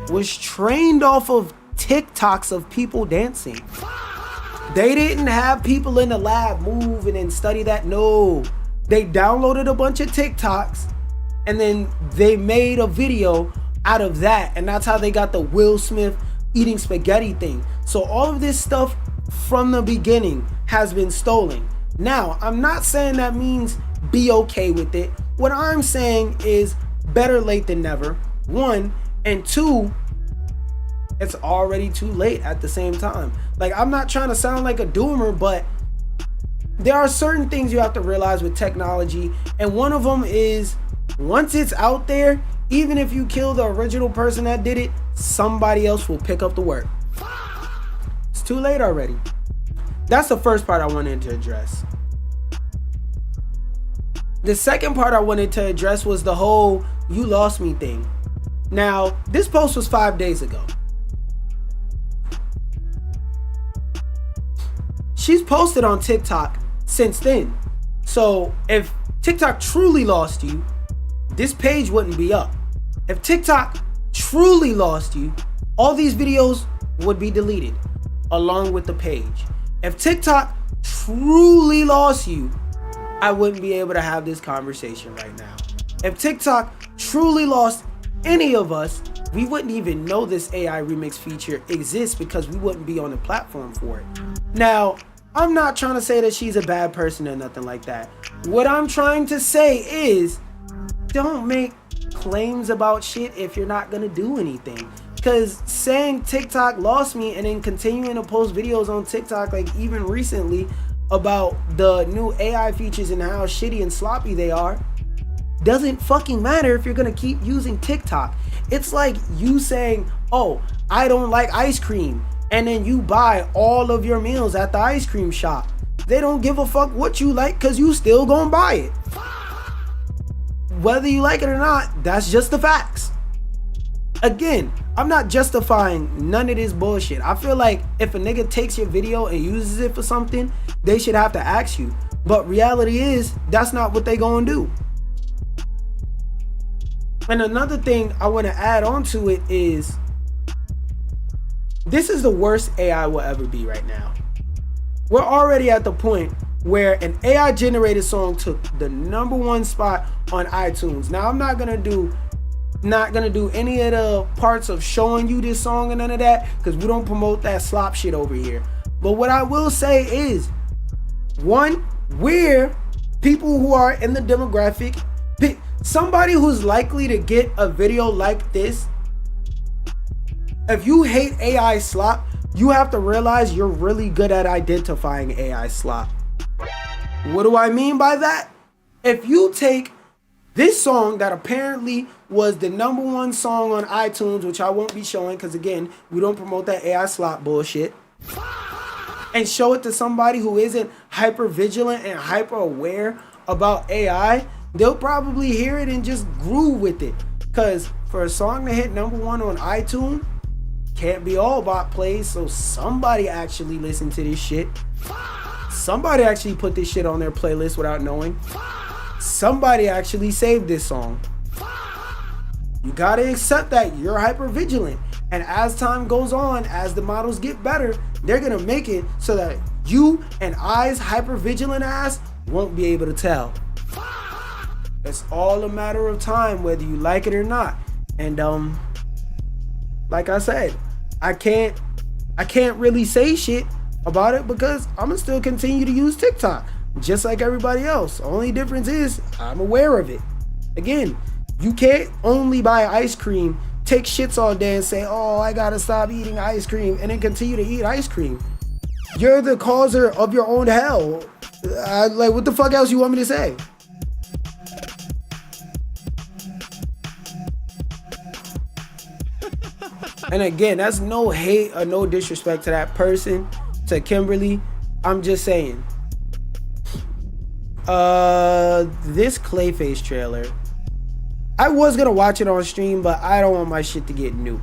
was trained off of TikToks of people dancing. They didn't have people in the lab move and then study that. No, they downloaded a bunch of TikToks and then they made a video out of that, and that's how they got the Will Smith eating spaghetti thing. So all of this stuff from the beginning has been stolen. Now, I'm not saying that means be okay with it. What I'm saying is better late than never, 1, and 2, it's already too late at the same time. Like, I'm not trying to sound like a doomer, but there are certain things you have to realize with technology, and one of them is once it's out there, even if you kill the original person that did it, somebody else will pick up the work. It's too late already. That's the first part I wanted to address. The second part I wanted to address was the whole "you lost me" thing. Now, this post was 5 days ago. She's posted on TikTok since then. So if TikTok truly lost you, this page wouldn't be up. If TikTok truly lost you, all these videos would be deleted along with the page. If TikTok truly lost you, I wouldn't be able to have this conversation right now. If TikTok truly lost any of us, we wouldn't even know this AI remix feature exists because we wouldn't be on the platform for it. Now, I'm not trying to say that she's a bad person or nothing like that. What I'm trying to say is, don't make claims about shit if you're not gonna do anything. Because saying TikTok lost me and then continuing to post videos on TikTok, like even recently, about the new AI features and how shitty and sloppy they are, doesn't fucking matter if you're gonna keep using TikTok. It's like you saying, oh, I don't like ice cream, and then you buy all of your meals at the ice cream shop. They don't give a fuck what you like because you still gonna buy it. Whether you like it or not, that's just the facts. Again, I'm not justifying none of this bullshit. I feel like if a nigga takes your video and uses it for something, they should have to ask you. But reality is, that's not what they gonna do. And another thing I want to add on to it is, this is the worst AI will ever be right now. We're already at the point where an AI generated song took the #1 spot on iTunes. Now, I'm not gonna do any of the parts of showing you this song and none of that, because we don't promote that slop shit over here. But what I will say is, 1, we're people who are in the demographic, somebody who's likely to get a video like this. If you hate AI slop, you have to realize you're really good at identifying AI slop. What do I mean by that? If you take this song that apparently was the #1 song on iTunes, which I won't be showing because again, we don't promote that AI slop bullshit, and show it to somebody who isn't hyper vigilant and hyper aware about AI, they'll probably hear it and just groove with it. Because for a song to hit #1 on iTunes, can't be all bot plays, so somebody actually listened to this shit. Somebody actually put this shit on their playlist without knowing. somebody actually saved this song. You gotta accept that you're hyper vigilant. And as time goes on, as the models get better, they're gonna make it so that you and I's hyper vigilant ass won't be able to tell. It's all a matter of time whether you like it or not. And like I said, I can't really say shit about it because I'm gonna still continue to use TikTok just like everybody else. Only difference is I'm aware of it. Again, you can't only buy ice cream, take shits all day and say, oh, I gotta stop eating ice cream, and then continue to eat ice cream. You're the causer of your own hell. Like, what the fuck else you want me to say? And again, that's no hate or no disrespect to that person, to Kimberly. I'm just saying. This Clayface trailer, I was gonna watch it on stream, but I don't want my shit to get nuked.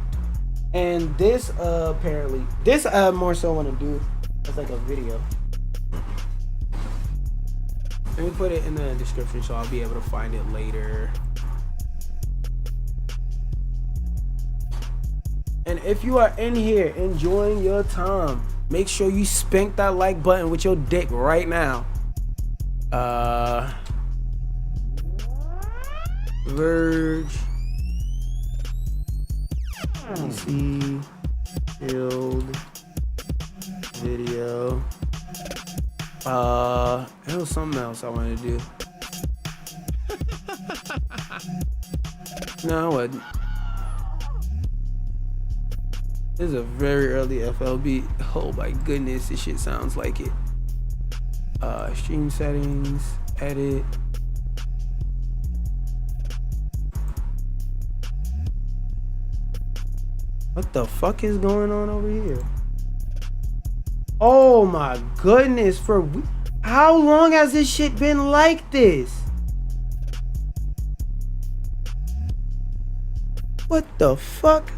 And this apparently, this more so want to do as like a video. Let me put it in the description so I'll be able to find it later. And if you are in here enjoying your time, make sure you spank that like button with your dick right now. Verge, PC, build, video. There was something else I wanted to do. No, I wasn't. This is a very early FLB. Oh my goodness, this shit sounds like it. Stream settings, edit. What the fuck is going on over here? Oh my goodness, how long has this shit been like this? What the fuck?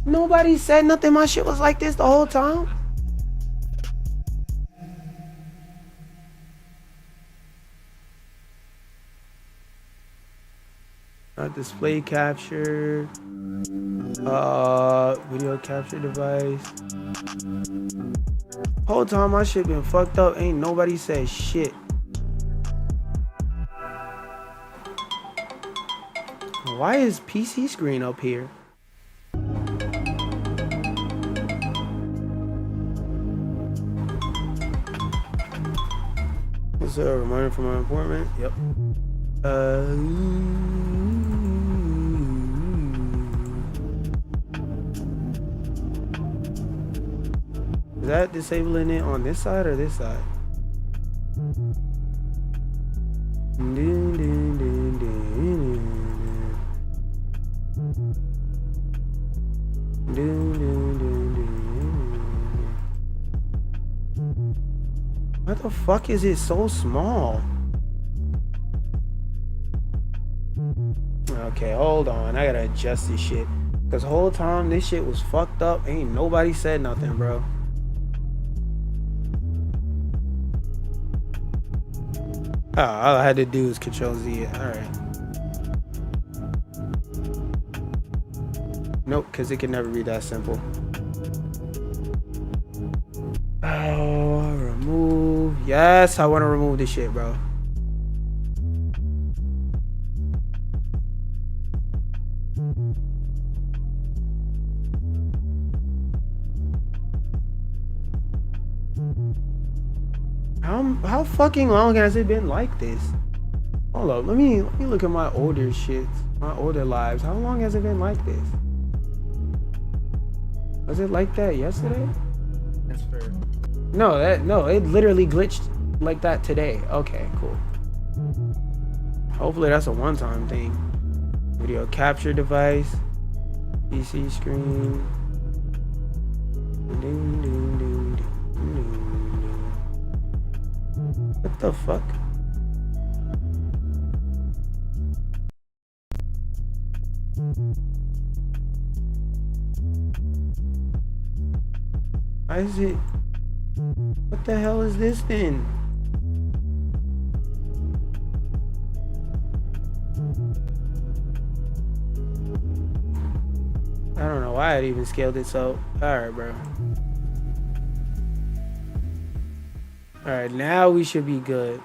Nobody said nothing. My shit was like this the whole time. Display capture, video capture device. Whole time my shit been fucked up. Ain't nobody said shit. Why is PC screen up here? Is there a reminder for my appointment? Yep. Is that disabling it on this side or this side? Why the fuck is it so small? Okay, hold on. I gotta adjust this shit. Cause whole time this shit was fucked up. Ain't nobody said nothing, bro. Oh, all I had to do is Control Z it. Alright. Nope, cause it can never be that simple. Oh, remove. Yes, I want to remove this shit, bro. How fucking long has it been like this? Hold up, let me look at my older shit, my older lives. How long has it been like this? Was it like that yesterday? That's fair. No, it literally glitched like that today. Okay, cool. Hopefully that's a one-time thing. Video capture device, PC screen. Ding, ding, ding, ding, ding. What the fuck? Why is it? What the hell is this then? I don't know why it even scaled it so. Alright, bro. Alright, now we should be good.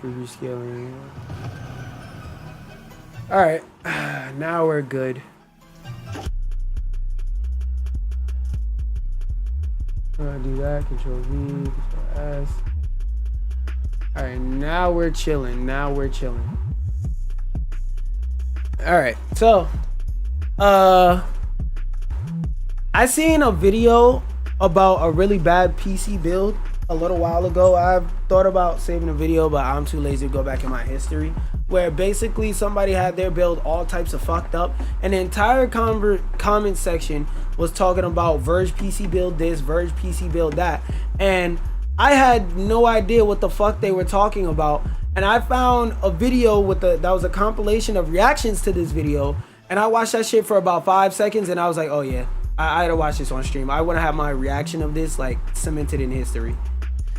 Preview scaling. Alright, now we're good. Do that, Control V, Control S. Alright, now we're chilling. Now we're chilling. Alright, so I seen a video about a really bad PC build a little while ago. I've thought about saving a video, but I'm too lazy to go back in my history, where basically somebody had their build all types of fucked up, and the entire comment section was talking about Verge PC build this, Verge PC build that, and I had no idea what the fuck they were talking about. And I found a video with that was a compilation of reactions to this video, and I watched that shit for about 5 seconds, and I was like, oh yeah, I had to watch this on stream. I want to have my reaction of this like cemented in history.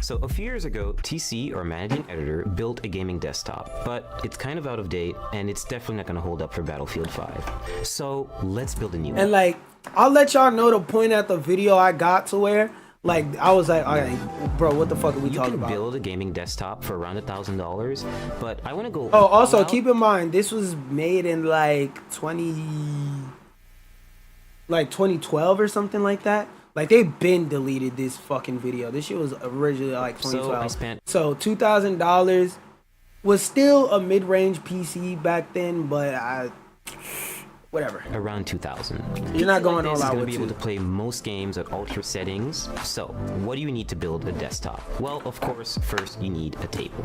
So a few years ago, TC, or Managing Editor, built a gaming desktop, but it's kind of out of date, and it's definitely not going to hold up for Battlefield 5. So let's build a new one. And like, I'll let y'all know the point at the video I got to where, like, I was like, all right, bro, what the fuck are we talking about? You can build a gaming desktop for around $1,000, but I want to go... Oh, also, keep in mind, this was made in like 2012 or something like that. Like, they've been deleted this fucking video. This shit was originally like 2012. So $2,000 was still a mid-range PC back then, but whatever. Around 2000. You're not going all out with it. Be able to play most games at ultra settings. So, what do you need to build a desktop? Well, of course, first you need a table.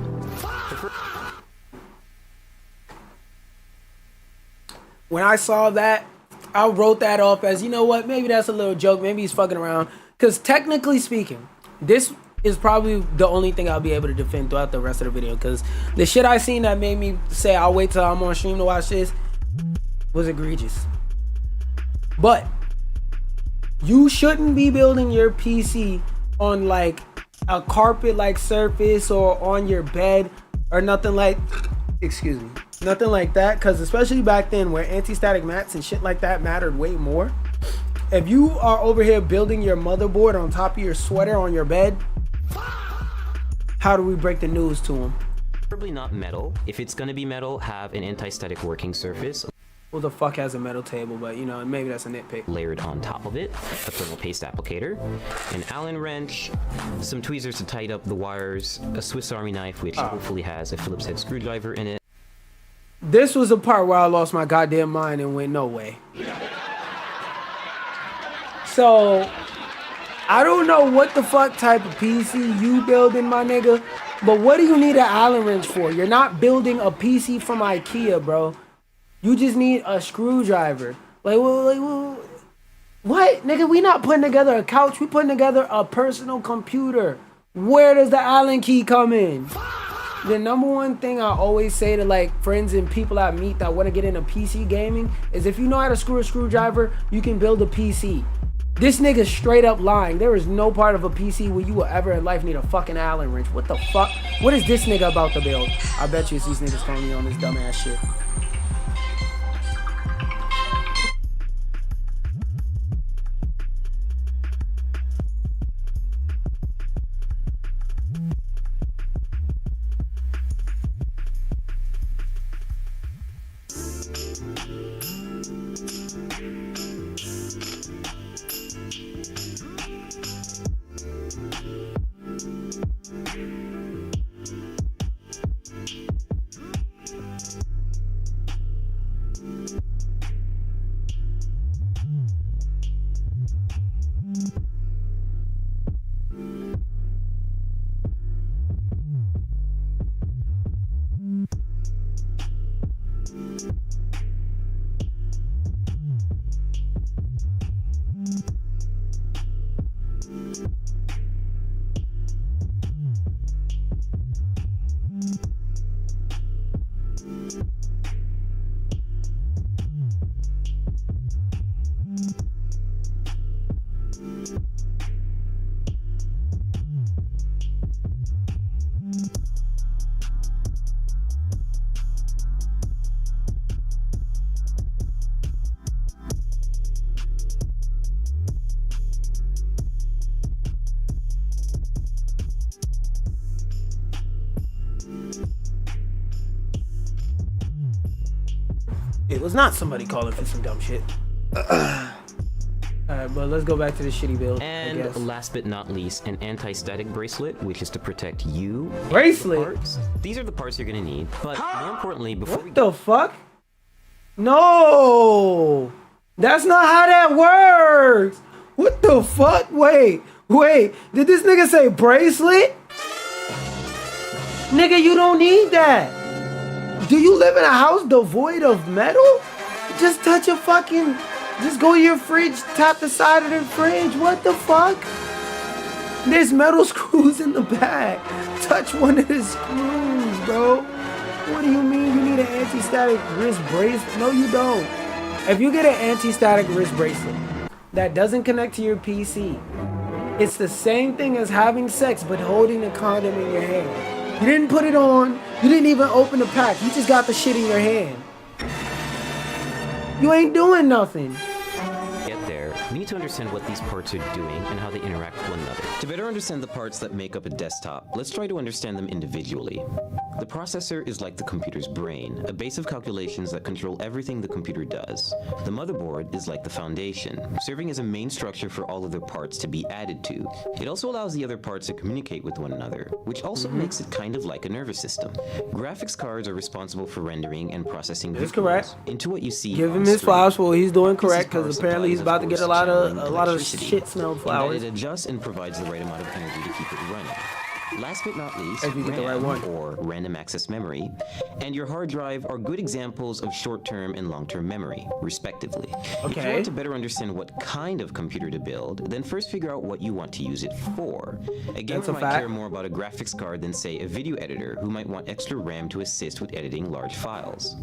When I saw that, I wrote that off as, you know what, maybe that's a little joke, maybe he's fucking around. Because technically speaking, this is probably the only thing I'll be able to defend throughout the rest of the video. Because the shit I seen that made me say I'll wait till I'm on stream to watch this was egregious. But you shouldn't be building your PC on like a carpet-like surface or on your bed or nothing like, excuse me, nothing like that, because especially back then where anti-static mats and shit like that mattered way more. If you are over here building your motherboard on top of your sweater on your bed, how do we break the news to them? Probably not metal. If it's gonna be metal, have an anti-static working surface. Who the fuck has a metal table? But you know, maybe that's a nitpick. Layered on top of it, a thermal paste applicator, an Allen wrench, some tweezers to tighten up the wires, a Swiss Army knife which hopefully has a Phillips head screwdriver in it. This was the part where I lost my goddamn mind and went, no way. So, I don't know what the fuck type of PC you building, my nigga, but what do you need an Allen wrench for? You're not building a PC from IKEA, bro. You just need a screwdriver. What? Nigga, we not putting together a couch. We putting together a personal computer. Where does the Allen key come in? The number one thing I always say to like friends and people I meet that want to get into PC gaming is if you know how to screw a screwdriver, you can build a PC. This nigga's straight up lying. There is no part of a PC where you will ever in life need a fucking Allen wrench. What the fuck? What is this nigga about to build? I bet you it's these niggas calling me on this dumbass shit. It was not somebody calling for some dumb shit. Alright, but let's go back to the shitty build. And last but not least, an anti-static bracelet, which is to protect you. Bracelet? These are the parts you're gonna need, but more importantly, before what the fuck? No! That's not how that works! What the fuck? Wait, did this nigga say bracelet? Nigga, you don't need that. Do you live in a house devoid of metal? Just touch a fucking... Just go to your fridge, tap the side of the fridge. What the fuck? There's metal screws in the back. Touch one of the screws, bro. What do you mean you need an anti-static wrist bracelet? No, you don't. If you get an anti-static wrist bracelet that doesn't connect to your PC, it's the same thing as having sex but holding a condom in your hand. You didn't put it on. You didn't even open the pack. You just got the shit in your hand. You ain't doing nothing. Get there, we need to understand what these parts are doing and how they interact with one another. To better understand the parts that make up a desktop, let's try to understand them individually. The processor is like the computer's brain, a base of calculations that control everything the computer does. The motherboard is like the foundation, serving as a main structure for all other parts to be added to. It also allows the other parts to communicate with one another, which also makes it kind of like a nervous system. Graphics cards are responsible for rendering and processing visuals into what you see. Give him his flowers for what he's doing correct, because apparently he's about to get a lot of shit smelled flowers. It adjusts and provides the right amount of energy to keep it running. Last but not least, if you get the right one, or random access memory, and your hard drive are good examples of short-term and long-term memory, respectively. If you want to better understand what kind of computer to build, then first figure out what you want to use it for. A gamer might care more about a graphics card than, say, a video editor who might want extra RAM to assist with editing large files.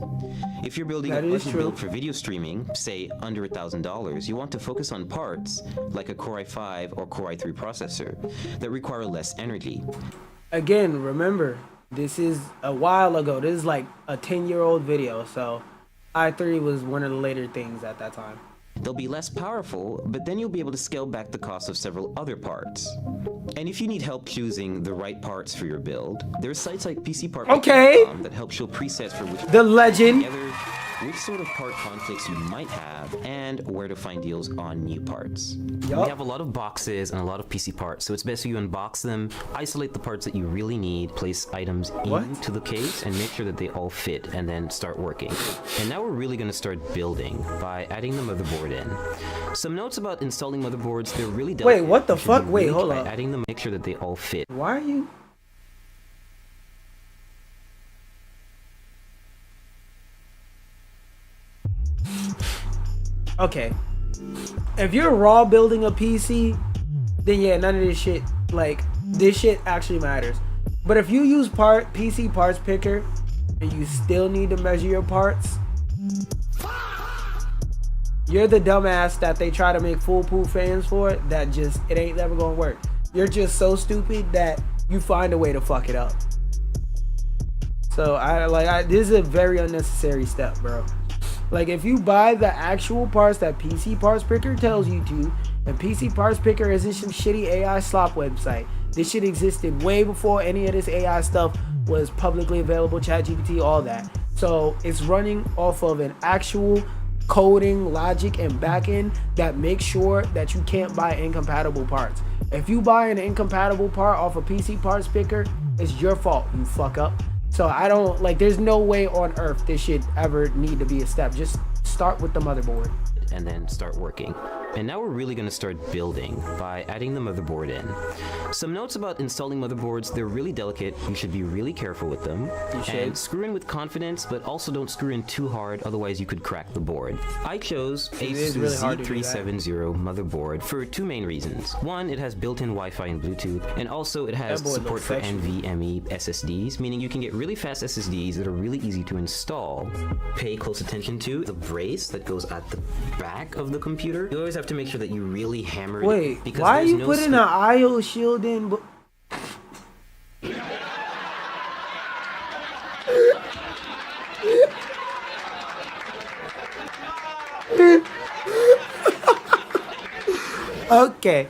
If you're building a budget build for video streaming, say under $1,000, you want to focus on parts like a Core i5 or Core i3 processor that require less energy. Again, remember, this is a while ago. This is like a 10-year-old video, so i3 was one of the later things at that time. They'll be less powerful, but then you'll be able to scale back the cost of several other parts. And if you need help choosing the right parts for your build, there's sites like PCPartPicker.com that help show presets for which which sort of part conflicts you might have, and where to find deals on new parts. We have a lot of boxes and a lot of PC parts, so it's best you unbox them, isolate the parts that you really need, place items into the case, and make sure that they all fit, and then start working. And now we're really going to start building by adding the motherboard in. Some notes about installing motherboards, they're really delicate. Wait, what the fuck? Wait, hold on. Adding them, make sure that they all fit. Why are you... Okay, if you're raw building a PC, then yeah, none of this shit, like, this shit actually matters. But if you use PC parts picker and you still need to measure your parts, you're the dumbass that they try to make foolproof fans for, that just, it ain't never gonna work. You're just so stupid that you find a way to fuck it up. So this is a very unnecessary step, bro. Like, if you buy the actual parts that PC Parts Picker tells you to, and PC Parts Picker isn't some shitty AI slop website. This shit existed way before any of this AI stuff was publicly available, ChatGPT, all that. So it's running off of an actual coding, logic, and backend that makes sure that you can't buy incompatible parts. If you buy an incompatible part off a PC Parts Picker, it's your fault, you fuck up. So I don't, like, there's no way on earth this should ever need to be a step. Just start with the motherboard. And then start working. And now we're really going to start building by adding the motherboard in. Some notes about installing motherboards, they're really delicate. You should be really careful with them. You should. And screw in with confidence, but also don't screw in too hard, otherwise you could crack the board. I chose a Z370 motherboard for two main reasons. One, it has built-in Wi-Fi and Bluetooth, and also it has support for NVMe SSDs, meaning you can get really fast SSDs that are really easy to install. Pay close attention to the brace that goes at the back of the computer. You always have to make sure that you really hammer it. Wait, because why are you putting an IO shield in? Okay,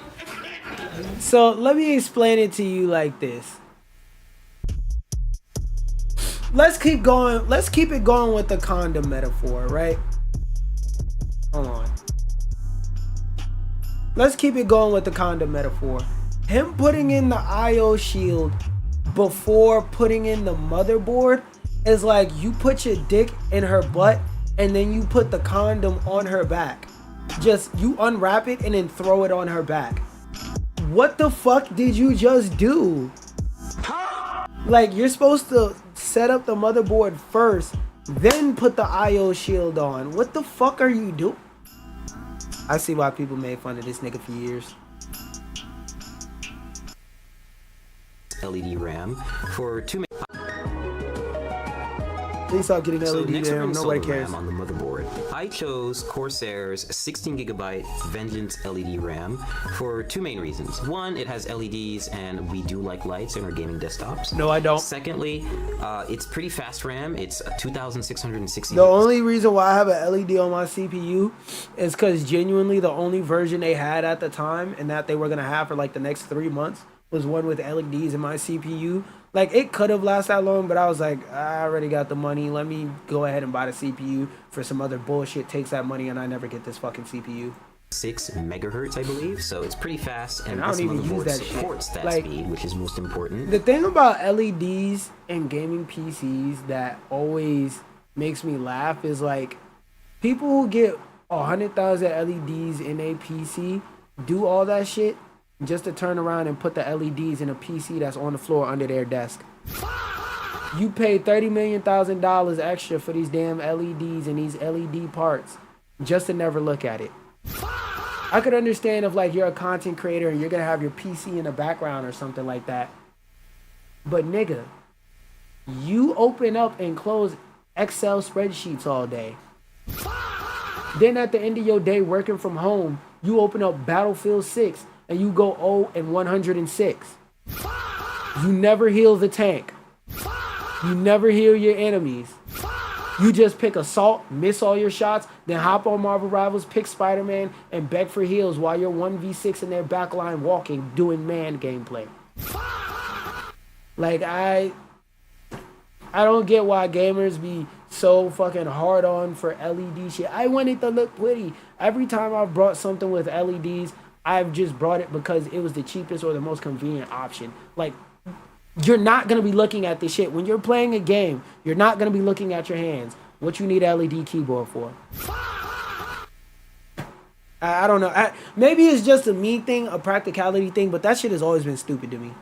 so let me explain it to you like this. let's keep going. Let's keep it going with the condom metaphor, right? Hold on. Let's keep it going with the condom metaphor. Him putting in the IO shield before putting in the motherboard is like you put your dick in her butt and then you put the condom on her back. Just you unwrap it and then throw it on her back. What the fuck did you just do? Like, you're supposed to set up the motherboard first, then put the IO shield on. What the fuck are you doing? I see why people made fun of this nigga for years. LED RAM for 2 main. Please stop getting So LED next we're RAM. gonna Nobody install the cares. RAM on the motherboard. I chose Corsair's 16GB Vengeance LED RAM for 2 main reasons. One, it has LEDs and we do like lights in our gaming desktops. No, I don't. Secondly, it's pretty fast RAM. It's 2,660. The only reason why I have an LED on my CPU is because genuinely the only version they had at the time and that they were going to have for like the next 3 months was one with LEDs in my CPU. Like, it could have lasted that long, but I was like, I already got the money. Let me go ahead and buy the CPU for some other bullshit. Takes that money and I never get this fucking CPU. 6 megahertz, I believe, so it's pretty fast, and I don't this even use motherboard that supports shit. that Like, speed, which is most important. The thing about LEDs and gaming PCs that always makes me laugh is like people who get 100,000 LEDs in a PC do all that shit just to turn around and put the LEDs in a PC that's on the floor under their desk. You paid $30 million extra for these damn LEDs and these LED parts just to never look at it. I could understand if like you're a content creator and you're gonna have your PC in the background or something like that. But nigga, you open up and close Excel spreadsheets all day. Then at the end of your day working from home, you open up Battlefield 6 and you go 0 and 106. You never heal the tank. You never heal your enemies. You just pick assault, miss all your shots, then hop on Marvel Rivals, pick Spider-Man, and beg for heals while you're 1v6 in their backline walking, doing man gameplay. Like, I don't get why gamers be so fucking hard on for LED shit. I want it to look pretty. Every time I've brought something with LEDs, I've just brought it because it was the cheapest or the most convenient option. Like, you're not going to be looking at this shit. When you're playing a game, you're not going to be looking at your hands. What you need an LED keyboard for? I don't know. Maybe it's just a me thing, a practicality thing, but that shit has always been stupid to me.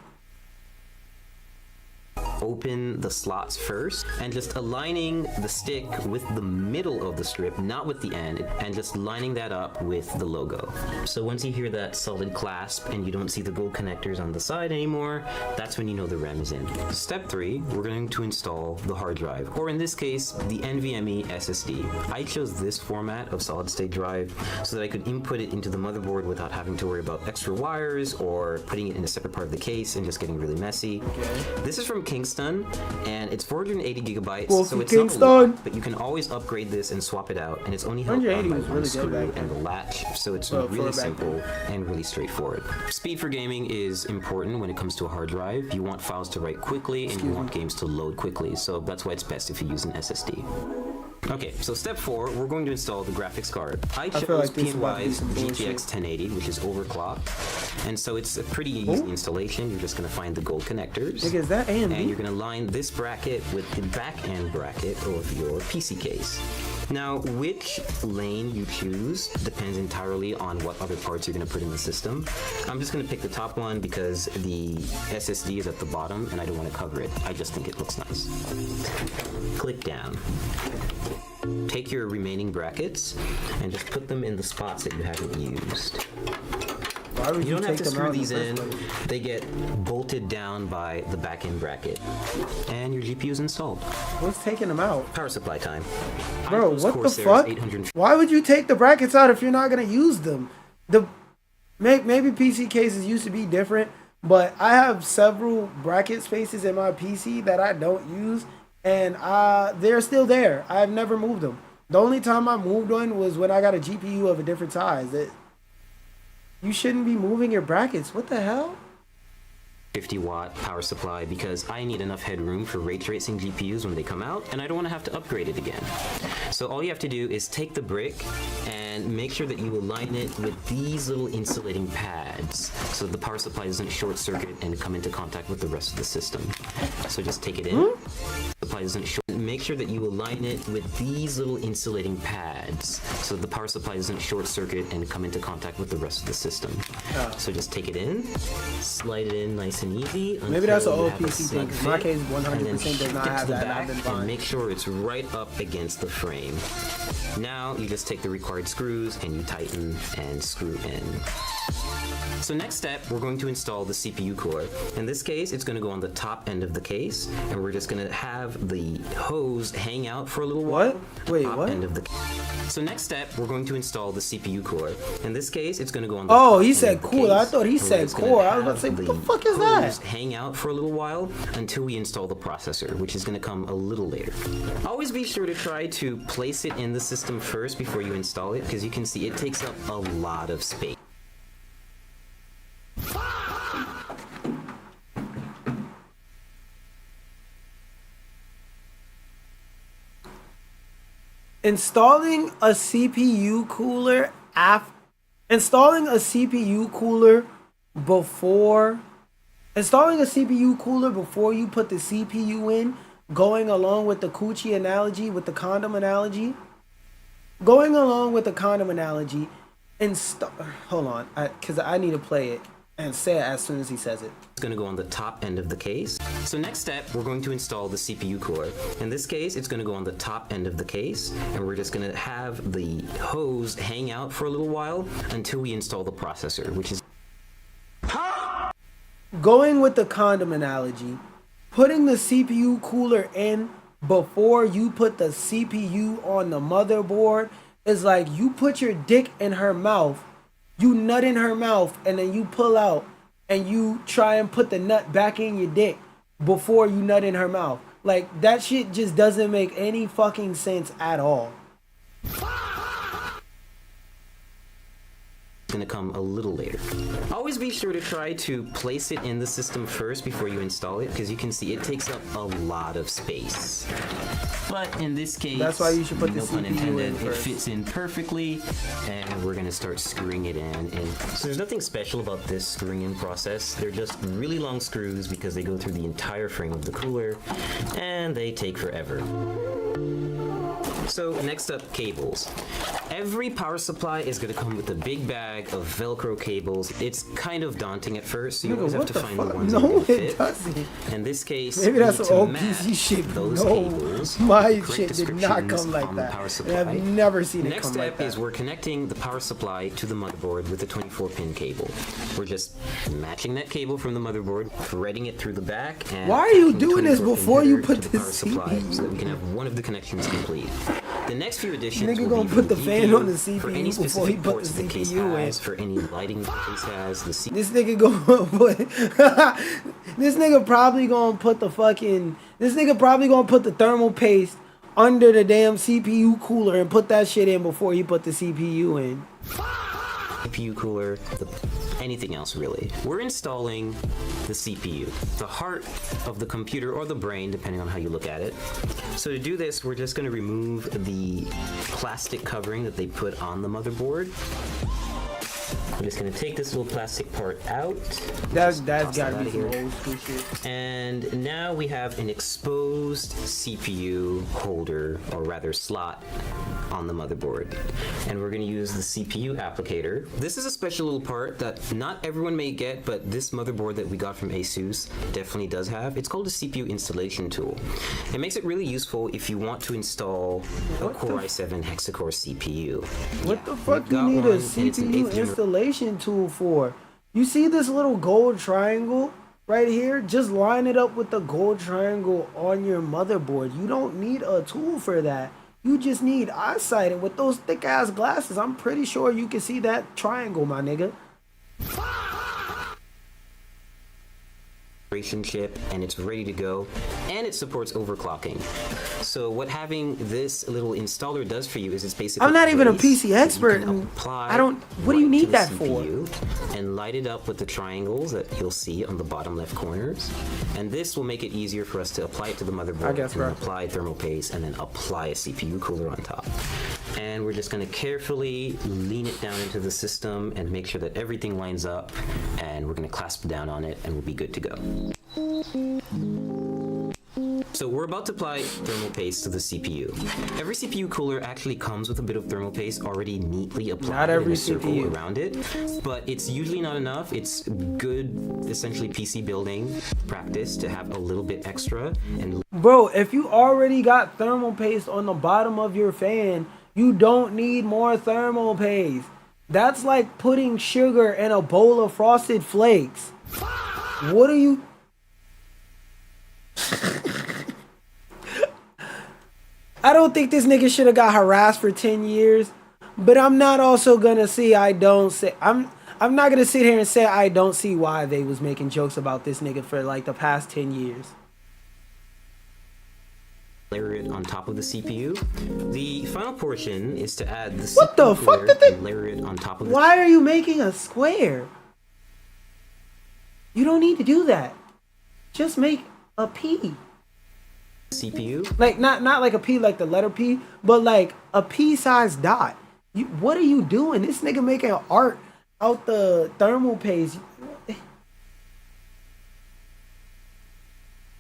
Open the slots first and just aligning the stick with the middle of the strip, not with the end, and just lining that up with the logo. So once you hear that solid clasp and you don't see the gold connectors on the side anymore, that's when you know the RAM is in. Step 3, we're going to install the hard drive, or in this case, the NVMe SSD. I chose this format of solid state drive so that I could input it into the motherboard without having to worry about extra wires or putting it in a separate part of the case and just getting really messy. Okay. This is from Kingston, and it's 480 gigabytes, so it's not a lot, but you can always upgrade this and swap it out, and it's only held on by one screw and the latch, so it's really simple and really straightforward. Speed for gaming is important when it comes to a hard drive. You want files to write quickly, and you want games to load quickly, so that's why it's best if you use an SSD. Okay, so step 4, we're going to install the graphics card. I chose PNY's GTX 1080, which is overclocked, and so it's a pretty easy installation. You're just going to find the gold connectors, is that AMD? and you're going to line this bracket with the back end bracket of your PC case. Now, which lane you choose depends entirely on what other parts you're going to put in the system. I'm just going to pick the top one because the SSD is at the bottom and I don't want to cover it. I just think it looks nice. Click down. Take your remaining brackets and just put them in the spots that you haven't used. You don't have to screw these in. They get bolted down by the back end bracket. And your GPU is installed. What's taking them out? Power supply time. Bro, what the fuck? Why would you take the brackets out if you're not going to use them? Maybe PC cases used to be different, but I have several bracket spaces in my PC that I don't use, and they're still there. I've never moved them. The only time I moved one was when I got a GPU of a different size. You shouldn't be moving your brackets. What the hell? 50-watt power supply because I need enough headroom for ray tracing GPUs when they come out, and I don't want to have to upgrade it again. So all you have to do is take the brick and make sure that you align it with these little insulating pads so the power supply doesn't short circuit and come into contact with the rest of the system. So just take it in. Supply doesn't short. Make sure that you align it with these little insulating pads so the power supply doesn't short circuit and come into contact with the rest of the system. So just take it in, slide it in nice and easy. Maybe that's an old PC thing, because my case 100% does not have that. And make sure it's right up against the frame. Now you just take the required screws and you tighten and screw in. So next step, we're going to install the CPU core. In this case, it's going to go on the top end of the case, and we're just going to have the hose hang out for a little while. Wait, what? End of the so next step, we're going to install the CPU core. In this case, it's going to go on the Oh, top he end said of the cool. case, I thought he said core. I was about to say, what the fuck is that? Hang out for a little while until we install the processor, which is going to come a little later. Always be sure to try to place it in the system first before you install it, because you can see it takes up a lot of space. Installing a CPU cooler before you put the CPU in, going along with the coochie analogy, with the condom analogy, hold on, because I need to play it and say it as soon as he says it. It's going to go on the top end of the case. So next step, we're going to install the CPU core. In this case, it's going to go on the top end of the case, and we're just going to have the hose hang out for a little while until we install the processor, which is... Going with the condom analogy, putting the CPU cooler in before you put the CPU on the motherboard is like you put your dick in her mouth, you nut in her mouth, and then you pull out and you try and put the nut back in your dick before you nut in her mouth. Like, that shit just doesn't make any fucking sense at all. Going to come a little later. Always be sure to try to place it in the system first before you install it, because you can see it takes up a lot of space. But in this case, that's why you should put the no pun CPU intended, in it first. fits in perfectly, and we're going to start screwing it in. And so there's nothing special about this screwing in process. They're just really long screws because they go through the entire frame of the cooler, and they take forever. So next up, cables. Every power supply is going to come with a big bag of Velcro cables. It's kind of daunting at first, so you always have to find the ones that will fit. In this case, maybe that's you some old need to PC shit. those No, cables. my Correct shit did not come like on the that. power And supply. I've never seen it Next come like step that. is we're connecting the power supply to the motherboard with a 24-pin cable. We're just matching that cable from the motherboard, threading it through the back, and why are you attaching the doing this 24-pin before you header put to the power supply CPU? so that we can have one of the connections complete. The next few additions Nigga will gonna be put the for fan CPU, on the for CPU any before he specific put ports the the case CPU in. has, for any lighting the case has, the This nigga gonna put this nigga probably gonna put the thermal paste under the damn CPU cooler and put that shit in before he put the CPU in. CPU cooler, anything else really. We're installing the CPU, the heart of the computer or the brain, depending on how you look at it. So to do this, we're just going to remove the plastic covering that they put on the motherboard. I'm just going to take this little plastic part out. That's gotta be some old school shit. And now we have an exposed CPU holder, or rather slot, on the motherboard. And we're going to use the CPU applicator. This is a special little part that not everyone may get, but this motherboard that we got from ASUS definitely does have. It's called a CPU installation tool. It makes it really useful if you want to install a Core i7 hexa-core CPU. What the fuck do you need a CPU installation tool for? You see this little gold triangle right here? Just line it up with the gold triangle on your motherboard. You don't need a tool for that. You just need eyesight, and with those thick ass glasses, I'm pretty sure you can see that triangle, my nigga. chip, and it's ready to go, and it supports overclocking. So what having this little installer does for you is it's basically I'm not even a PC expert, and I don't. What do you need that for? And light it up with the triangles that you'll see on the bottom left corners, and this will make it easier for us to apply it to the motherboard, and then apply thermal paste, and then apply a CPU cooler on top. And we're just going to carefully lean it down into the system and make sure that everything lines up, and we're going to clasp down on it and we'll be good to go. So we're about to apply thermal paste to the CPU. Every CPU cooler actually comes with a bit of thermal paste already neatly applied in a circle around it, but it's usually not enough. It's good, essentially PC building practice to have a little bit extra. And bro, if you already got thermal paste on the bottom of your fan, you don't need more thermal paste. That's like putting sugar in a bowl of Frosted Flakes. What are you... I don't think this nigga should have got harassed for 10 years, but I'm not also gonna say I'm not gonna sit here and say I don't see why they was making jokes about this nigga for like the past 10 years. Layer it on top of the CPU. The final portion is to add the what the fuck did they layer it on top of. Why are you making a square? You don't need to do that. Just make a P. CPU. Like not like a P like the letter P, but like a P-sized dot. What are you doing? This nigga making art out the thermal paste.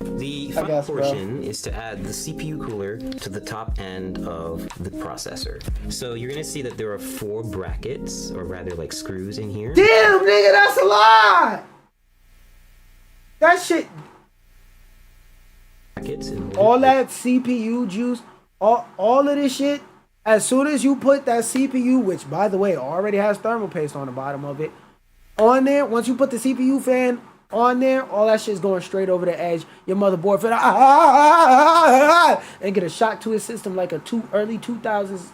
The final portion is to add the CPU cooler to the top end of the processor. So you're gonna see that there are 4 brackets, or rather like screws in here. Damn, nigga, that's a lot. That shit. All that CPU juice, all of this shit. As soon as you put that CPU, which by the way already has thermal paste on the bottom of it, on there, once you put the CPU fan on there, all that shit's going straight over the edge. Your motherboard finna and get a shock to his system like a early 2000s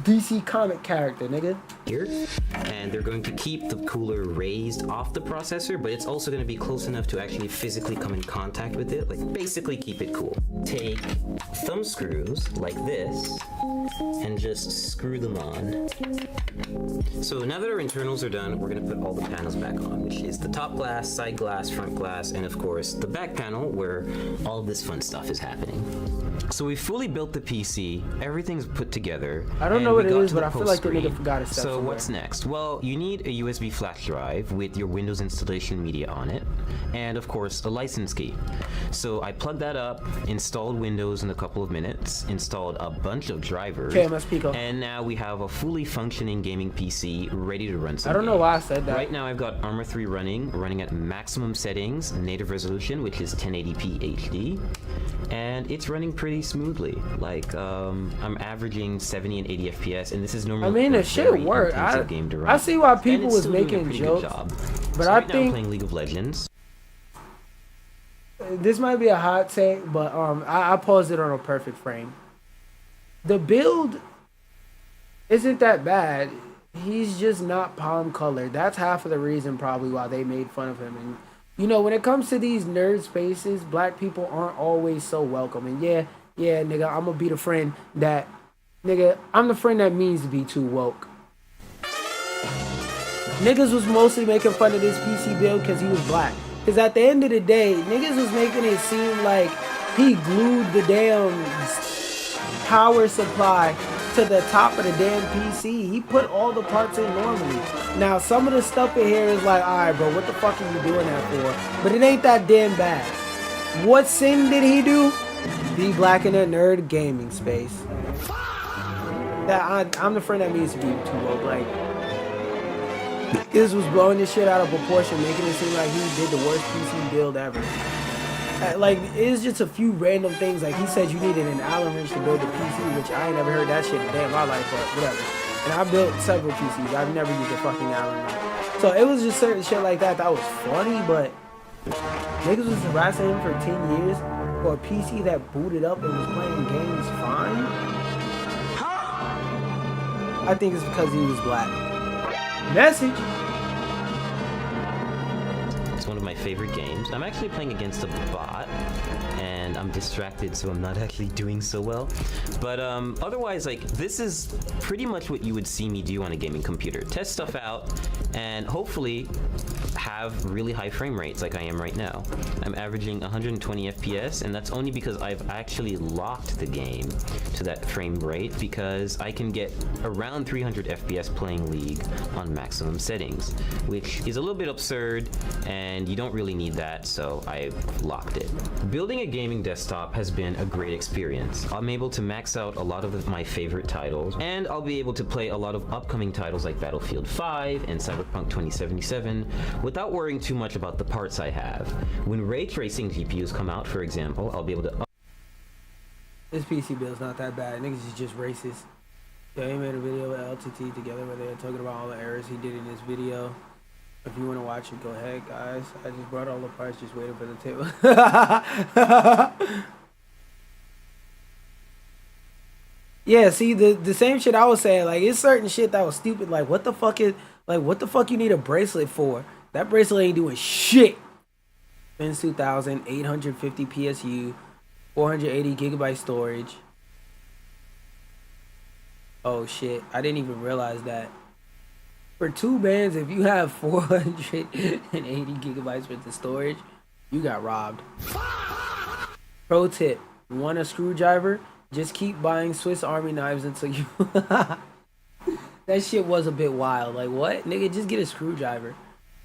DC comic character, nigga. Here, and they're going to keep the cooler raised off the processor, but it's also going to be close enough to actually physically come in contact with it, like basically keep it cool. Take thumb screws like this and just screw them on. So now that our internals are done, we're going to put all the panels back on, which is the top glass, side glass, front glass, and of course the back panel where all of this fun stuff is happening. So we fully built the PC, everything's put together. I don't know what it is, but I feel like the nigga forgot a step. So what's next? Well, you need a USB flash drive with your Windows installation media on it, and of course a license key. So I plugged that up, installed Windows in a couple of minutes, installed a bunch of drivers, and now we have a fully functioning gaming PC ready to run some I don't know why I said that. Right now I've got Arma 3 running at maximum settings, native resolution, which is 1080p HD, and it's running pretty smoothly. Like I'm averaging 70 and 80 FPS, and this is normally. I mean, it should work. I see why people was making jokes, but I think playing League of Legends. This might be a hot take, but I paused it on a perfect frame. The build isn't that bad. He's just not palm colored. That's half of the reason probably why they made fun of him. And you know, when it comes to these nerd spaces, black people aren't always so welcome. And yeah, nigga, I'm gonna be the friend that, nigga, I'm the friend that means to be too woke. Niggas was mostly making fun of this PC build because he was black. Because at the end of the day, niggas was making it seem like he glued the damn power supply to the top of the damn PC. He put all the parts in normally. Now, some of the stuff in here is like, alright, bro, what the fuck are you doing that for? But it ain't that damn bad. What sin did he do? Be black in a nerd gaming space. That I'm the friend that means to be too woke. Like, this was blowing this shit out of proportion, making it seem like he did the worst PC build ever. Like, it's just a few random things. Like, he said you needed an Allen wrench to build a PC, which I ain't never heard that shit in damn my life, but whatever. And I built several PCs. I've never used a fucking Allen wrench. So it was just certain shit like that was funny, but niggas was harassing him for 10 years for a PC that booted up and was playing games fine. I think it's because he was black. Message. It's one of my favorite games. I'm actually playing against a bot, and I'm distracted, so I'm not actually doing so well. But otherwise, like, this is pretty much what you would see me do on a gaming computer. Test stuff out, and hopefully have really high frame rates like I am right now. I'm averaging 120 FPS, and that's only because I've actually locked the game to that frame rate, because I can get around 300 FPS playing League on maximum settings, which is a little bit absurd, and you don't really need that, so I've locked it. Building a gaming desktop has been a great experience. I'm able to max out a lot of my favorite titles, and I'll be able to play a lot of upcoming titles like Battlefield 5 and Cyberpunk 2077 without worrying too much about the parts I have. When ray tracing GPUs come out, for example, I'll be able to... This PC build's not that bad. Niggas is just racist. Yeah, he made a video with LTT together where they're talking about all the errors he did in this video. If you want to watch it, go ahead, guys. I just brought all the parts, just waiting for the table. Yeah, see, the same shit I was saying. Like, it's certain shit that was stupid. Like, what the fuck you need a bracelet for? That bracelet ain't doing shit. Spins 2,000, 850 PSU, 480 gigabyte storage. Oh shit, I didn't even realize that. For 2 bands, if you have 480 gigabytes worth of storage, you got robbed. Pro tip, want a screwdriver? Just keep buying Swiss Army knives until you... That shit was a bit wild. Like, what? Nigga, just get a screwdriver.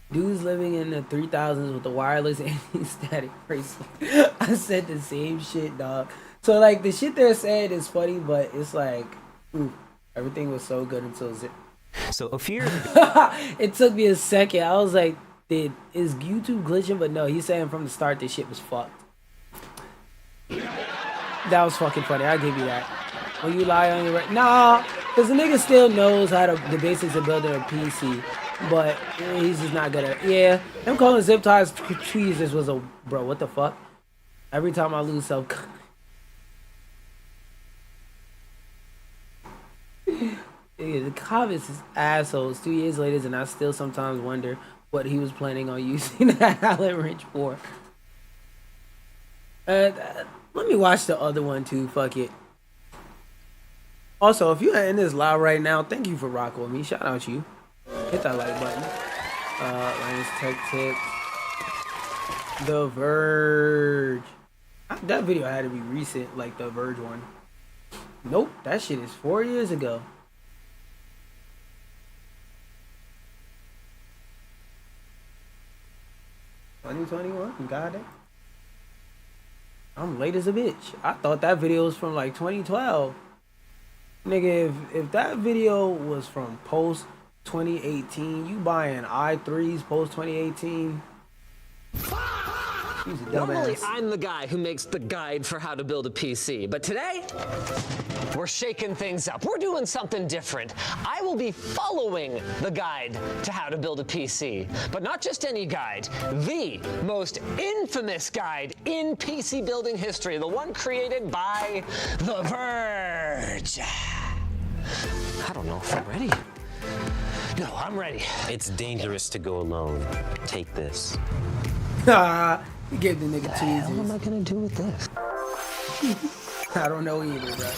Dudes living in the 3000s with the wireless anti-static bracelet. I said the same shit, dog. So, like, the shit they're saying is funny, but it's like, ooh, everything was so good until zip. So, a fear... It took me a second. I was like, is YouTube glitching? But no, he's saying from the start this shit was fucked. That was fucking funny. I'll give you that. When you lie on your... Nah, because the nigga still knows how the basics of building a PC. But he's just not gonna... Yeah, him calling zip ties tweezers was a... Bro, what the fuck? Every time I lose self... The comments is assholes. 2 years later, and I still sometimes wonder what he was planning on using that Allen wrench for. Let me watch the other one too. Fuck it. Also, if you're in this live right now, thank you for rocking with me. Shout out to you. Hit that like button. Lance Tech Tips. The Verge. That video had to be recent, like the Verge one. Nope, that shit is 4 years ago. $2021, got it. I'm late as a bitch. I thought that video was from like 2012. Nigga, if that video was from post 2018, you buying i3s post 2018. Normally, I'm the guy who makes the guide for how to build a PC, but today, we're shaking things up. We're doing something different. I will be following the guide to how to build a PC, but not just any guide, the most infamous guide in PC building history, the one created by The Verge. I don't know if I'm ready. No, I'm ready. It's dangerous to go alone. Take this. You gave the nigga cheese. What am I gonna do with this? I don't know either, bro.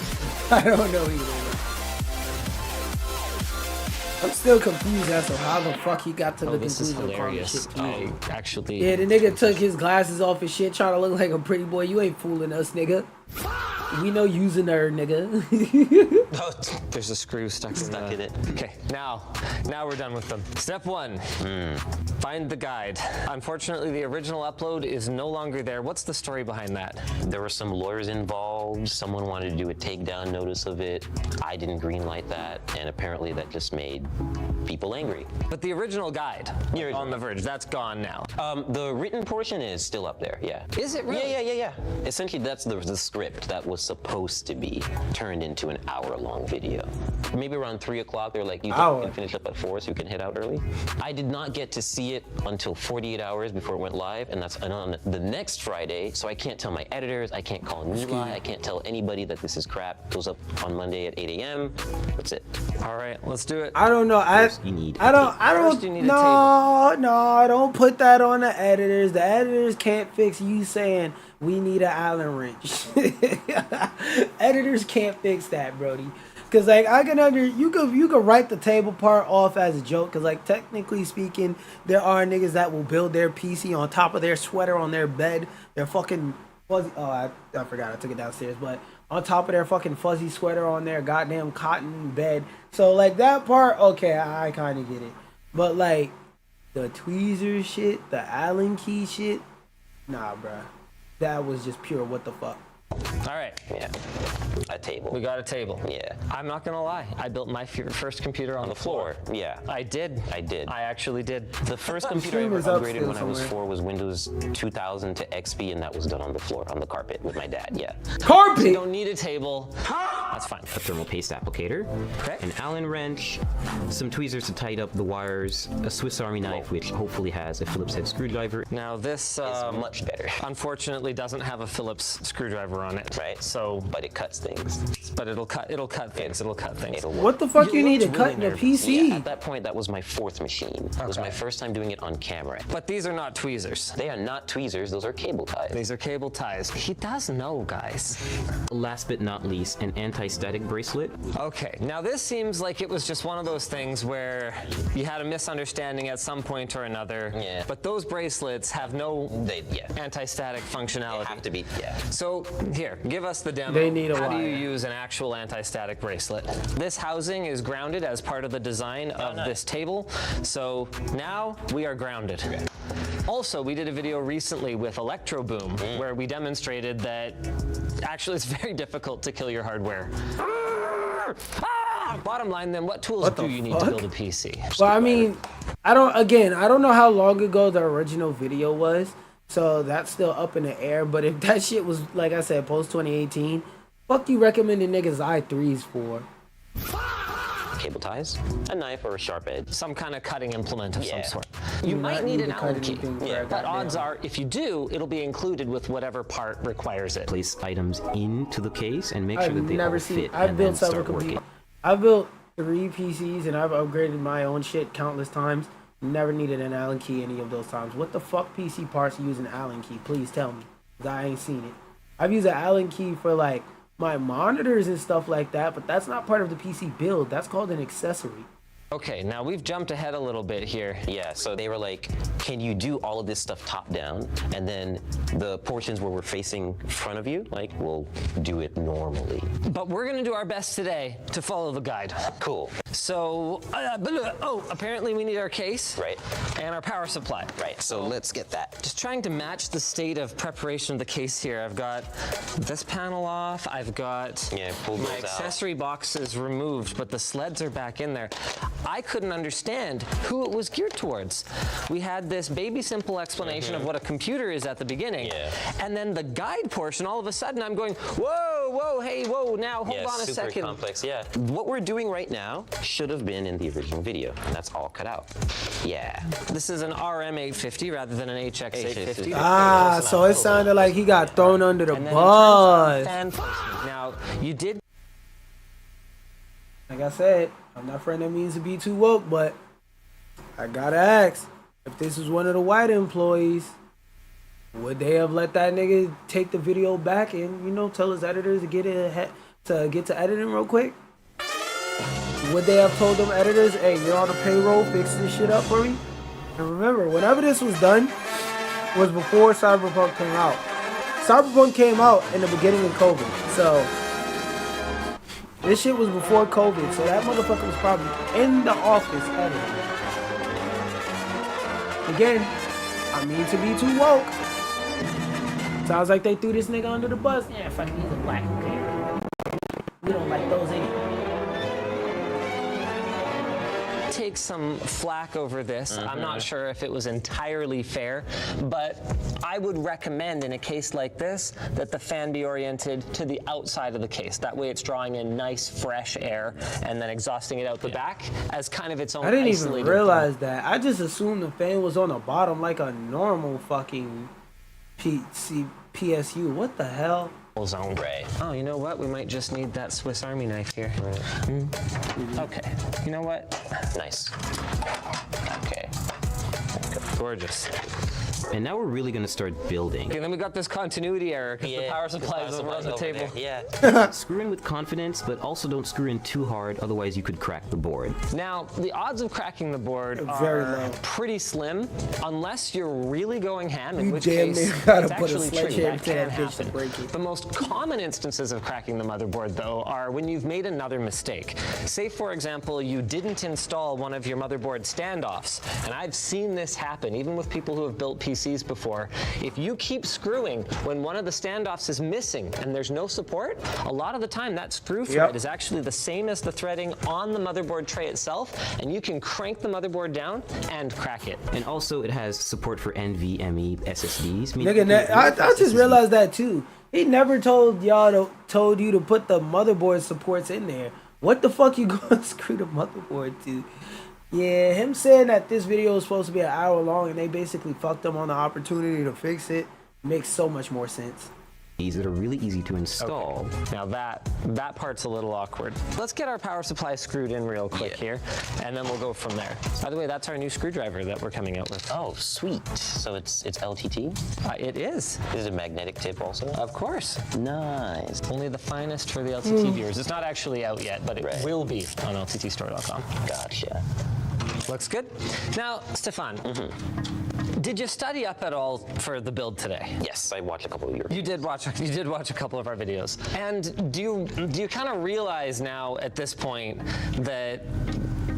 I don't know either, bro. I'm still confused as to how the fuck he got to the conclusion of calling shit cheesy. Actually... Yeah, the nigga took his glasses off and shit, trying to look like a pretty boy. You ain't fooling us, nigga. We know you's a nerd, nigga. Oh, there's a screw stuck in it. Okay, now we're done with them. Step 1, find the guide. Unfortunately, the original upload is no longer there. What's the story behind that? There were some lawyers involved. Someone wanted to do a takedown notice of it. I didn't greenlight that, and apparently that just made people angry. But the original guide on The Verge, that's gone now. The written portion is still up there, yeah. Is it really? Yeah. Essentially, that's the script that was was supposed to be turned into an hour-long video. Maybe around 3 o'clock, they were like, you can finish up at 4 so you can head out early. I did not get to see it until 48 hours before it went live, and that's on the next Friday, so I can't tell my editors, I can't call Nili, I can't tell anybody that this is crap. It goes up on Monday at 8 a.m. That's it. All right, let's do it. I don't know. No, don't put that on the editors. The editors can't fix you saying we need an Allen wrench. Editors can't fix that, Brody. Cause like you could write the table part off as a joke. Cause like technically speaking, there are niggas that will build their PC on top of their sweater on their bed. Their fucking fuzzy. Oh, I forgot. I took it downstairs, but on top of their fucking fuzzy sweater on their goddamn cotton bed. So like that part, okay, I kind of get it. But like the tweezer shit, the Allen key shit, nah, bruh. That was just pure what the fuck. All right. Yeah. A table. We got a table. Yeah. I'm not gonna lie. I built my first computer on the floor. Yeah. I did. I actually did. The first computer I ever upgraded when I was 4 was Windows 2000 to XP, and that was done on the floor, on the carpet with my dad. Yeah. Carpet. You don't need a table. That's fine. A thermal paste applicator, an Allen wrench, some tweezers to tighten up the wires, a Swiss Army knife, which hopefully has a Phillips head screwdriver. Now this is much better. Unfortunately, doesn't have a Phillips screwdriver on it. Right. So, but it cuts things. But it'll cut things. It'll cut things. What the fuck you need to cut in a PC? Yeah, at that point, that was my 4th machine. It was my first time doing it on camera. But these are not tweezers. They are not tweezers. Those are cable ties. These are cable ties. He does know, guys. Last but not least, an anti-static bracelet. Okay, now this seems like it was just one of those things where you had a misunderstanding at some point or another. Yeah. But those bracelets have no anti-static functionality. They have to be, So here, give us the demo. They need a How do wire. you use an actual anti-static bracelet? This housing is grounded as part of the design of this table. So now we are grounded. Also, we did a video recently with Electro Boom where we demonstrated that actually it's very difficult to kill your hardware. Bottom line then, what tools do you need to build a PC? Well, I mean, I don't know how long ago the original video was, so that's still up in the air. But if that shit was, like I said, post 2018, fuck you recommending niggas i3s for? Cable ties, a knife or a sharp edge. Some kind of cutting implement of some sort. You You might need an to cut Allen key. anything for a But goddamn- odds are, if you do, it'll be included with whatever part requires it. Place items into the case and make sure I've that they never all seen. fit I've and built then several start working. computers. I've built 3 PCs and I've upgraded my own shit countless times. Never needed an Allen key any of those times. What the fuck PC parts use an Allen key? Please tell me, 'cause I ain't seen it. I've used an Allen key for like my monitors and stuff like that, but that's not part of the PC build. That's called an accessory. Okay, now we've jumped ahead a little bit here. Yeah, so they were like, can you do all of this stuff top down? And then the portions where we're facing in front of you, like, we'll do it normally. But we're gonna do our best today to follow the guide. Cool. So, apparently we need our case. Right. And our power supply. Right, so let's get that. Just trying to match the state of preparation of the case here. I've got this panel off. I've got pull my those out. accessory boxes removed, but the sleds are back in there. I couldn't understand who it was geared towards. We had this baby simple explanation of what a computer is at the beginning. And then the guide portion, all of a sudden I'm going, whoa, whoa, hey, whoa, now hold on a super second. Complex, What we're doing right now should have been in the original video, and that's all cut out. Yeah. This is an RM850 rather than an HX850. Ah, so it sounded like he got thrown under the bus. Now, you did. Like I said, I'm not friend that means to be too woke, but I gotta ask, if this was one of the white employees, would they have let that nigga take the video back and, you know, tell his editors to get to editing real quick? Would they have told them editors, hey, you're on the payroll, fix this shit up for me? And remember, whenever this was done, was before Cyberpunk came out. Cyberpunk came out in the beginning of COVID, so this shit was before COVID, so that motherfucker was probably in the office editing. Again, I mean to be too woke. Sounds like they threw this nigga under the bus. Yeah, fuck, he's a black, okay? We don't like those anyway. take some flack over this. I'm not sure if it was entirely fair, but I would recommend in a case like this that the fan be oriented to the outside of the case. That way it's drawing in nice fresh air and then exhausting it out the back as kind of its own I didn't even isolated realize that. I just assumed the fan was on the bottom like a normal fucking PSU. What the hell? Zone. Right. Oh, you know what? We might just need that Swiss Army knife here. Right. Okay. You know what? Nice. Okay. Gorgeous. And now we're really going to start building. Okay, then we got this continuity error because the power supply is over on the table. Yeah. Screw in with confidence, but also don't screw in too hard, otherwise you could crack the board. Now, the odds of cracking the board very are low. Pretty slim, unless you're really going ham, in You which damn case near gotta it's put a actually true. sledgehammer That to that can bitch to happen. break it. The most common instances of cracking the motherboard, though, are when you've made another mistake. Say, for example, you didn't install one of your motherboard standoffs, and I've seen this happen, even with people who have built PCs before. If you keep screwing when one of the standoffs is missing and there's no support, a lot of the time that screw thread is actually the same as the threading on the motherboard tray itself, and you can crank the motherboard down and crack it. And also it has support for NVMe SSDs. Nigga, I just realized that too. He never told y'all told you to put the motherboard supports in there. What the fuck you gonna screw the motherboard to? Yeah, him saying that this video was supposed to be an hour long and they basically fucked him on the opportunity to fix it makes so much more sense. These that are really easy to install. Okay. Now that part's a little awkward. Let's get our power supply screwed in real quick here, and then we'll go from there. By the way, that's our new screwdriver that we're coming out with. Oh, sweet. So it's LTT? It is. Is it a magnetic tip also? Of course. Nice. Only the finest for the LTT viewers. It's not actually out yet, but it will be on LTTstore.com. Gotcha. Looks good. Now, Stefan, did you study up at all for the build today? Yes, I watched a couple of your videos. You did watch a couple of our videos. And do you kind of realize now at this point that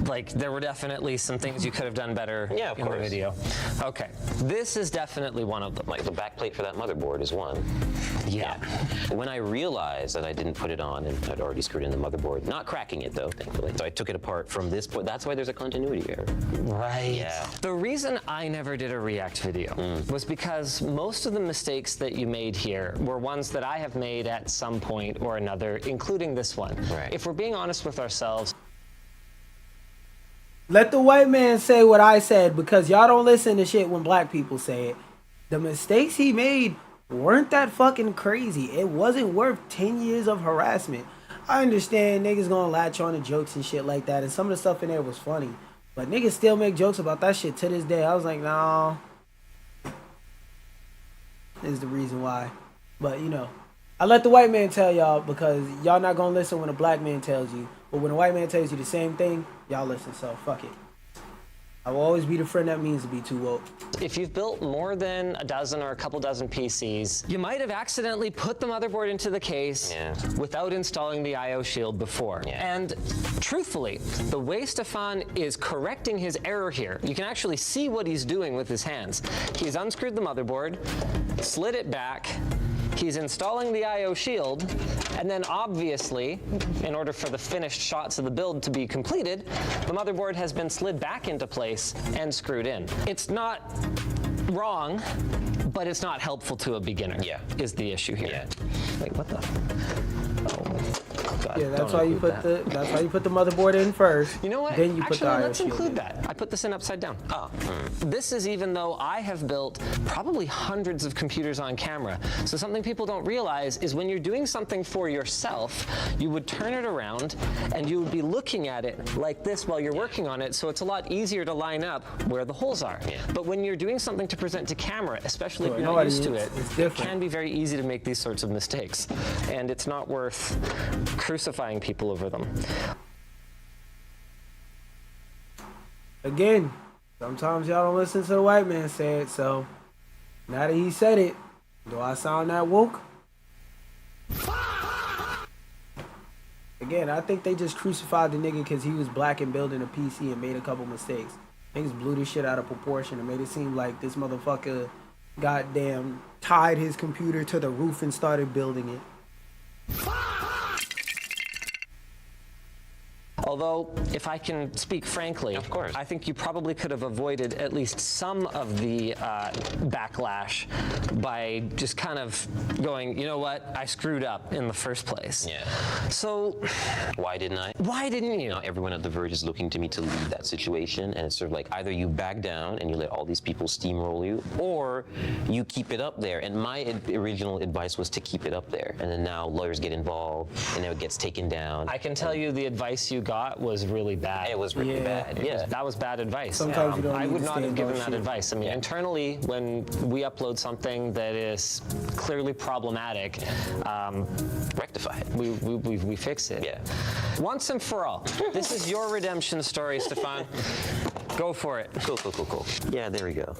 like there were definitely some things you could have done better in the video? Okay, this is definitely one of them. Like the backplate for that motherboard is one. Yeah. When I realized that I didn't put it on and I'd already screwed in the motherboard, not cracking it though, thankfully. So I took it apart from this point. That's why there's a continuity error. Right. Yeah. The reason I never did a React video was because most of the mistakes that you made here were ones that I have made at some point or another, including this one. Right. If we're being honest with ourselves, let the white man say what I said, because y'all don't listen to shit when black people say it. The mistakes he made weren't that fucking crazy. It wasn't worth 10 years of harassment. I understand niggas gonna latch on to jokes and shit like that, and some of the stuff in there was funny. But niggas still make jokes about that shit to this day. I was like, nah. This is the reason why. But, you know, I let the white man tell y'all, because y'all not gonna listen when a black man tells you. But when a white man tells you the same thing, y'all listen, so fuck it. I will always be the friend that means to be too woke. if you've built more than a dozen or a couple dozen PCs, you might have accidentally put the motherboard into the case without installing the IO shield before. And truthfully, the way Stefan is correcting his error here, you can actually see what he's doing with his hands. He's unscrewed the motherboard, slid it back, he's installing the IO shield, and then obviously, in order for the finished shots of the build to be completed, the motherboard has been slid back into place and screwed in. It's not wrong, but it's not helpful to a beginner, is the issue here. Wait, what the? Oh, God, yeah, that's why you put the motherboard in first. You know what? Then you put the IO let's shield include in. that. I put this in upside down. This is even though I have built probably hundreds of computers on camera. So something people don't realize is when you're doing something for yourself, you would turn it around and you would be looking at it like this while you're working on it, so it's a lot easier to line up where the holes are. But when you're doing something to present to camera, especially if you're not used to it, it can be very easy to make these sorts of mistakes. And it's not worth crucifying people over them. Again, sometimes y'all don't listen to the white man say it, so now that he said it, do I sound that woke? Again, I think they just crucified the nigga because he was black and building a PC and made a couple mistakes. Niggas blew this shit out of proportion and made it seem like this motherfucker goddamn tied his computer to the roof and started building it. Although, if I can speak frankly, of course, I think you probably could have avoided at least some of the backlash by just kind of going, you know what, I screwed up in the first place. Yeah. So, Why didn't I? why didn't you? Now everyone at The Verge is looking to me to leave that situation, and it's sort of like either you back down and you let all these people steamroll you, or you keep it up there. And my original advice was to keep it up there, and then now lawyers get involved, and now it gets taken down. I can tell you the advice you got was really bad. It was really bad. Yeah. That was bad advice. Sometimes you don't I need would to not stand have given on that shit. advice. I mean, internally, when we upload something that is clearly problematic, rectify it. We fix it. Yeah. Once and for all. This is your redemption story, Stefan. Go for it. Cool. Yeah, there we go.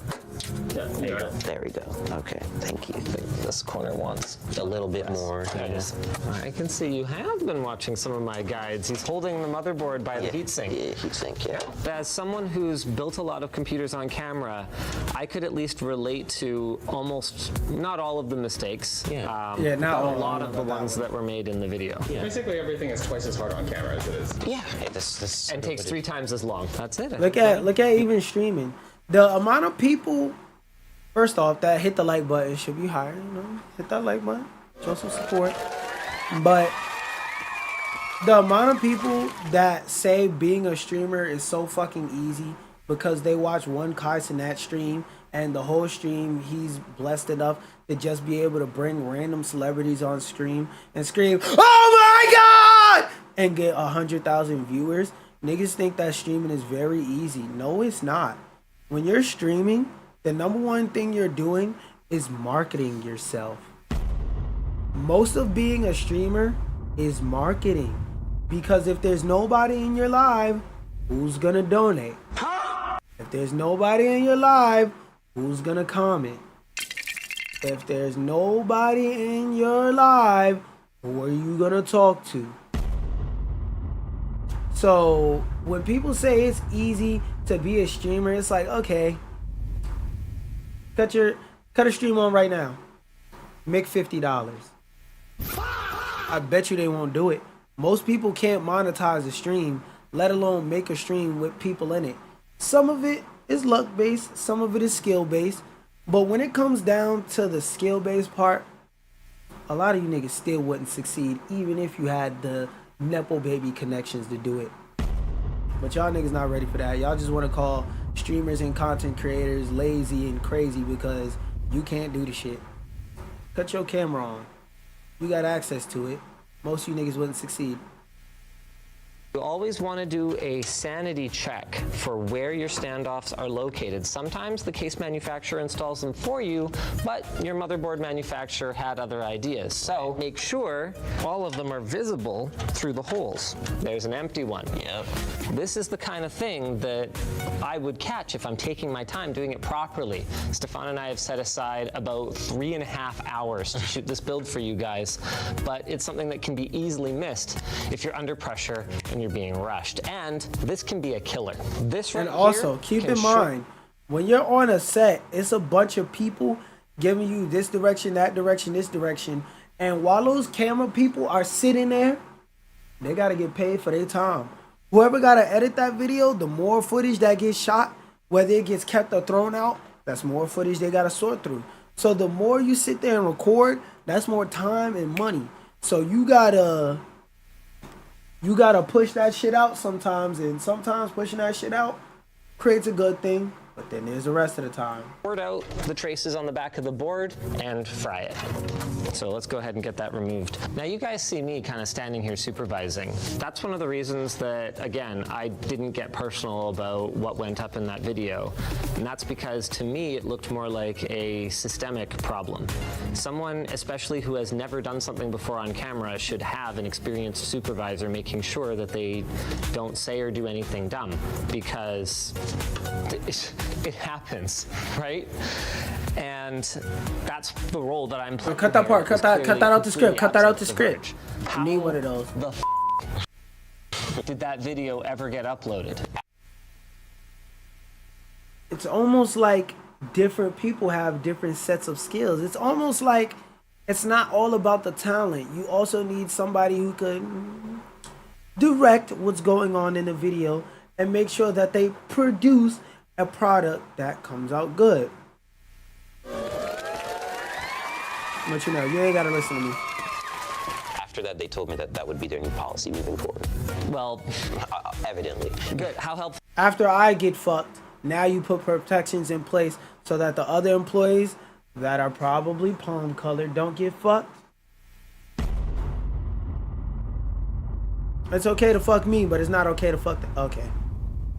Yeah, there you go. There we go. Okay, thank you. This corner wants A little bit more. Yes. I can see you have been watching some of my guides. He's holding the motherboard by the heatsink. Yeah, heatsink, yeah. As someone who's built a lot of computers on camera, I could at least relate to almost, not all of the mistakes. not but all a lot of of the ones that were made in the video. Basically everything is twice as hard on camera as it is. Yeah. This And takes 3 times as long. That's it. Look at even streaming. The amount of people, first off, that hit the like button should be higher. You know, hit that like button, show some support. But the amount of people that say being a streamer is so fucking easy because they watch one Kaisenat stream and the whole stream he's blessed enough to just be able to bring random celebrities on stream and scream, "Oh my God!" and get 100,000 viewers. Niggas think that streaming is very easy. No, it's not. When you're streaming, the number one thing you're doing is marketing yourself. Most of being a streamer is marketing. Because if there's nobody in your live, who's gonna donate? If there's nobody in your live, who's gonna comment? If there's nobody in your live, who are you gonna talk to? So when people say it's easy to be a streamer, it's like, okay, cut a stream on right now, make $50. I bet you they won't do it. Most people can't monetize a stream, let alone make a stream with people in it. Some of it is luck based, some of it is skill based, but when it comes down to the skill based part, a lot of you niggas still wouldn't succeed even if you had the Nepo baby connections to do it. But y'all niggas not ready for that. Y'all just want to call streamers and content creators lazy and crazy because you can't do the shit. Cut your camera on. You got access to it. Most of you niggas wouldn't succeed. You always want to do a sanity check for where your standoffs are located. Sometimes the case manufacturer installs them for you, but your motherboard manufacturer had other ideas. So make sure all of them are visible through the holes. There's an empty one. Yep. This is the kind of thing that I would catch if I'm taking my time doing it properly. Stefan and I have set aside about 3.5 hours to shoot this build for you guys, but it's something that can be easily missed if you're under pressure and you're being rushed, and this can be a killer. This right and also keep in mind, when you're on a set, it's a bunch of people giving you this direction, that direction, this direction, and while those camera people are sitting there, they gotta get paid for their time. Whoever gotta edit that video, the more footage that gets shot, whether it gets kept or thrown out, that's more footage they gotta sort through. So the more you sit there and record, that's more time and money. So you gotta push that shit out sometimes, and sometimes pushing that shit out creates a good thing, but then there's the rest of the time. Board out the traces on the back of the board and fry it. So let's go ahead and get that removed. Now you guys see me kind of standing here supervising. That's one of the reasons that, again, I didn't get personal about what went up in that video. And that's because to me it looked more like a systemic problem. Someone, especially who has never done something before on camera, should have an experienced supervisor making sure that they don't say or do anything dumb, because it happens, right? And that's the role that I'm playing. Cut that part. Cut that out the script. Cut that out the script. I need one of those. The did that video ever get uploaded? It's almost like different people have different sets of skills. It's almost like it's not all about the talent. You also need somebody who could direct what's going on in the video and make sure that they produce a product that comes out good. But you know, you ain't gotta listen to me. After that, they told me that that would be their new policy moving forward. Well, evidently. Good. How helpful? After I get fucked, now you put protections in place so that the other employees that are probably palm colored don't get fucked. It's okay to fuck me, but it's not okay to fuck the... Okay.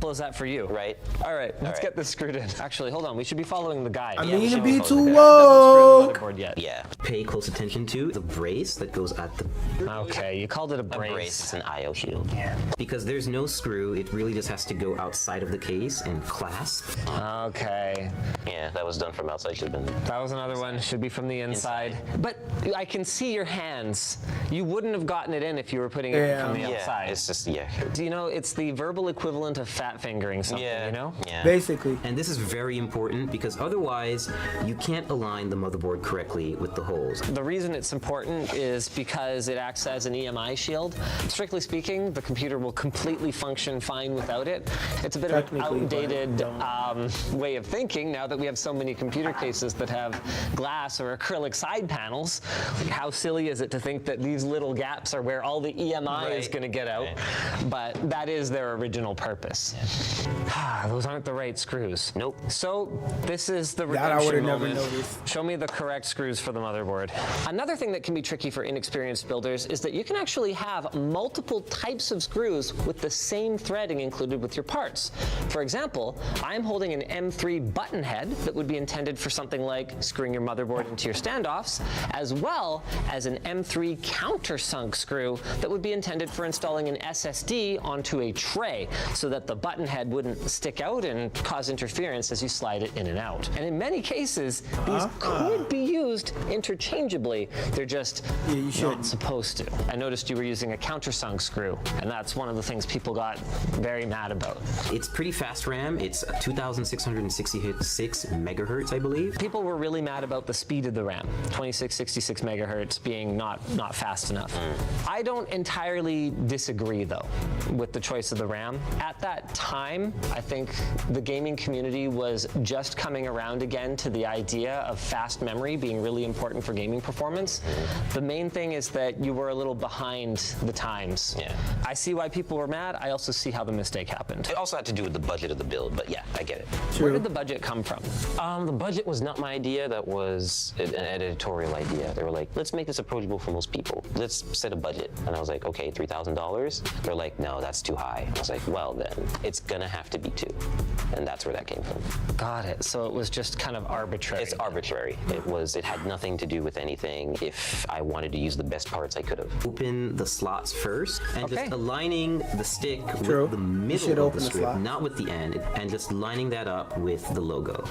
Is that for you? Right. All right, let's get this screwed in. Actually, hold on. We should be following the guide. I mean to be too woke. Yeah. Pay close attention to the brace that goes at the... Okay, you called it a brace. A brace. It's an IO shield. Yeah. Because there's no screw, it really just has to go outside of the case and clasp. Okay. Yeah, that was done from outside. Should have been. That was another one. Should be from the inside. But I can see your hands. You wouldn't have gotten it in if you were putting it from the outside. It's just, Do you know, it's the verbal equivalent of fat fingering something, you know? Yeah. Basically. And this is very important because otherwise you can't align the motherboard correctly with the holes. The reason it's important is because it acts as an EMI shield. Strictly speaking, the computer will completely function fine without it. It's a bit of an outdated way of thinking now that we have so many computer cases that have glass or acrylic side panels. Like, how silly is it to think that these little gaps are where all the EMI is going to get out? But that is their original purpose. Those aren't the right screws. Nope. So this is the that I would have never moment. noticed. Show me the correct screws for the motherboard. Another thing that can be tricky for inexperienced builders is that you can actually have multiple types of screws with the same threading included with your parts. For example, I'm holding an M3 button head that would be intended for something like screwing your motherboard into your standoffs, as well as an M3 countersunk screw that would be intended for installing an SSD onto a tray so that the button head wouldn't stick out and cause interference as you slide it in and out. And in many cases, these could be used interchangeably. They're just not supposed to. I noticed you were using a countersunk screw, and that's one of the things people got very mad about. It's pretty fast RAM. It's 2,666 megahertz, I believe. People were really mad about the speed of the RAM, 2666 megahertz being not fast enough. I don't entirely disagree, though, with the choice of the RAM. At that time, I think the gaming community was just coming around again to the idea of fast memory being really important for gaming performance. The main thing is that you were a little behind the times. Yeah. I see why people were mad. I also see how the mistake happened. It also had to do with the budget of the build, but yeah, I get it. Where did the budget come from? The budget was not my idea. That was an editorial idea. They were like, let's make this approachable for most people. Let's set a budget. And I was like, okay, $3,000. They're like, no, that's too high. I was like, well then, it's gonna have to be $2,000. And that's where that came from. Got it. So it was just kind of arbitrary. It's arbitrary. It had nothing to do with anything. If I wanted to use the best parts, I could have. Open the slots first and just aligning the stick with the middle of the strip, not with the end, and just lining that up with the logo.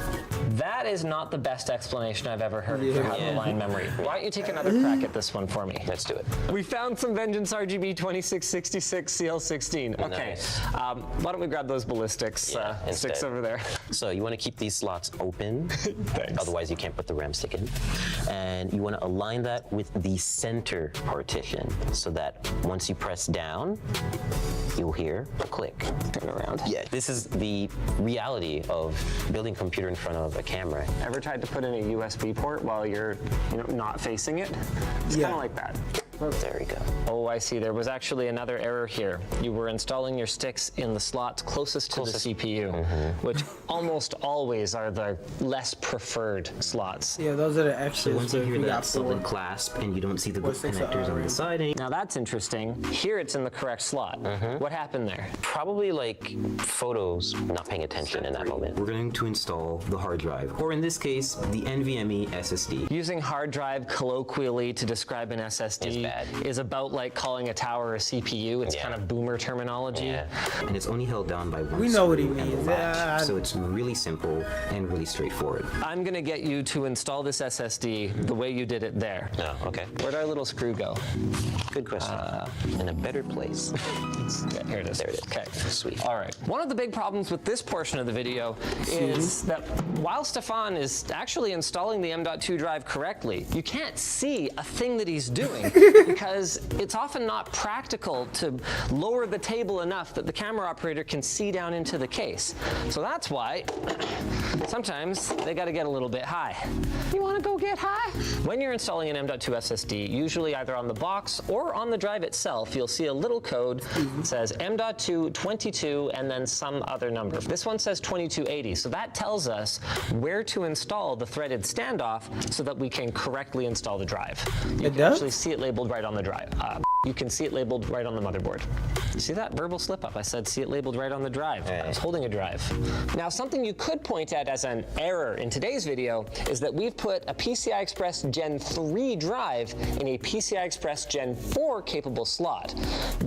That is not the best explanation I've ever heard for how to align memory. Why don't you take another crack at this one for me? Let's do it. We found some Vengeance RGB 2666 CL16. Okay. Nice. Why don't we grab those ballistics sticks over there? So you want to keep these slots open. Thanks. Otherwise you can't put the RAM stick in. And you want to align that with the center partition so that once you press down, you'll hear a click. Turn around. Yeah, this is the reality of building a computer in front of a camera. Ever tried to put in a USB port while you're not facing it? It's kind of like that. There we go. Oh, I see. There was actually another error here. You were installing your sticks in the slots closest to the CPU, which almost always are the less preferred slots. Yeah, those are the So extras. once you hear that solid clasp and you don't see the connectors on the siding. Now that's interesting. Here it's in the correct slot. What happened there? Probably like photos not paying attention in that moment. We're going to install the hard drive, or in this case, the NVMe SSD. Using hard drive colloquially to describe an SSD is about like calling a tower a CPU. It's kind of boomer terminology. And it's only held down by one We know what he screw and means. the latch. So it's really simple and really straightforward. I'm gonna get you to install this SSD the way you did it there. Oh, okay. Where'd our little screw go? Good question. In a better place. Yeah, here it is. There it is. Okay. Sweet. All right. One of the big problems with this portion of the video is that while Stefan is actually installing the M.2 drive correctly, you can't see a thing that he's doing because it's often not practical to lower the table enough that the camera operator can see down into the case. So that's why sometimes they got to get a little bit high. You want to go get high? When you're installing an M.2 SSD, usually either on the box or on the drive itself, you'll see a little code that says M.2 22 and then some other number. This one says 2280, so that tells us where to install the threaded standoff so that we can correctly install the drive. You can actually see it labeled right on the drive. You can see it labeled right on the motherboard. See that verbal slip up? I said see it labeled right on the drive. I was holding a drive. Now, something you could point at as an error in today's video is that we've put a PCI Express Gen 3 drive in a PCI Express Gen 4 capable slot.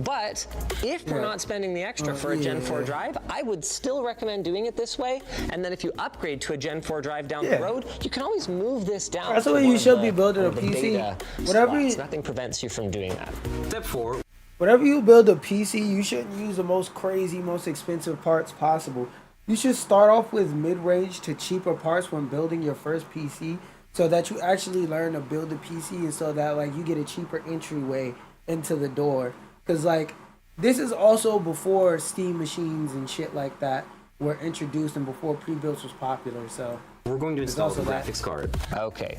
But if we're not spending the extra for a Gen 4 drive, I would still recommend doing it this way. And then if you upgrade to a Gen 4 drive down the road, you can always move this down. That's the way you should be building a PC. Whatever nothing prevents you from doing that. Step 4. Whenever you build a PC, you shouldn't use the most crazy, most expensive parts possible. You should start off with mid-range to cheaper parts when building your first PC, so that you actually learn to build a PC, and so that like you get a cheaper entryway into the door. Because like this is also before Steam machines and shit like that were introduced, and before pre-builds was popular. So we're going to install the graphics card. Okay.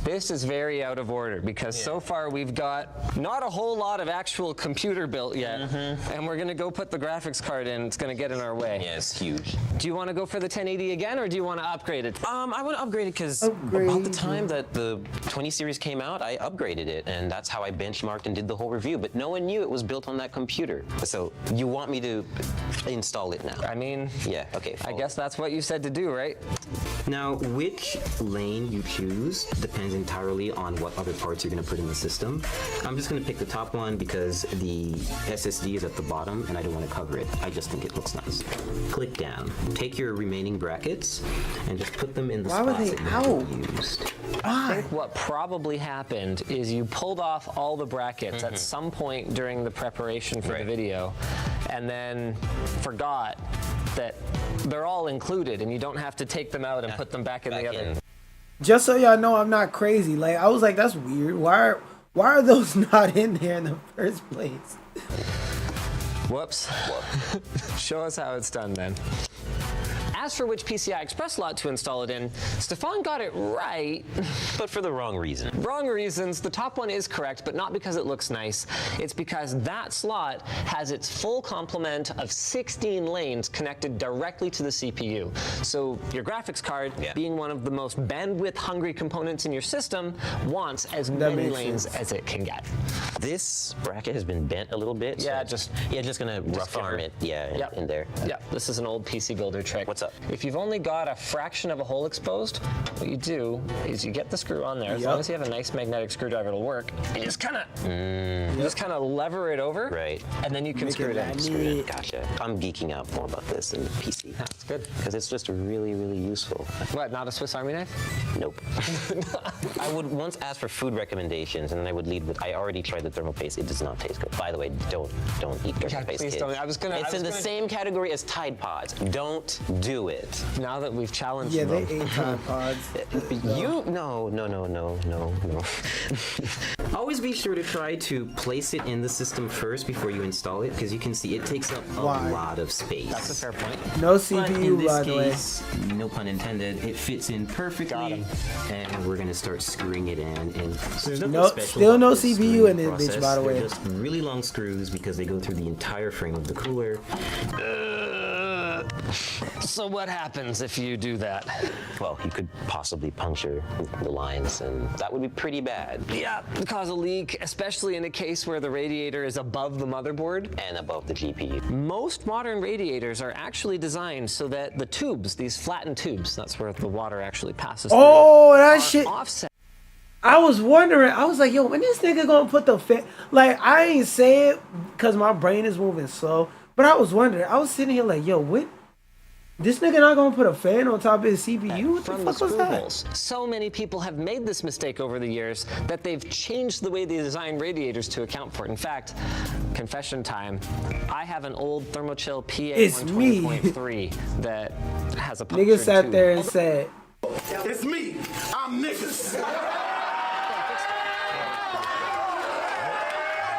This is very out of order because so far we've got not a whole lot of actual computer built yet, and we're gonna go put the graphics card in. It's gonna get in our way. Yeah, it's huge. Do you want to go for the 1080 again, or do you want to upgrade it? I want to upgrade it because about the time that the 20 series came out, I upgraded it, and that's how I benchmarked and did the whole review. But no one knew it was built on that computer. So you want me to install it now? I mean, yeah, okay. I guess that's what you said to do, right? Now, which lane you choose depends entirely on what other parts you're going to put in the system. I'm just going to pick the top one because the SSD is at the bottom and I don't want to cover it. I just think it looks nice. Click down. Take your remaining brackets and just put them in the spots that you haven't used. I think what probably happened is you pulled off all the brackets at some point during the preparation for the video and then forgot that they're all included and you don't have to take them out and put them back in the other. Just so y'all know, I'm not crazy. Like I was like, that's weird. Why are those not in there in the first place? Whoops. Show us how it's done then. As for which PCI Express slot to install it in, Stefan got it right, but for the wrong reason. Wrong reasons. The top one is correct, but not because it looks nice. It's because that slot has its full complement of 16 lanes connected directly to the CPU. So your graphics card, being one of the most bandwidth-hungry components in your system, wants as many lanes as it can get. This bracket has been bent a little bit. Yeah, so just gonna rough arm it. Yeah, in there. Yeah, this is an old PC Builder trick. What's up? If you've only got a fraction of a hole exposed, what you do is you get the screw on there. As long as you have a nice magnetic screwdriver, it'll work. And just kind of lever it over, and then you can screw it in. Gotcha. I'm geeking out more about this in the PC. That's good because it's just really, really useful. What? Not a Swiss Army knife? Nope. I would once ask for food recommendations, and then I would lead with, I already tried the thermal paste. It does not taste good. By the way, don't eat thermal paste. Please don't. It's in the same category as Tide Pods. Don't do it. Now that we've challenged them. Yeah, they ate Tide Pods. No. Always be sure to try to place it in the system first before you install it, because you can see it takes up a lot of space. That's a fair point. No CPU, by the way. No pun intended. It fits in perfectly, and we're gonna start screwing it in. And there's still no CPU in this bitch, by the way. They're just really long screws because they go through the entire frame of the cooler. So what happens if you do that? Well, you could possibly puncture the lines, and that would be pretty bad. Yeah, cause a leak, especially in a case where the radiator is above the motherboard. And above the GPU. Most modern radiators are actually designed so that the tubes, these flattened tubes, that's where the water actually passes through. Oh, that shit. Offset. I was wondering, I was like, yo, when this nigga gonna put the fan? Like, I ain't say it because my brain is moving slow, but I was wondering, I was sitting here like, yo, what? This nigga not gonna put a fan on top of his CPU? What the fuck was that? So many people have made this mistake over the years that they've changed the way they design radiators to account for it. In fact, confession time, I have an old Thermochill PA120.3 that has a punctured nigga sat tube. there and said, "It's me. I'm niggas."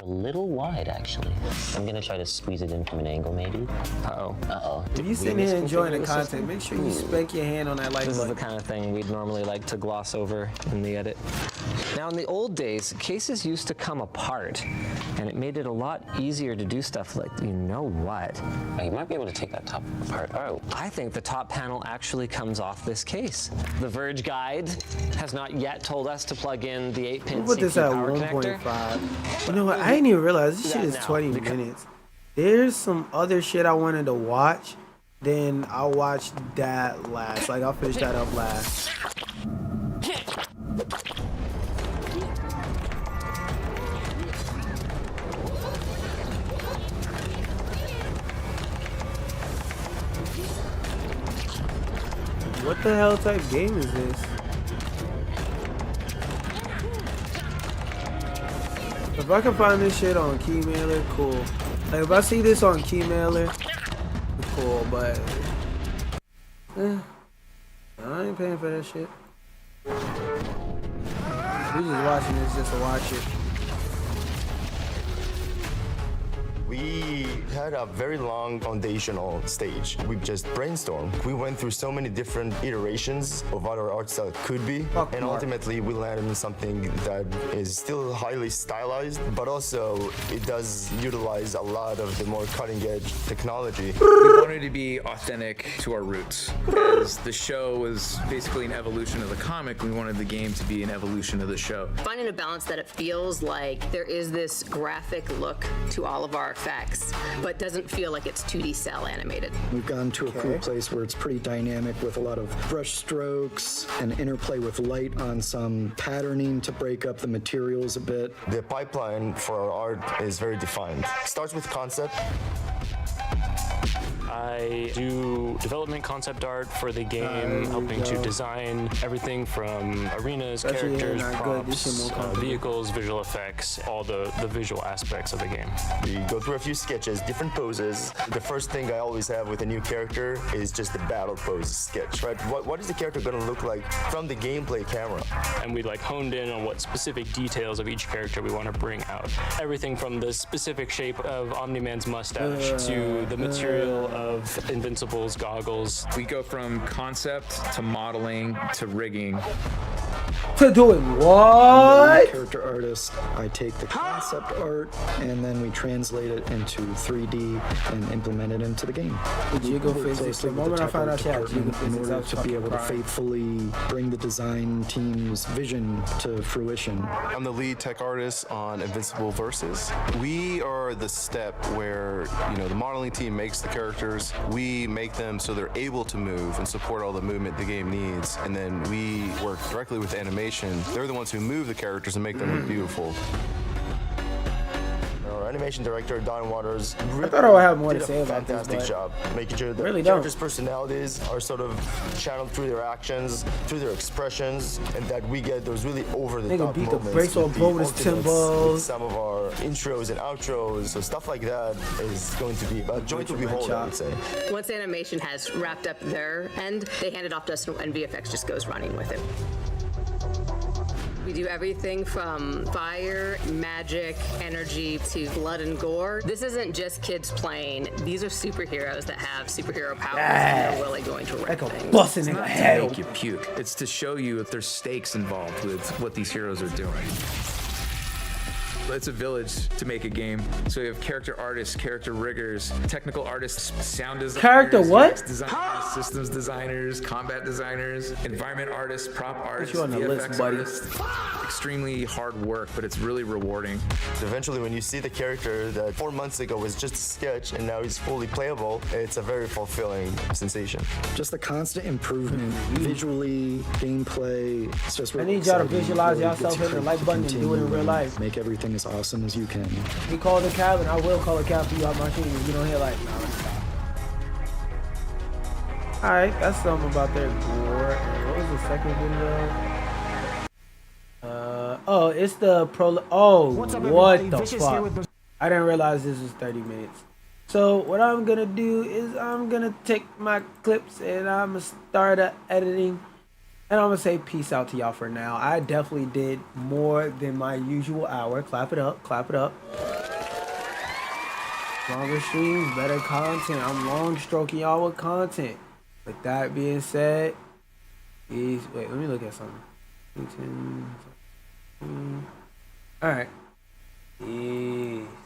A little wide, actually. I'm gonna try to squeeze it in from an angle, maybe. Uh-oh. Uh-oh. If you sitting here enjoying the content, make sure you spank your hand on that like This button. is the kind of thing we'd normally like to gloss over in the edit. Now, in the old days, cases used to come apart, and it made it a lot easier to do stuff like, you know what? Oh, you might be able to take that top part out. I think the top panel actually comes off this case. The Verge guide has not yet told us to plug in the 8-pin We'll put this CPU at power 1.5. connector. You know what? I didn't even realize this shit That is now, 20 minutes. There's some other shit I wanted to watch. Then I'll watch that last. Like, I'll finish that up last. What the hell type game is this? If I can find this shit on Keymailer, cool. Like, if I see this on Keymailer, cool, but I ain't paying for that shit. We just watching this just to watch it. We had a very long foundational stage. We just brainstormed. We went through so many different iterations of what our art style could be, and ultimately we landed in something that is still highly stylized, but also it does utilize a lot of the more cutting-edge technology. We wanted to be authentic to our roots. As the show was basically an evolution of the comic, we wanted the game to be an evolution of the show. Finding a balance that it feels like there is this graphic look to all of our effects, but doesn't feel like it's 2D cell animated. We've gone to a cool place where it's pretty dynamic with a lot of brush strokes and interplay with light on some patterning to break up the materials a bit. The pipeline for our art is very defined. It starts with concept. I do development concept art for the game, helping to design everything from arenas, characters, props, vehicles, visual effects, all the visual aspects of the game. We go through a few sketches, different poses. The first thing I always have with a new character is just the battle pose sketch, right? What is the character going to look like from the gameplay camera? And we honed in on what specific details of each character we want to bring out. Everything from the specific shape of Omni-Man's mustache to the material of Invincible's goggles. We go from concept to modeling to rigging. To doing what? Character artist, I take the concept art and then we translate it into 3D and implement it into the game. The jiggle physics. The moment I found out she had jiggle physics, in order to be able to faithfully bring the design team's vision to fruition. I'm the lead tech artist on Invincible Versus. We are the step where, the modeling team makes the characters, we make them so they're able to move and support all the movement the game needs, and then we work directly with animation. They're the ones who move the characters and make them look beautiful. Our animation director, Don Waters, I thought I would have more to say about this, fantastic job making sure that really characters' personalities are sort of channeled through their actions, through their expressions, and that we get those really over-the-top beat moments. the brakes on bonus timbos. Some of our intros and outros, so stuff like that is going to be a joy to behold, I would say. Once animation has wrapped up their end, they hand it off to us and VFX just goes running with it. We do everything from fire, magic, energy to blood and gore. This isn't just kids playing. These are superheroes that have superhero powers and they're really going to wreck things. Busting in the head. To make you puke. It's to show you if there's stakes involved with what these heroes are doing. It's a village to make a game. So we have character artists, character riggers, technical artists, sound designers, character what? UX designers, systems designers, combat designers, environment artists, prop artists, you on the VFX list, buddy. artists. Extremely hard work, but it's really rewarding. Eventually, when you see the character that 4 months ago was just a sketch and now he's fully playable, it's a very fulfilling sensation. Just the constant improvement, visually, gameplay. It's just I need y'all to visualize yourself, hit the like button, and do it in real life. Make everything as awesome as you can. He called a cab, and I will call a cab for you out my team. You don't hear like, nah, let me stop. Alright, that's something about their gore. What was the second video? Oh, it's the pro. Oh, what the fuck? I didn't realize this was 30 minutes. So what I'm gonna do is I'm gonna take my clips and I'm gonna start editing. And I'm gonna say peace out to y'all for now. I definitely did more than my usual hour. Clap it up, clap it up. Longer streams, better content. I'm long stroking y'all with content. With that being said, wait, let me look at something. Alright. Peace.